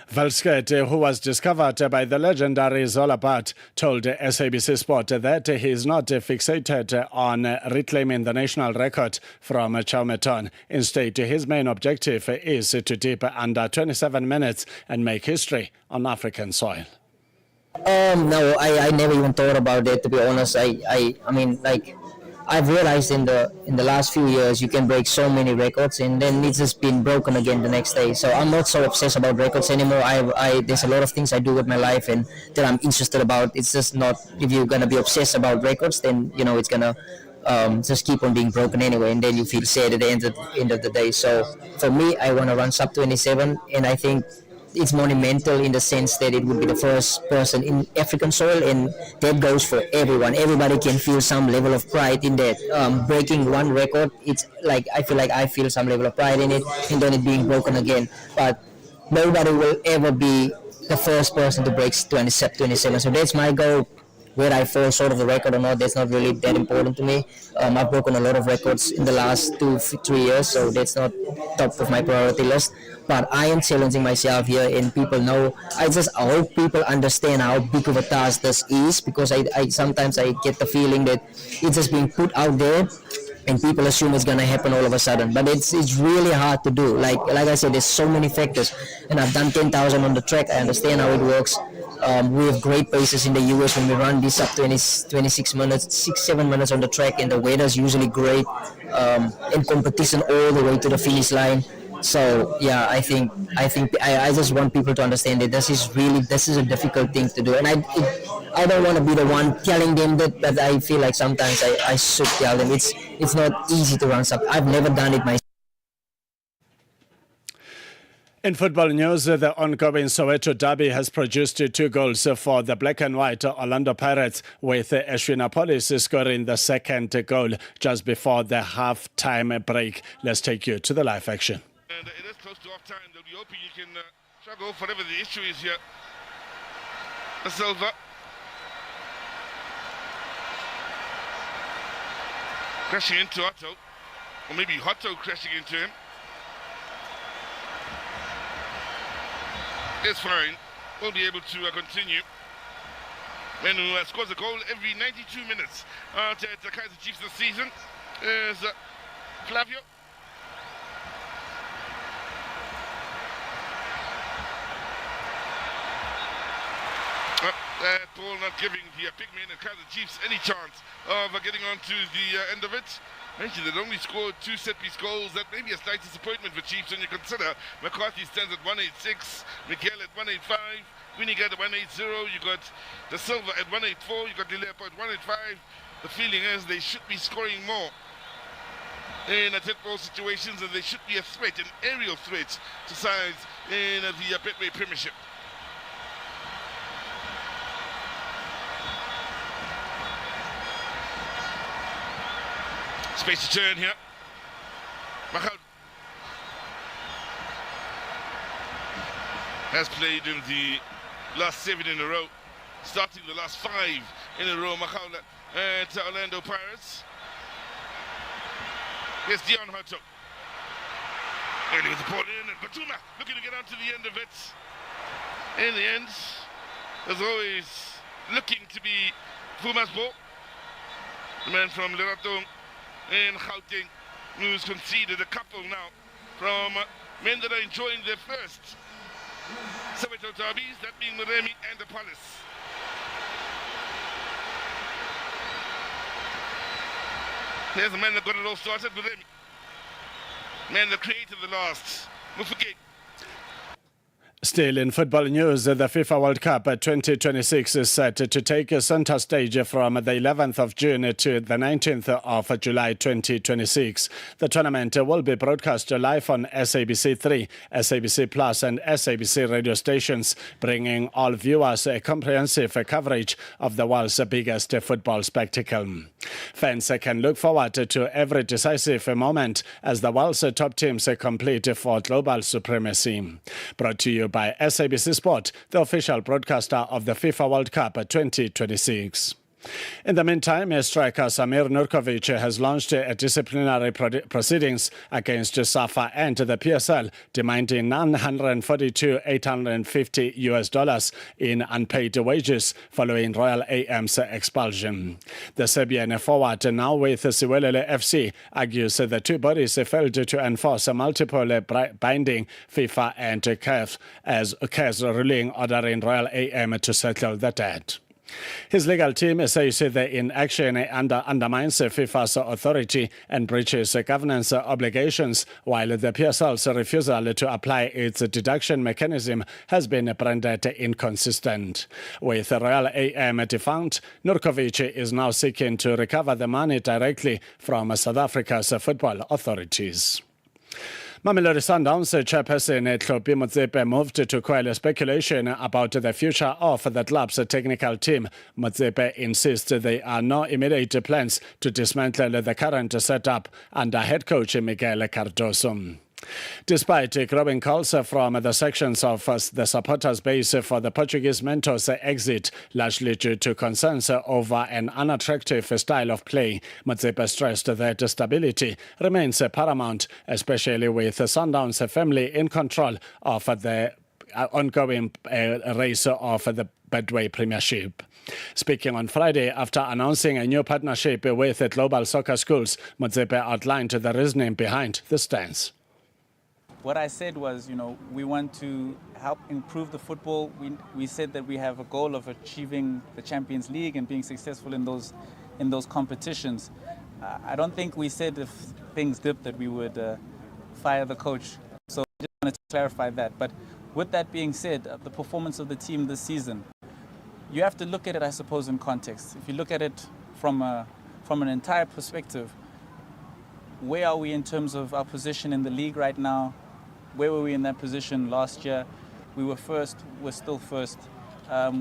Valskert, who was discovered by the legendary Zolabat, told SABC Sport that he is not fixated on reclaiming the national record from Chaumeton. Instead, his main objective is to dip under 27 minutes and make history on African soil. No, I never even thought about that, to be honest. I mean, like, I've realized in the last few years you can break so many records and then it's just been broken again the next day. So I'm not so obsessed about records anymore. There's a lot of things I do with my life and that I'm interested about. It's just not, if you're gonna be obsessed about records, then it's gonna just keep on being broken anyway, and then you feel sad at the end of the day. So for me, I want to run sub 27, and I think it's monumental in the sense that it would be the first person in African soil, and that goes for everyone. Everybody can feel some level of pride in that. Breaking one record, it's like I feel some level of pride in it, and then it being broken again. But nobody will ever be the first person to break 27. So that's my goal. Where I fall short of the record or not, that's not really that important to me. I've broken a lot of records in the last 2-3 years, so that's not top of my priority list. But I am challenging myself here, and people know. I hope people understand how big of a task this is, because I sometimes I get the feeling that it's just being put out there, and people assume it's gonna happen all of a sudden. But it's really hard to do. Like I said, there's so many factors, and I've done 10,000 on the track. I understand how it works. We have great paces in the US when we run this up 26 minutes, 6-7 minutes on the track, and the weather's usually great. In competition all the way to the finish line. So yeah, I think I just want people to understand that this is a difficult thing to do, and I don't want to be the one telling them that, but I feel like sometimes I should tell them it's not easy to run sub. I've never done it myself. In football news, the ongoing Soweto derby has produced 2 goals for the black and white Orlando Pirates, with Ashwinapolis scoring the second goal just before the half-time break. Let's take you to the live action. And it is close to half-time. They'll be hoping you can struggle for whatever the issue is here. The Silva. Crashing into Otto. Or maybe Otto crashing into him. It's fine. Won't be able to continue. Man who scores a goal every 92 minutes at the Kaiser Chiefs this season is Flavio. That ball not giving the Pigmen and Kaiser Chiefs any chance of getting on to the end of it. Mentioned they'd only scored 2 set-piece goals. That may be a slight disappointment for Chiefs when you consider McCarthy stands at 186, Miguel at 185, Winigat at 180, you got the Silva at 184, you got Dilepo at 185. The feeling is they should be scoring more in dead ball situations, and they should be a threat, an aerial threat to sides in the Betway Premiership. Space to turn here. Mahal has played in the last 7 in a row, starting the last 5 in a row. Mahal at Orlando Pirates. Here's Dion Hutto. Early with the ball in, and Batuma looking to get on to the end of it. In the end, as always, looking to be Fuma's ball. The man from Lerato in Gauteng, who's conceded a couple now from men that are enjoying their first Soweto derbies, that being Moremi and the Palace. Here's the man that got it all started, Moremi. Man that created the last. Mufugate. Still in football news, the FIFA World Cup 2026 is set to take center stage from the 11th of June to the 19th of July 2026. The tournament will be broadcast live on SABC3, SABC Plus and SABC radio stations, bringing all viewers a comprehensive coverage of the world's biggest football spectacle. Fans can look forward to every decisive moment as the world's top teams compete for global supremacy. Brought to you by SABC Sport, the official broadcaster of the FIFA World Cup 2026. In the meantime, striker Samir Nurkovic has launched a disciplinary proceedings against SAFA and the PSL, demanding $942,850 in unpaid wages following Royal AM's expulsion. The Serbian forward, now with Siwelele FC, argues the two bodies failed to enforce multiple binding FIFA and CAS ruling ordering Royal AM to settle the debt. His legal team says the inaction undermines FIFA's authority and breaches governance obligations, while the PSL's refusal to apply its deduction mechanism has been branded inconsistent. With Royal AM defunct, Nurkovic is now seeking to recover the money directly from South Africa's football authorities. Mamelodi Sundowns chairperson Tlhopie Motsepe moved to quell speculation about the future of the club's technical team. Motsepe insists there are no immediate plans to dismantle the current setup under head coach Miguel Cardoso. Despite growing calls from the sections of the supporters base for the Portuguese mentor's exit, largely due to concerns over an unattractive style of play, Motsepe stressed that stability remains paramount, especially with Sundowns' family in control of the ongoing race of the Betway Premiership. Speaking on Friday after announcing a new partnership with global soccer schools, Motsepe outlined the reasoning behind the stance. What I said was, we want to help improve the football. We said that we have a goal of achieving the Champions League and being successful in those competitions. I don't think we said if things dipped that we would fire the coach. So I just wanted to clarify that. But with that being said, the performance of the team this season, you have to look at it, I suppose, in context. If you look at it from an entire perspective, where are we in terms of our position in the league right now? Where were we in that position last year? We were first, we're still first.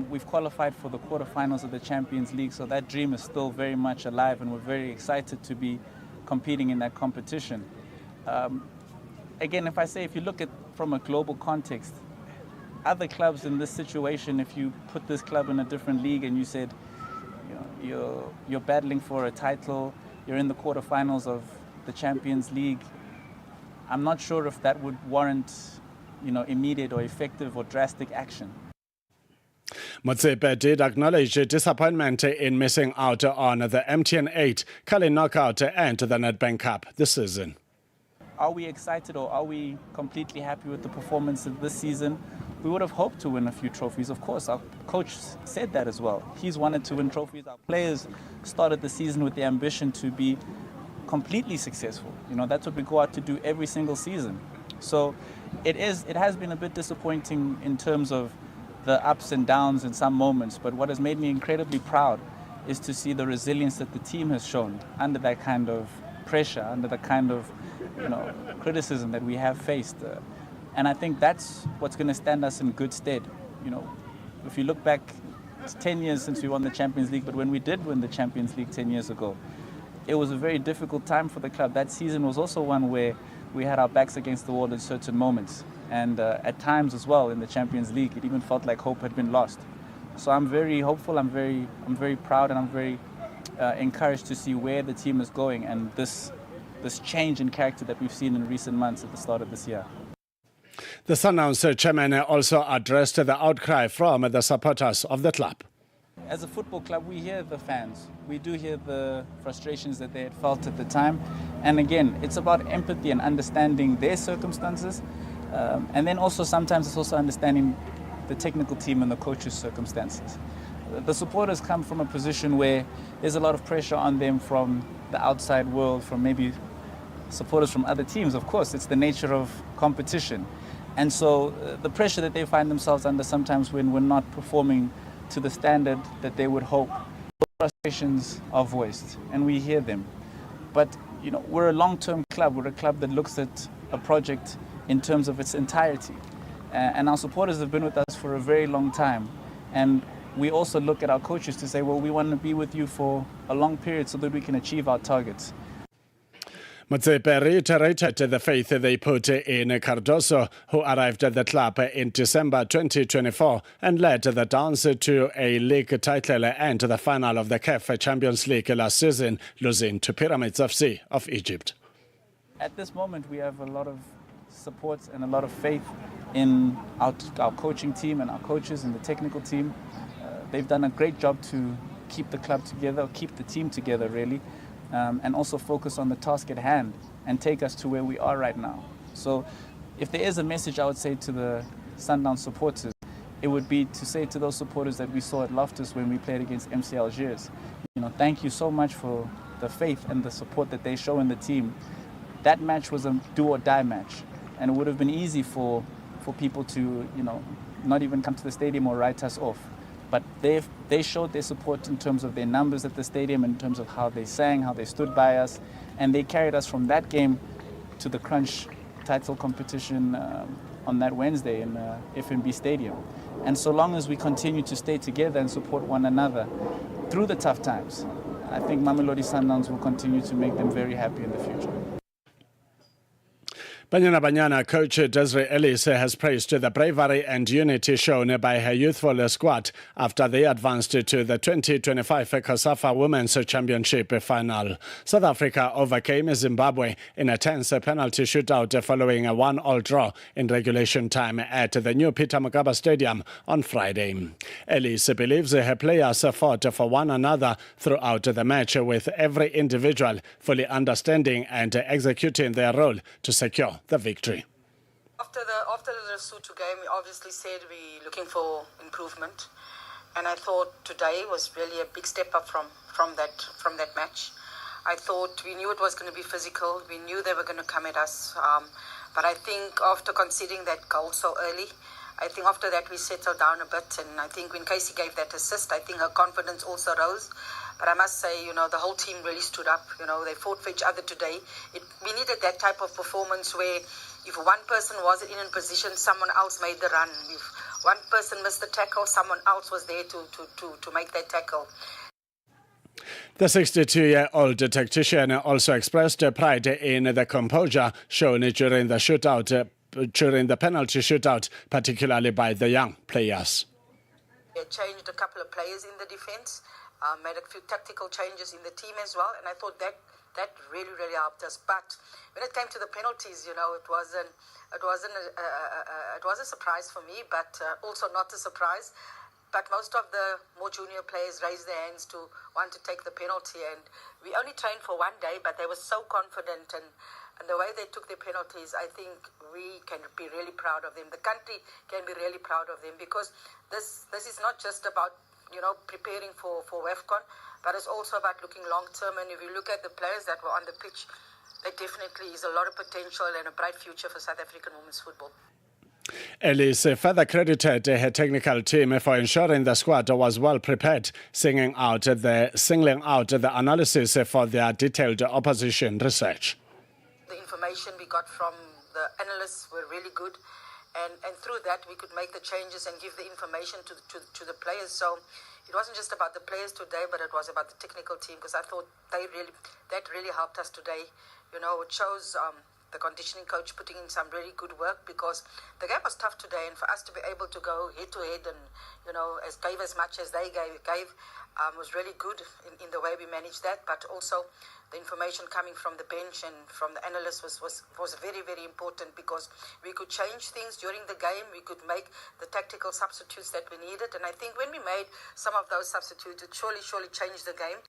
We've qualified for the quarterfinals of the Champions League, so that dream is still very much alive and we're very excited to be competing in that competition. Again, if you look at from a global context, other clubs in this situation, if you put this club in a different league and you said, you're battling for a title, you're in the quarterfinals of the Champions League, I'm not sure if that would warrant, immediate or effective or drastic action. Motsepe did acknowledge disappointment in missing out on the MTN 8, Kali Knockout and the Nedbank Cup this season. Are we excited or are we completely happy with the performance of this season? We would have hoped to win a few trophies. Of course, our coach said that as well. He's wanted to win trophies. Our players started the season with the ambition to be completely successful. That's what we go out to do every single season. So it has been a bit disappointing in terms of the ups and downs in some moments, but what has made me incredibly proud is to see the resilience that the team has shown under that kind of pressure, under the kind of criticism that we have faced. And I think that's what's going to stand us in good stead. If you look back, it's 10 years since we won the Champions League, but when we did win the Champions League 10 years ago, it was a very difficult time for the club. That season was also one where we had our backs against the wall in certain moments. And at times as well in the Champions League, it even felt like hope had been lost. So I'm very hopeful, I'm very proud, and I'm very encouraged to see where the team is going and this change in character that we've seen in recent months at the start of this year. The Sundowns chairman also addressed the outcry from the supporters of the club. As a football club, we hear the fans. We do hear the frustrations that they had felt at the time. And again, it's about empathy and understanding their circumstances. And then also sometimes it's also understanding the technical team and the coach's circumstances. The supporters come from a position where there's a lot of pressure on them from the outside world, from maybe supporters from other teams. Of course, it's the nature of competition. And so the pressure that they find themselves under sometimes when we're not performing to the standard that they would hope, those frustrations are voiced and we hear them. But we're a long-term club. We're a club that looks at a project in terms of its entirety. And our supporters have been with us for a very long time. And we also look at our coaches to say, well, we want to be with you for a long period so that we can achieve our targets. Motsepe reiterated the faith they put in Cardoso, who arrived at the club in December 2024 and led the Dons to a league title and the final of the CAF Champions League last season, losing to Pyramids FC of Egypt. At this moment, we have a lot of support and a lot of faith in our coaching team and our coaches and the technical team. They've done a great job to keep the club together, keep the team together, really. And also focus on the task at hand and take us to where we are right now. So if there is a message I would say to the Sundowns supporters, it would be to say to those supporters that we saw at Loftus when we played against MC Algiers, thank you so much for the faith and the support that they show in the team. That match was a do or die match, and it would have been easy for people to, not even come to the stadium or write us off. But they showed their support in terms of their numbers at the stadium, in terms of how they sang, how they stood by us, and they carried us from that game to the Crunch title competition on that Wednesday in FNB Stadium. And so long as we continue to stay together and support one another through the tough times, I think Mamelodi Sundowns will continue to make them very happy in the future. Banyana Banyana coach Desiree Ellis has praised the bravery and unity shown by her youthful squad after they advanced to the 2025 COSAFA Women's Championship final. South Africa overcame Zimbabwe in a tense penalty shootout following a 1-1 draw in regulation time at the new Peter Mokaba Stadium on Friday. Ellis believes her players fought for one another throughout the match, with every individual fully understanding and executing their role to secure the victory. After the Lesotho game, we obviously said we're looking for improvement, and I thought today was really a big step up from that match. I thought we knew it was going to be physical. We knew they were going to come at us, but I think after conceding that goal so early, I think after that we settled down a bit, and I think when Casey gave that assist, I think her confidence also rose. But I must say, the whole team really stood up. They fought for each other today. We needed that type of performance where if one person wasn't in position, someone else made the run. If one person missed the tackle, someone else was there to make that tackle. The 62-year-old tactician also expressed pride in the composure shown during the penalty shootout, particularly by the young players. They changed a couple of players in the defense. Made a few tactical changes in the team as well, and I thought that really helped us. But when it came to the penalties, it was a surprise for me, but also not a surprise. But most of the more junior players raised their hands to want to take the penalty, and we only trained for one day, but they were so confident, and the way they took their penalties, I think we can be really proud of them. The country can be really proud of them, because this is not just about preparing for WAFCON, but it's also about looking long-term. And if you look at the players that were on the pitch, there definitely is a lot of potential and a bright future for South African women's football. Ellis further credited her technical team for ensuring the squad was well prepared, singling out the analysis for their detailed opposition research. The information we got from the analysts were really good. And through that, we could make the changes and give the information to the players. So it wasn't just about the players today, but it was about the technical team, because I thought that really helped us today. It shows the conditioning coach putting in some really good work, because the game was tough today, and for us to be able to go head to head and gave as much as they gave was really good in the way we managed that. But also the information coming from the bench and from the analysts was very, very important, because we could change things during the game. We could make the tactical substitutes that we needed, and I think when we made some of those substitutes, it surely changed the game.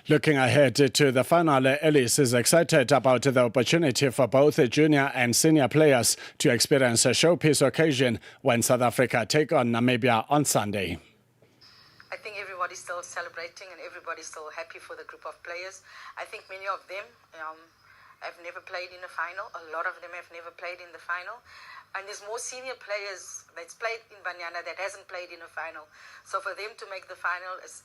Looking ahead to the final, Ellis is excited about the opportunity for both junior and senior players to experience a showpiece occasion when South Africa take on Namibia on Sunday. I think everybody's still celebrating and everybody's still happy for the group of players. I think many of them have never played in a final. A lot of them have never played in the final. And there's more senior players that's played in Banyana that hasn't played in a final. So for them to make the final, it's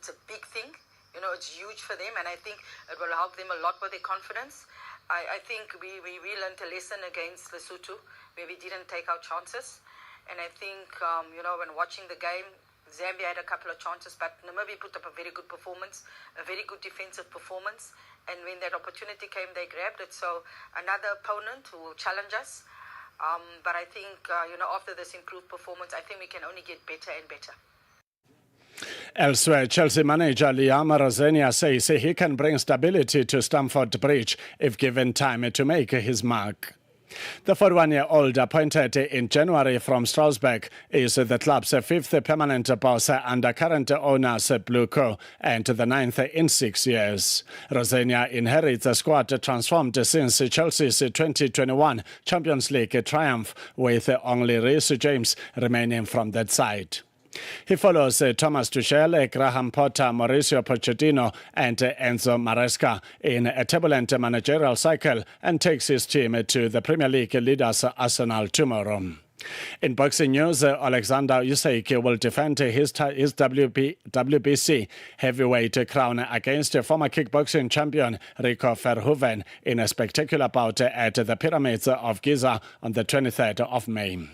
a big thing. You know, it's huge for them, and I think it will help them a lot with their confidence. I think we learned a lesson against Lesotho where we didn't take our chances. And I think, you know, when watching the game, Zambia had a couple of chances, but Namibia put up a very good performance, a very good defensive performance. And when that opportunity came, they grabbed it. So another opponent who will challenge us. But I think, you know, after this improved performance, I think we can only get better and better. Elsewhere, Chelsea manager Liam Rosenia says he can bring stability to Stamford Bridge if given time to make his mark. The 41-year-old, appointed in January from Strasbourg, is the club's fifth permanent boss under current owners Blue Co, and the ninth in 6 years. Rosenia inherits a squad transformed since Chelsea's 2021 Champions League triumph, with only Reece James remaining from that side. He follows Thomas Tuchel, Graham Potter, Mauricio Pochettino and Enzo Maresca in a turbulent managerial cycle and takes his team to the Premier League leaders Arsenal tomorrow. In boxing news, Alexander Usyk will defend his WBC heavyweight crown against former kickboxing champion Rico Verhoeven in a spectacular bout at the Pyramids of Giza on the 23rd of May.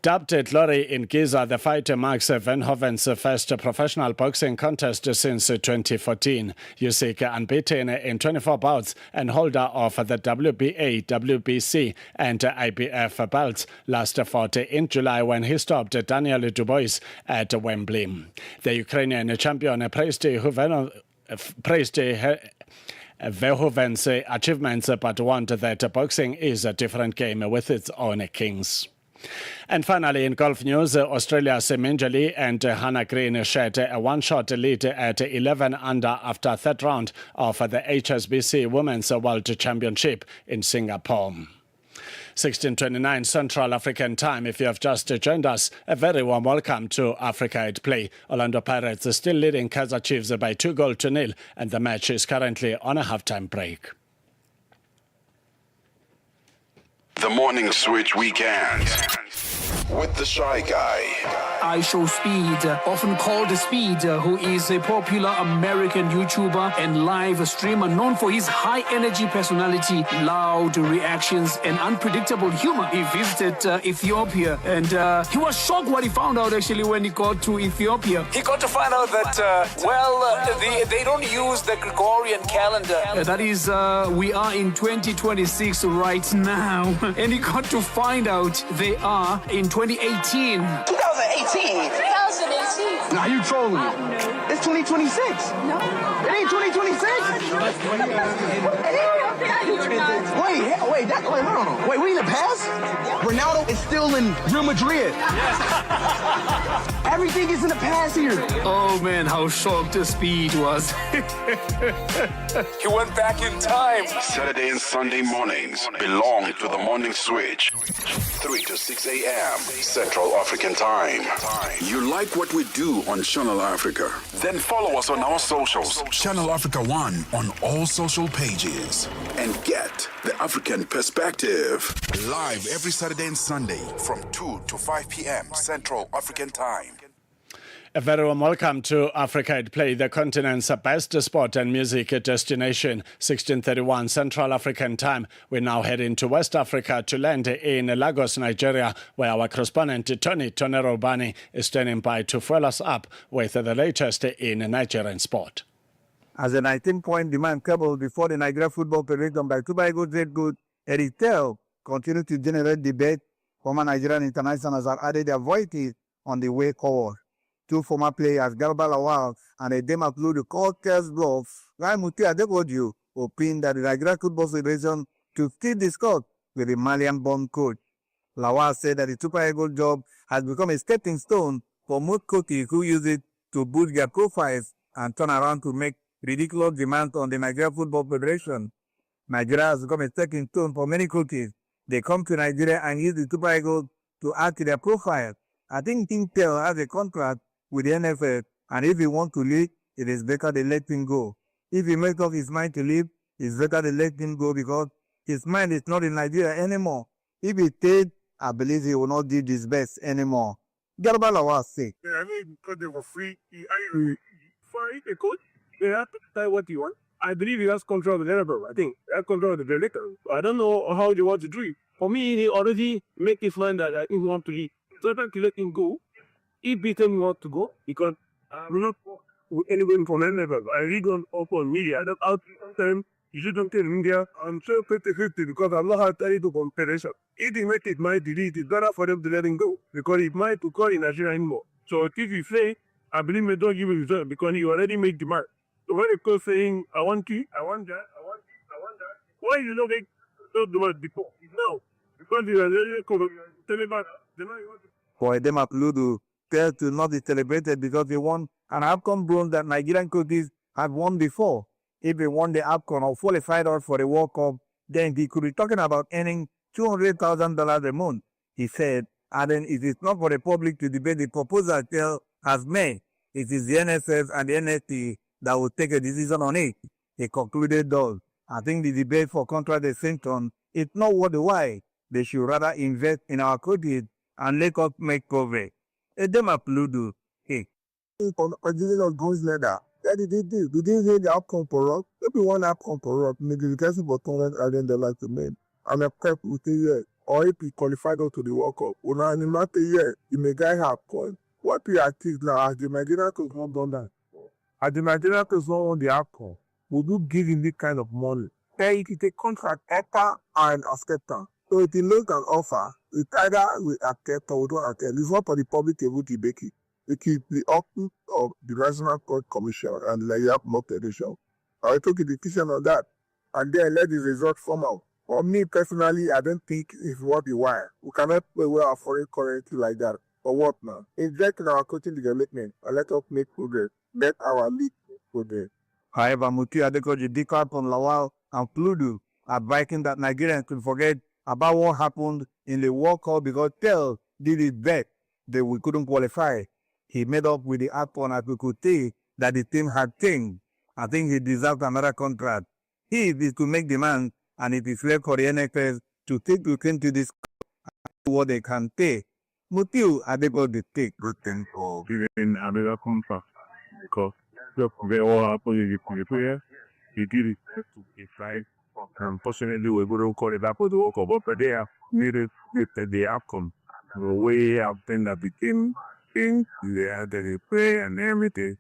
Dubbed Glory in Giza, the fight marks Verhoeven's first professional boxing contest since 2014. Usyk, unbeaten in 24 bouts and holder of the WBA, WBC and IBF belts, last fought in July when he stopped Daniel Dubois at Wembley. The Ukrainian champion praised Verhoeven's achievements, but warned that boxing is a different game with its own kings. And finally, in golf news, Australia's Minjee Lee and Hannah Green shared a one-shot lead at 11 under after third round of the HSBC Women's World Championship in Singapore. 16:29 Central African Time. If you have just joined us, a very warm welcome to Africa at Play. Orlando Pirates still leading Kaizer Chiefs by 2-0, and the match is currently on a halftime break. The Morning Switch Weekend with the Shy Guy. I Show Speed, often called Speed, who is a popular American YouTuber and live streamer known for his high-energy personality, loud reactions, and unpredictable humor. He visited Ethiopia, and he was shocked what he found out, actually, when he got to Ethiopia. He got to find out that, they don't use the Gregorian calendar. That is, we are in 2026 right now. And he got to find out they are in 2018. 2018? 2018. Now you trolling me. It's 2026. No. It ain't 2026. Wait, hold on. Wait, we in the past? Yeah. Ronaldo is still in Real Madrid. Yes. Everything is in the past here. Oh man, how shocked the Speed was. He went back in time. Saturday and Sunday mornings belong to the Morning Switch. 3 to 6 a.m. Central African Time. You like what we do on Channel Africa? Then follow us on our socials. Channel Africa 1 on all social pages. And get the African perspective. Live every Saturday and Sunday from 2 to 5 p.m. Central African Time. A very warm welcome to Africa at Play, the continent's best sport and music destination. 16:31 Central African Time. We now head into West Africa to land in Lagos, Nigeria, where our correspondent Tony Rubani is standing by to fuel us up with the latest in Nigerian sport. As a 19-point demand cable before the Nigeria Football Federation by Super Eagles head coach Eric Tell continue to generate debate. Former Nigerian internationals have added their voices on the way forward. Two former players, Garba Lawal and Edema Abdul, called Tell's bluff. Raimuti Adegoju opined that the Nigeria Football Federation should still discuss with the Malian-born coach. Lawal said that the Super Eagles job has become a stepping stone for most coaches who use it to boost their profiles and turn around to make ridiculous demands on the Nigeria Football Federation. Nigeria has become a stepping stone for many coaches. They come to Nigeria and use the Super Eagles to add to their profile. I think Team Tell has a contract with the NFL, and if he wants to leave, it is better they let him go. If he makes up his mind to leave, it's better they let him go because his mind is not in Nigeria anymore. If he stayed, I believe he will not do his best anymore. Garba Lawal say. Yeah, I mean, because they were free, fine, a coach, they have to decide what you want. I believe he has control of the developer. I think he has control of the director. I don't know how they want to do it. For me, he already make his mind that he want to leave. So if I let him go, he beat him want to go because I'm not with anyone from any level. I read on open media. I don't out them. You shouldn't tell media. I'm so 50-50 because I'm not had time to comparison. If he make it my delete, it's better for them to let him go because it might to call in Nigeria anymore. So if you say, I believe me don't give a result because he already made the mark. So when you go saying, I want you, I want that, I want this, I want that, why you not make those demands before? No. Because they are already tell me about the man you want to. For them at Ludo, failed to not be celebrated because they won an AFCON bronze that Nigerian coaches had won before. If they won the AFCON or qualified out for the World Cup, then he could be talking about earning $200,000 a month. He said, and then it is not for the public to debate the proposal Tel has made. It is the NSF and the NST that will take a decision on it. He concluded thus. I think the debate for contract extension is not worth the while. They should rather invest in our coaches and let us make progress. Edema Pludu, hey. On original goals letter. That did do. We didn't hear the outcome for us. Maybe one outcome for us. Maybe the guys for tournament and then they like to make. And a prep with a year. Or if he qualified out to the World Cup. When I not a year, you may guy have called. What we are thinking now, as the Nigerian could not done that. As the Nigerian could not on the outcome, we do give him this kind of money. Then it is a contract offer and acceptance. So if he looks an offer, it's either we accept or we don't accept. It's not for the public able to make it. It is the office of the National Court Commission and the Nigeria Federation. I took a decision on that and then let the result come out. For me personally, I don't think it's what we want. We cannot play well our foreign currency like that. For what now? Invest in our coaching development and let us make progress. Let our league progress. However, Muti Adekoji Dikap on Lawal and Pludu advising that Nigerians could forget about what happened in the World Cup because Tel did his best that we couldn't qualify. He made up with the AFCON as we could see that the team had changed. I think he deserved another contract. He could make demands, and it is left for the NFS to take look into this what they can pay. Mutiu Adekoji take good thing for giving another contract because just forget what happened in the player. He did it to be right. Unfortunately, we couldn't call it up to the World Cup, but they have needed the outcome. The way I've been that became things, they had the play and everything.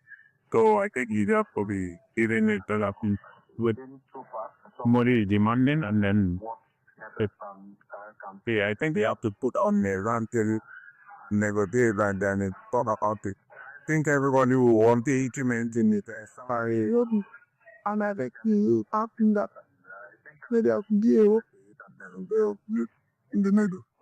So I think it's up for me. Even if that happens with money demanding and then I think they have to put on their run till negotiate and then it's talk about it. I think everybody will want the instrument in it. Sorry. And I think you after that.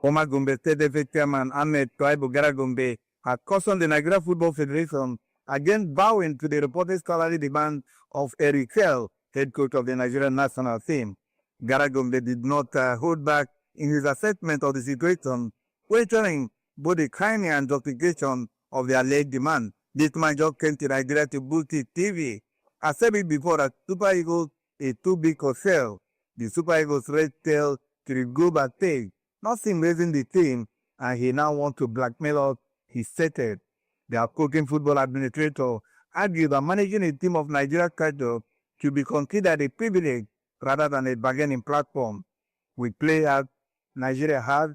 Former Gombe State FA Chairman Ahmed Twaibu Garagombe had cautioned the Nigeria Football Federation against bowing to the reported salary demand of Eric Hell, head coach of the Nigerian national team. Garagombe did not hold back in his assessment of the situation, questioning both the kindness and justification of the alleged demand. This man just came to Nigeria to boost his TV. I said it before that Super Eagles is too big for sale. The Super Eagles red tail to the global stage, not him raising the team, and he now wants to blackmail us, he stated. The outgoing football administrator argued that managing a team of Nigeria culture should be considered a privilege rather than a bargaining platform. We play as Nigeria has.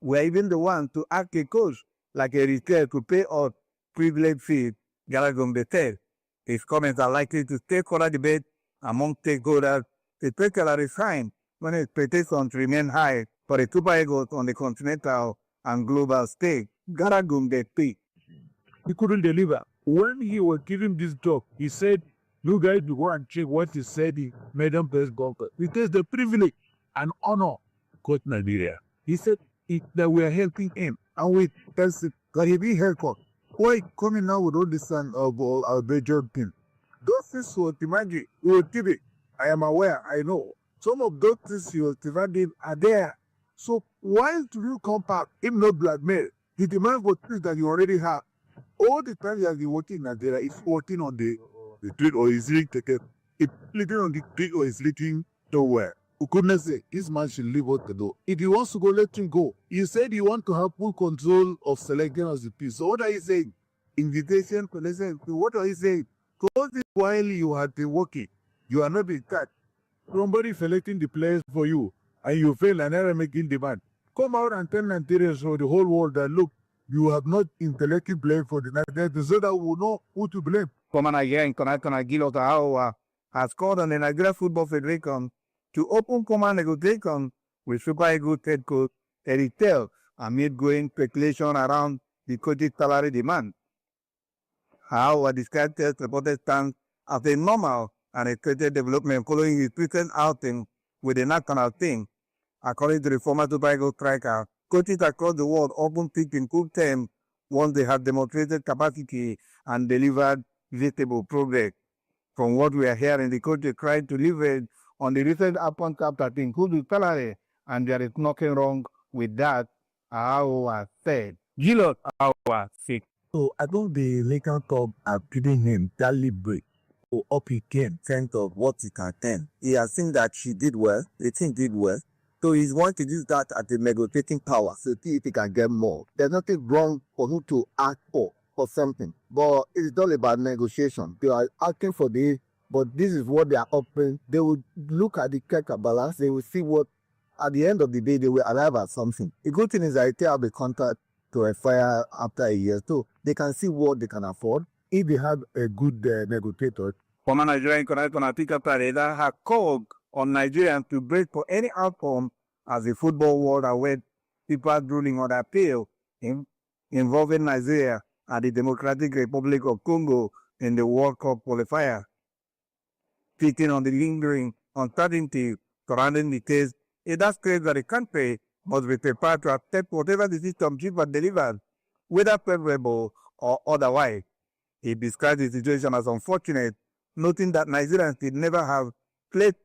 We're even the ones to ask a coach like a retail to pay us privilege fees, Garagombe said. His comments are likely to stakeholder debate among stakeholders, especially time when expectations remain high for the Super Eagles on the continental and global stage. Garagombe speak. He couldn't deliver. When he was giving this talk, he said, you guys will go and check what he said in Madam Press Conference. It is the privilege and honor to coach Nigeria. He said that we are helping him. And we test it. That he be haircut. Why coming now with all this son of all our major team? Those things will imagine. We will give it. I am aware. I know. Some of those things you will imagine are there. So why do you come back if not blackmail? The demand for things that you already have. All the time you have been working in Nigeria is working on the trade or is it taken. If leading on the pitch or is leading nowhere, for goodness sake, this man should leave what to do. If he wants to go, let him go. You said you want to have full control of selecting as the piece. So what are you saying? Invitation, collection. What are you saying? Close it while you have been working. You are not being cut. Somebody selecting the players for you, and you fail and never making demand. Come out and tell Nigerians for the whole world that look, you have not intellectually blamed for the Nigerians, so that we will know who to blame. Come on again, Gilo Tahawa has called on the Nigeria Football Federation to open command negotiation with Super Eagles head coach Eric Tell amid growing speculation around the coach's salary demand. However, described Tell's reported stance as a normal and expected development following his recent outing with the national team. According to the former Super Eagles striker, coaches across the world often pick in good terms once they have demonstrated capacity and delivered visible progress. From what we are hearing, the coach is trying to leverage on the recent upon capture to include the salary, and there is nothing wrong with that, Aowa said. Gilo Aowa said. So I think the Lakers club are giving him that break to up his game, sense of what he can turn. He has seen that she did well, the team did well. So he's going to use that as a negotiating power to see if he can get more. There's nothing wrong for him to ask for something. But it's all about negotiation. They are asking for this, but this is what they are offering. They will look at the check balance. They will see what, at the end of the day, they will arrive at something. The good thing is that they have a contract to expire after a year. So they can see what they can afford if they have a good negotiator. Former Nigerian international Atika Pareda has called on Nigerians to break for any outcome as the football world awaits FIFA's ruling on appeal involving Nigeria and the Democratic Republic of Congo in the World Cup qualifier. Speaking on the lingering uncertainty surrounding the case, it does claim that the country must be prepared to accept whatever the system FIFA delivers, whether favorable or otherwise. He described the situation as unfortunate, noting that Nigerians did never have played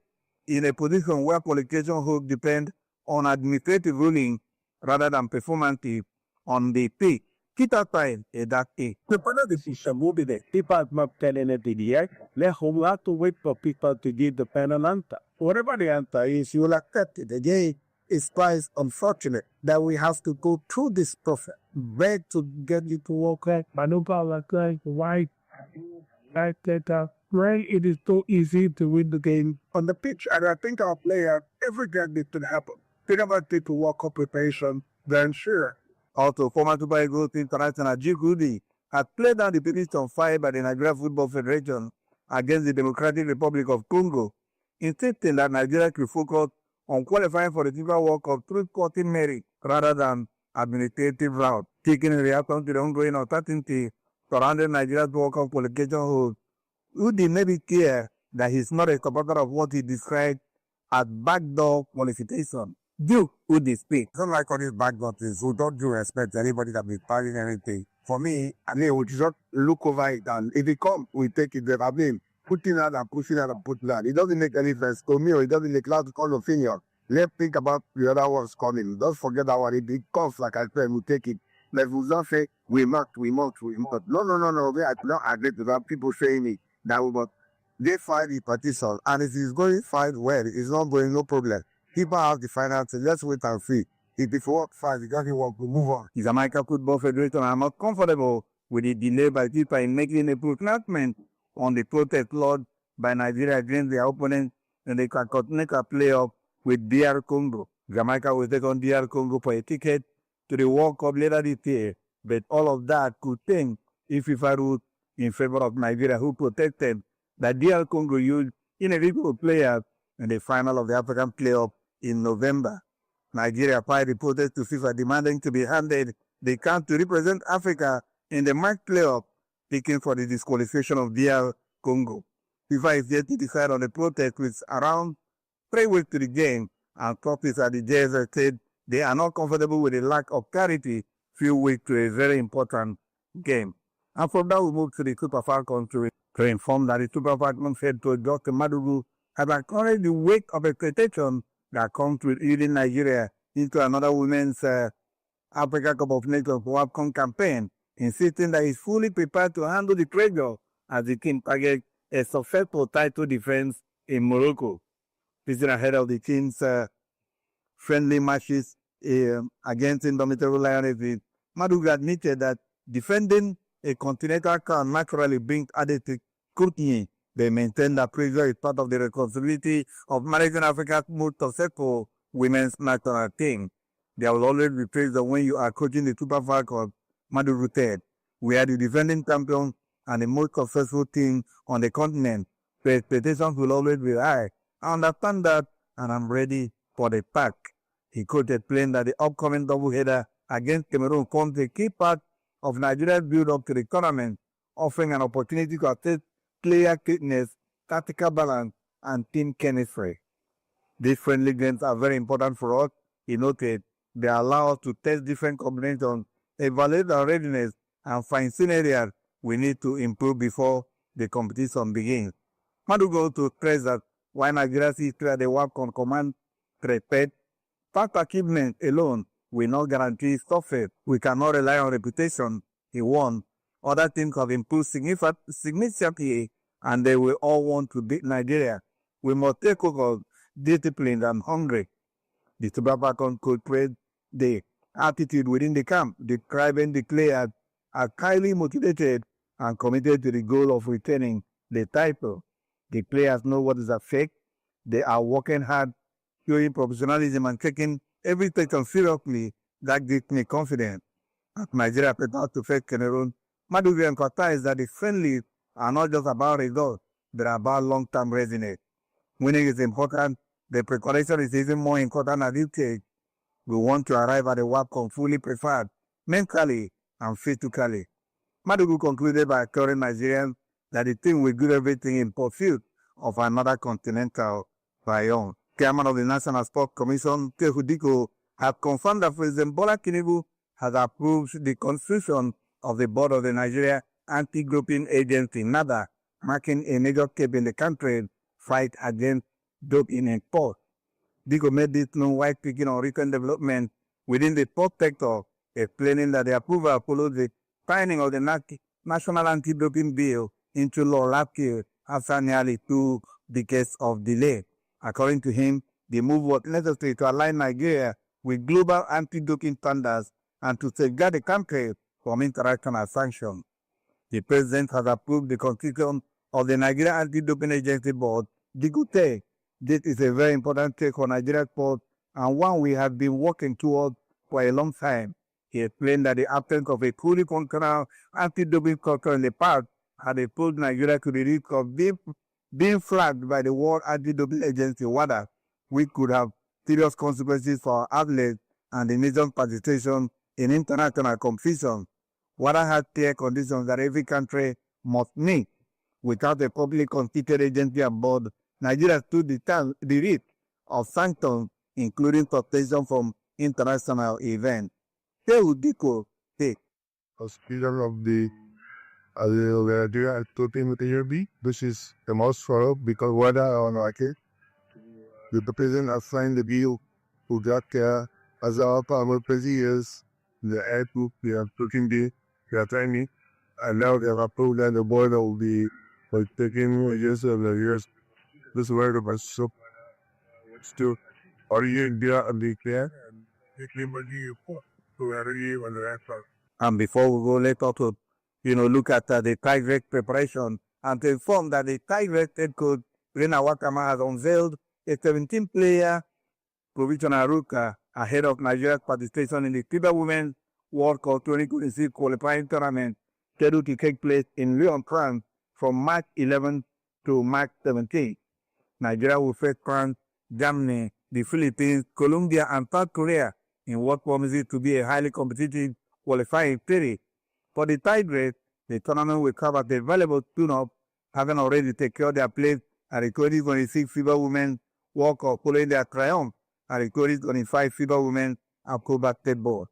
in a position where qualification hopes depend on administrative ruling rather than performance on the pitch. Kita time that the part of the system will be there. People are not telling it yet. Let home have to wait for people to give the final answer. Whatever the answer is, you will accept it. Again, it's quite unfortunate that we have to go through this process. Beg to get you to work right. Maneuver like white, right letter. Right, it is so easy to win the game on the pitch. And I think our players, every game needs to happen. Think about it to work up preparation, then sure. Also, former Super Eagles international Jigudi has played down the petition filed by the Nigeria Football Federation against the Democratic Republic of Congo, insisting that Nigeria should focus on qualifying for the FIFA World Cup through sporting merit rather than administrative route. Taking a reaction to the ongoing uncertainty surrounding Nigeria's World Cup qualification host, who did maybe care that he's not a supporter of what he described as backdoor qualification. Do who they speak. I don't like all these backdoor things, so don't do respect to anybody that be planning anything. For me, I mean, we just look over it, and if it comes, we take it there. I mean, putting out and pushing out and putting out. It doesn't make any sense to me, or it doesn't make loud call opinion. Let's think about the other ones coming. Don't forget that one. If it comes, like I said, we take it. Let us not say, we must. No. I don't agree to that. People saying it. That we must. They find the petition, and if it's going fine, well, it's not going, no problem. People have the finances. Let's wait and see. If it works fine, it doesn't work, we move on. The Jamaica Football Federation are not comfortable with the delay by FIFA in making a pronouncement on the protest lodged by Nigeria against their opponent in the Continental playoff with DR Congo. Jamaica will take on DR Congo for a ticket to the World Cup later this year, but all of that could change if FIFA ruled in favor of Nigeria, who protested that DR Congo used individual players in the final of the African playoff in November. Nigeria filed a protest to FIFA demanding to be handed the chance to represent Africa in the March playoff, seeking for the disqualification of DR Congo. FIFA is yet to decide on the protest with around 3 weeks to the game, and copies at the JSS said they are not comfortable with the lack of clarity few weeks to a very important game. And from that, we move to the Super Falcons to inform that the Super Falcons head coach Dr. Madugu has acknowledged the weight of expectation that comes with leading Nigeria into another women's Africa Cup of Nations AFCON campaign, insisting that he's fully prepared to handle the pressure as the team targets a successful title defense in Morocco. This is ahead of the team's friendly matches against Indomitable Lionesses. Madugu admitted that defending a continental crown naturally brings added scrutiny. They maintain that pressure is part of the responsibility of managing Africa's most successful women's national team. There will always be pressure when you are coaching the Super Falcons. Madugu said, "We are the defending champions and the most successful team on the continent. The expectations will always be high. I understand that, and I'm ready for the pack." He could explain that the upcoming doubleheader against Cameroon forms a key part of Nigeria's build-up to the tournament, offering an opportunity to assess player fitness, tactical balance, and team chemistry. These friendly games are very important for us, he noted. They allow us to test different combinations, evaluate our readiness, and fine-tune areas we need to improve before the competition begins. Madugu to stress that while Nigeria's history at the WAFCON commands respect, past achievement alone will not guarantee success. We cannot rely on reputation, he warned. Other teams have improved significantly, and they will all want to beat Nigeria. We must take focus, disciplined, and hungry. The Super Falcons could praise the attitude within the camp, describing the players as highly motivated and committed to the goal of retaining the title. The players know what is at stake. They are working hard, showing professionalism and taking every session seriously. That gives me confidence. As Nigeria prepares to face Cameroon, Madugu emphasized that the friendlies are not just about results, they are about long-term readiness. Winning is important. The preparation is even more important at this stage. We want to arrive at the WAFCON fully prepared, mentally and physically. Madugu concluded by assuring Nigerians that the team will do everything in pursuit of another continental triumph. Chairman of the National Sports Commission, Tehu Diko, has confirmed that President Bola Tinubu has approved the constitution of the board of the Nigeria Anti-Doping Agency, NADA, marking a major step in the country's fight against doping in sports. Diko made this known while speaking on recent developments within the sports sector, explaining that the approval follows the signing of the National Anti-Doping Bill into law last year after nearly 2 decades of delay. According to him, the move was necessary to align Nigeria with global anti-doping standards and to safeguard the country from international sanctions. The president has approved the constitution of the Nigeria Anti-Doping Agency Board. Diko said, "This is a very important step for Nigeria sports and one we have been working towards for a long time." He explained that the absence of a fully functional anti-doping culture in the past had exposed Nigeria to the risk of being flagged by the World Anti-Doping Agency, WADA, which could have serious consequences for our athletes and the nation's participation in international competition. WADA has clear conditions that every country must meet. Without a publicly constituted agency on board, Nigeria stood the risk of sanctions, including suspension from international events. Tehu Diko said, Speaker of the Nigeria Anti-Doping Agency, this is the most follow because whether or not the president has signed the bill to that care as our power years the air group they are taking they are training and now they have approved that the board will be taking years of the years. This word of us so still are you in there and the clear and and before we go, let's also, look at the Tigrex preparation and to inform that the Tigrex head coach Rena Wakama has unveiled a 17-player provisional roster ahead of Nigeria's participation in the FIBA Women's World Cup 2026 qualifying tournament scheduled to take place in Lyon, France from March 11 to March 17. Nigeria will face France, Germany, the Philippines, Colombia, and South Korea in what promises to be a highly competitive qualifying series. For the Tigrex, the tournament will cover the valuable tune-up, having already secured their place at the 2026 FIBA Women's World Cup following their triumph at the 2025 FIBA Women's Afro Basketball.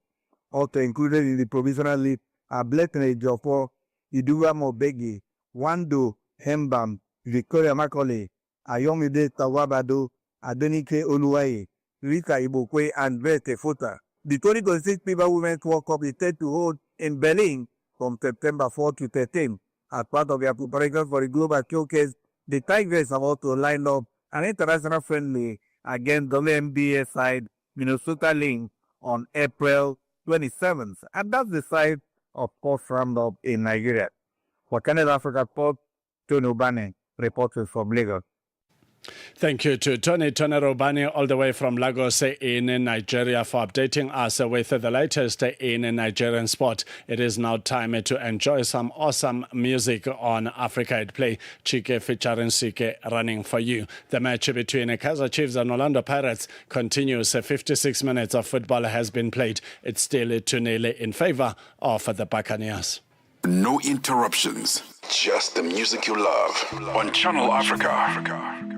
Also included in the provisional list are Blessing Ejiofor, Iduwa Mobegi, Wando Hembam, Victoria Macaulay, Ayomide Tawabado, Adenike Oluwaye, Rita Ibokwe, and Bete Fota. The 2026 FIBA Women's World Cup is set to hold in Berlin from September 4 to 13 as part of their preparation for the Global Showcase, the Tigers have also lined up an international friendly against WNBA side Minnesota Lynx on April 27th. And that's the side of first roundup in Nigeria. For Channel Africa Sport, Tony Obane reporting from Lagos. Thank you to Tony Robani all the way from Lagos in Nigeria for updating us with the latest in Nigerian sport. It is now time to enjoy some awesome music on Africa at Play. Chike featuring Sike running for you. The match between Kaizer Chiefs and Orlando Pirates continues. 56 minutes of football has been played. It's still 2-0 in favor of the Buccaneers. No interruptions, just the music you love on Channel Africa.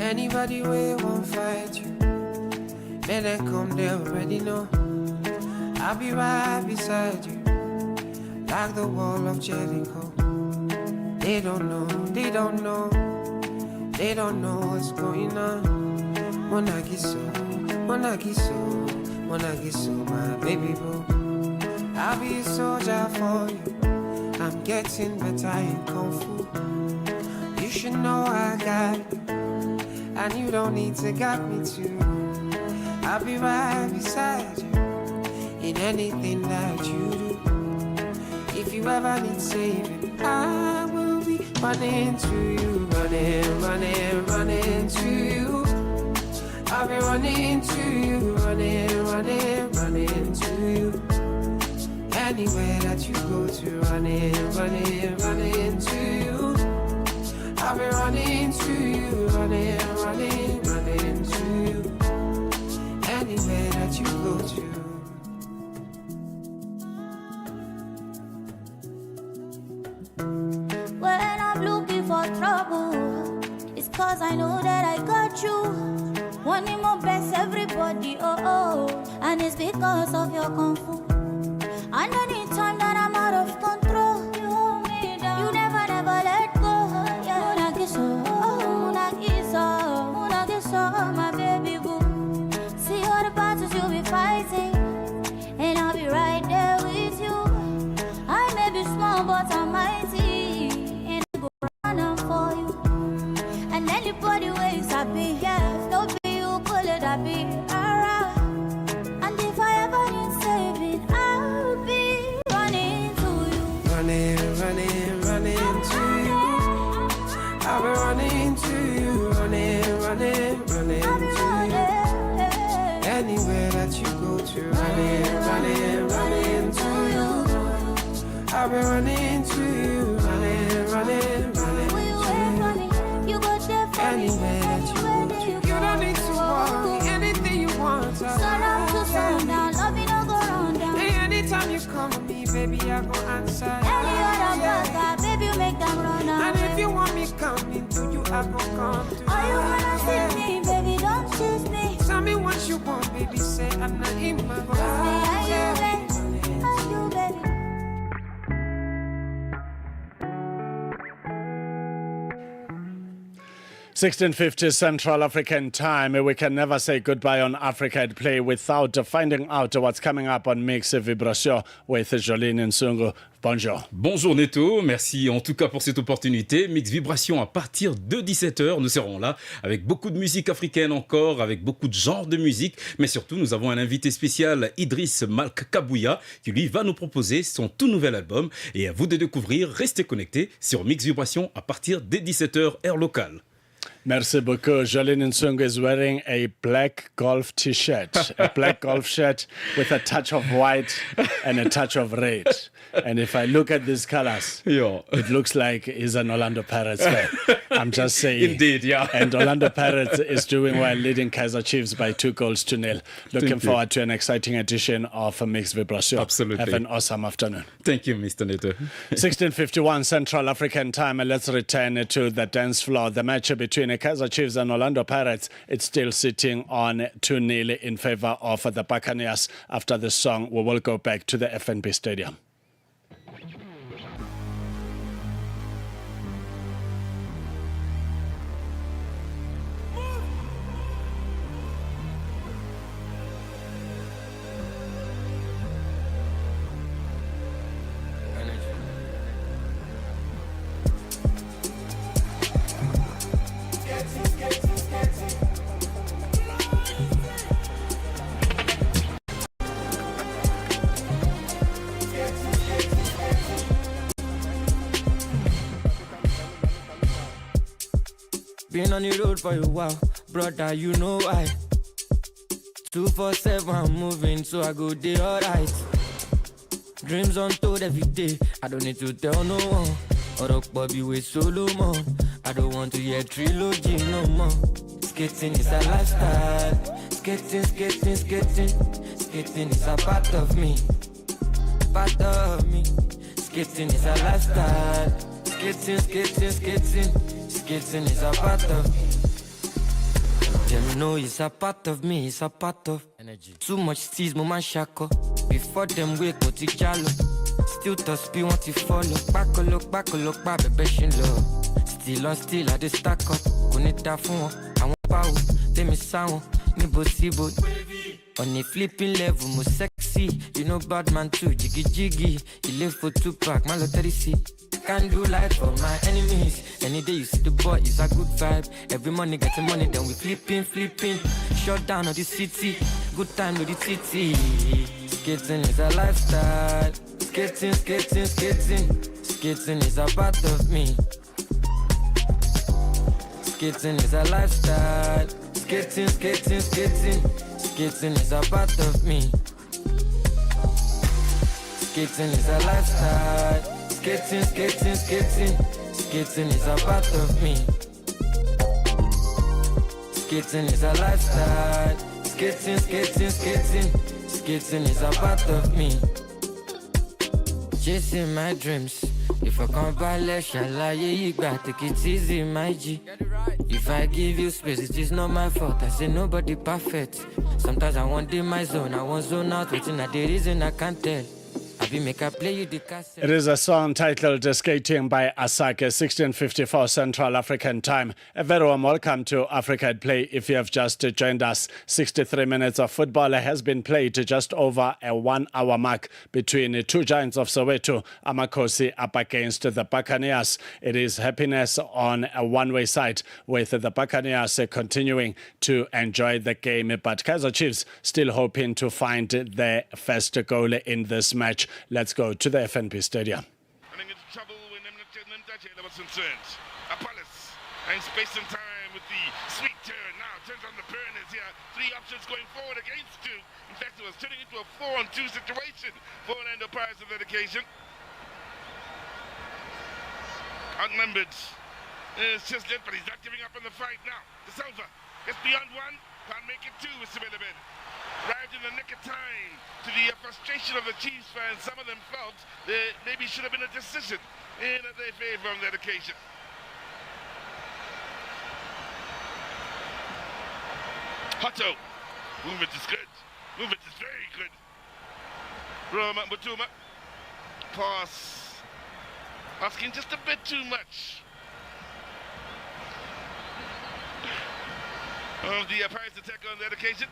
Anybody way won't fight you, may they come, they already know. I'll be right beside you, like the wall of Jericho. They don't know, they don't know, they don't know what's going on. Monagiso, my baby boo. I'll be a soldier for you, I'm getting better in Kung Fu. You should know I got you, and you don't need to guide me too. I'll be right beside you in anything that you do. If you ever need saving, I will be running to you, running to you. I'll be running to you, running to you. Anywhere that you go to, running to you. I'll be running to you, running to you. Anywhere that you go to. When I'm looking for trouble, it's cause I know that I got you. Wanting my best, everybody, and it's because of your kung fu. And anytime that I'm out of control, you hold me down. You never let go. Munagiso, my baby boo. See all the battles you'll be fighting, and I'll be right there with you. I may be small, but I'm mighty, and I go run for you. And anybody waits, I be here. No be you pull it, I be around. And if I ever need saving, I'll be running to you. Running to you. I'll be running to you, running to you. Anywhere that you go to, running to you. I'll be running to you, running to you. Anywhere that you go to, you don't need to worry, anything you want. Sundown to sundown, love you no go round down. Hey, anytime you come to me, baby, I go answer. Any other brother, baby, you make them run down. And if you want me coming to you, I go come to you. All you wanna see me, baby, don't choose me. Tell me what you want, baby, say I'm not in my mind. Are you, baby? Are you, baby? 16:50 Central African Time. We can never say goodbye on Africa at Play without finding out what's coming up on Mix Vibration with Jolene Nsungu. Bonjour. Bonjour Neto, merci en tout cas pour cette opportunité. Mix Vibration à partir de 17h, nous serons là avec beaucoup de musique africaine encore, avec beaucoup de genres de musique, mais surtout nous avons un invité spécial, Idriss Malk Kabouya, qui lui va nous proposer son tout nouvel album. Et à vous de découvrir, restez connectés sur Mix Vibration à partir des 17h heure locale. Merci beaucoup. Jolene Nsungu is wearing a black golf t-shirt, a black golf shirt with a touch of white and a touch of red. And if I look at these colors, it looks like he's an Orlando Pirates fan. I'm just saying. Indeed, yeah. And Orlando Pirates is doing well, leading Kaizer Chiefs by 2-0. Looking forward to an exciting edition of Mixed Vibration. Absolutely. Have an awesome afternoon. Thank you, Mr. Neto. 16:51 Central African Time. Let's return to the dance floor. The match between Kaizer Chiefs and Orlando Pirates, it's still sitting on 2-0 in favor of the Buccaneers. After the song, we will go back to the FNB Stadium. Been on the road for a while, brother, you know why. 247, I'm moving, so I go day alright. Dreams untold every day, I don't need to tell no one. Or Bobby with Solomon, I don't want to hear trilogy no more. Skating is a lifestyle, skating, skating, skating. Skating is a part of me, part of me. Skating is a lifestyle, skating, skating, skating. Skating is a part of me. Them know it's a part of me, it's a part of energy. Too much steez, mama shako. Before them wake, go to jalo. Still to speed, want to follow. Back a look, baby, shin low. Still on still, I just stack up. Kunita phone, I want power. Tell me sound, nibo sibo. On a flipping level, more sexy. You know bad man too, jiggy jiggy. You live for 2 pack, my lottery see. Can't do life for my enemies. Any day you see the boy, it's a good vibe. Every money getting money, then we flipping. Shut down on the city, good time with the city. Skating is a lifestyle. Skating, skating, skating. Skating is a part of me. Skating is a lifestyle. Skating, skating, skating. Skating is a part of me. Skating is a lifestyle. Skating, skating, skating. Skating is a part of me. Skating is a lifestyle. Skating, skating, skating. Skating is a part of me. Chasing my dreams. If I can't balance, shall I? You got to take it easy, my G. If I give you space, it is not my fault. I say nobody perfect. Sometimes I want in my zone. I want zone out, waiting at the reason I can't tell. It is a song titled Skating by Asake, 1654 Central African Time. A very warm welcome to Africa at Play. If you have just joined us, 63 minutes of football has been played to just over a 1 hour mark between the two giants of Soweto, Amakosi up against the Buccaneers. It is happiness on a one-way side with the Buccaneers continuing to enjoy the game, but Kaizer Chiefs still hoping to find their first goal in this match. Let's go to the FNP Stadium. Running into trouble when Nemtache was concerned. Apollos and space and time with the sweet turn. Now turns on the burners here. 3 options going forward against 2. In fact, it was turning into a 4-on-2 situation for Orlando Pirates on that occasion. Outnumbered. It's just lit, but he's not giving up on the fight now. De Silva gets beyond 1. Can't make it 2 with Sibelebed. Arrived in the nick of time to the frustration of the Chiefs fans. Some of them felt there maybe should have been a decision in their favor on that occasion. Hotto. Movement is good. Movement is very good. Roma Mutuma. Pass. Asking just a bit too much. Of the Pirates attack on that occasion.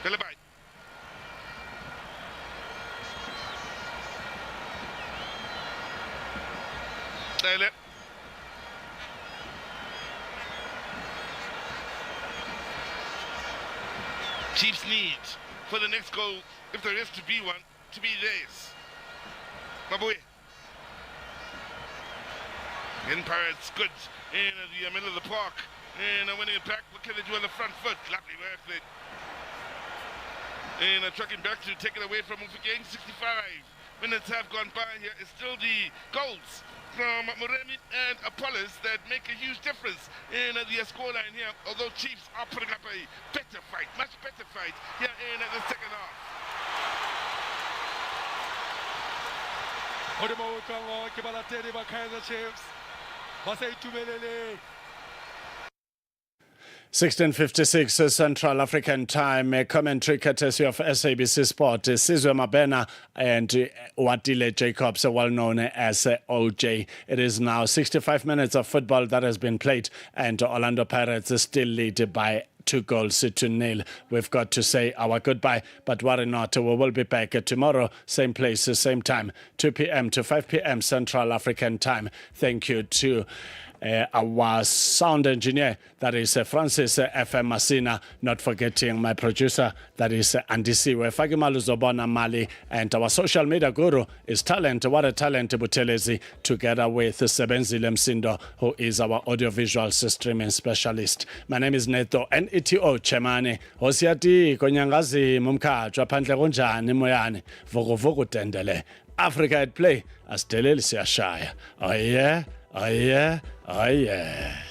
Philippine. Taylor. Chiefs need for the next goal, if there is to be one, to be theirs. Mabui. In Pirates, good in the middle of the park. And winning it back, what can they do on the front foot? Lovely work there. And trucking back to take it away from Mufike. 65 minutes have gone by here. It's still the goals from Moremi and Apollos that make a huge difference in the scoreline here. Although Chiefs are putting up a better fight, much better fight here in the second half. これもウカンを決まっていればカイザーチーフス。マセイトゥメレレ。16:56 Central African Time. Commentary courtesy of SABC Sport. Sizwe Mabena and Watile Jacobs, well known as OJ. It is now 65 minutes of football that has been played, and Orlando Pirates still lead by 2-0. We've got to say our goodbye, but worry not, we will be back tomorrow, same place, same time, 2 p.m. to 5 p.m. Central African Time. Thank you to our sound engineer, that is Francis FM Masina, not forgetting my producer, that is Andisiwe Fagimalu Zobona Mali, and our social media guru is Talent. What a Talent Butelezi, together with Sebenzile Msindo, who is our audiovisual streaming specialist. My name is Neto, Neto Chemane. Osiati konyangazi mumkhatsha phandle kunjani moyani vokovuko tendele Africa at Play asideleli siyashaya. Oh yeah, oh yeah, oh yeah.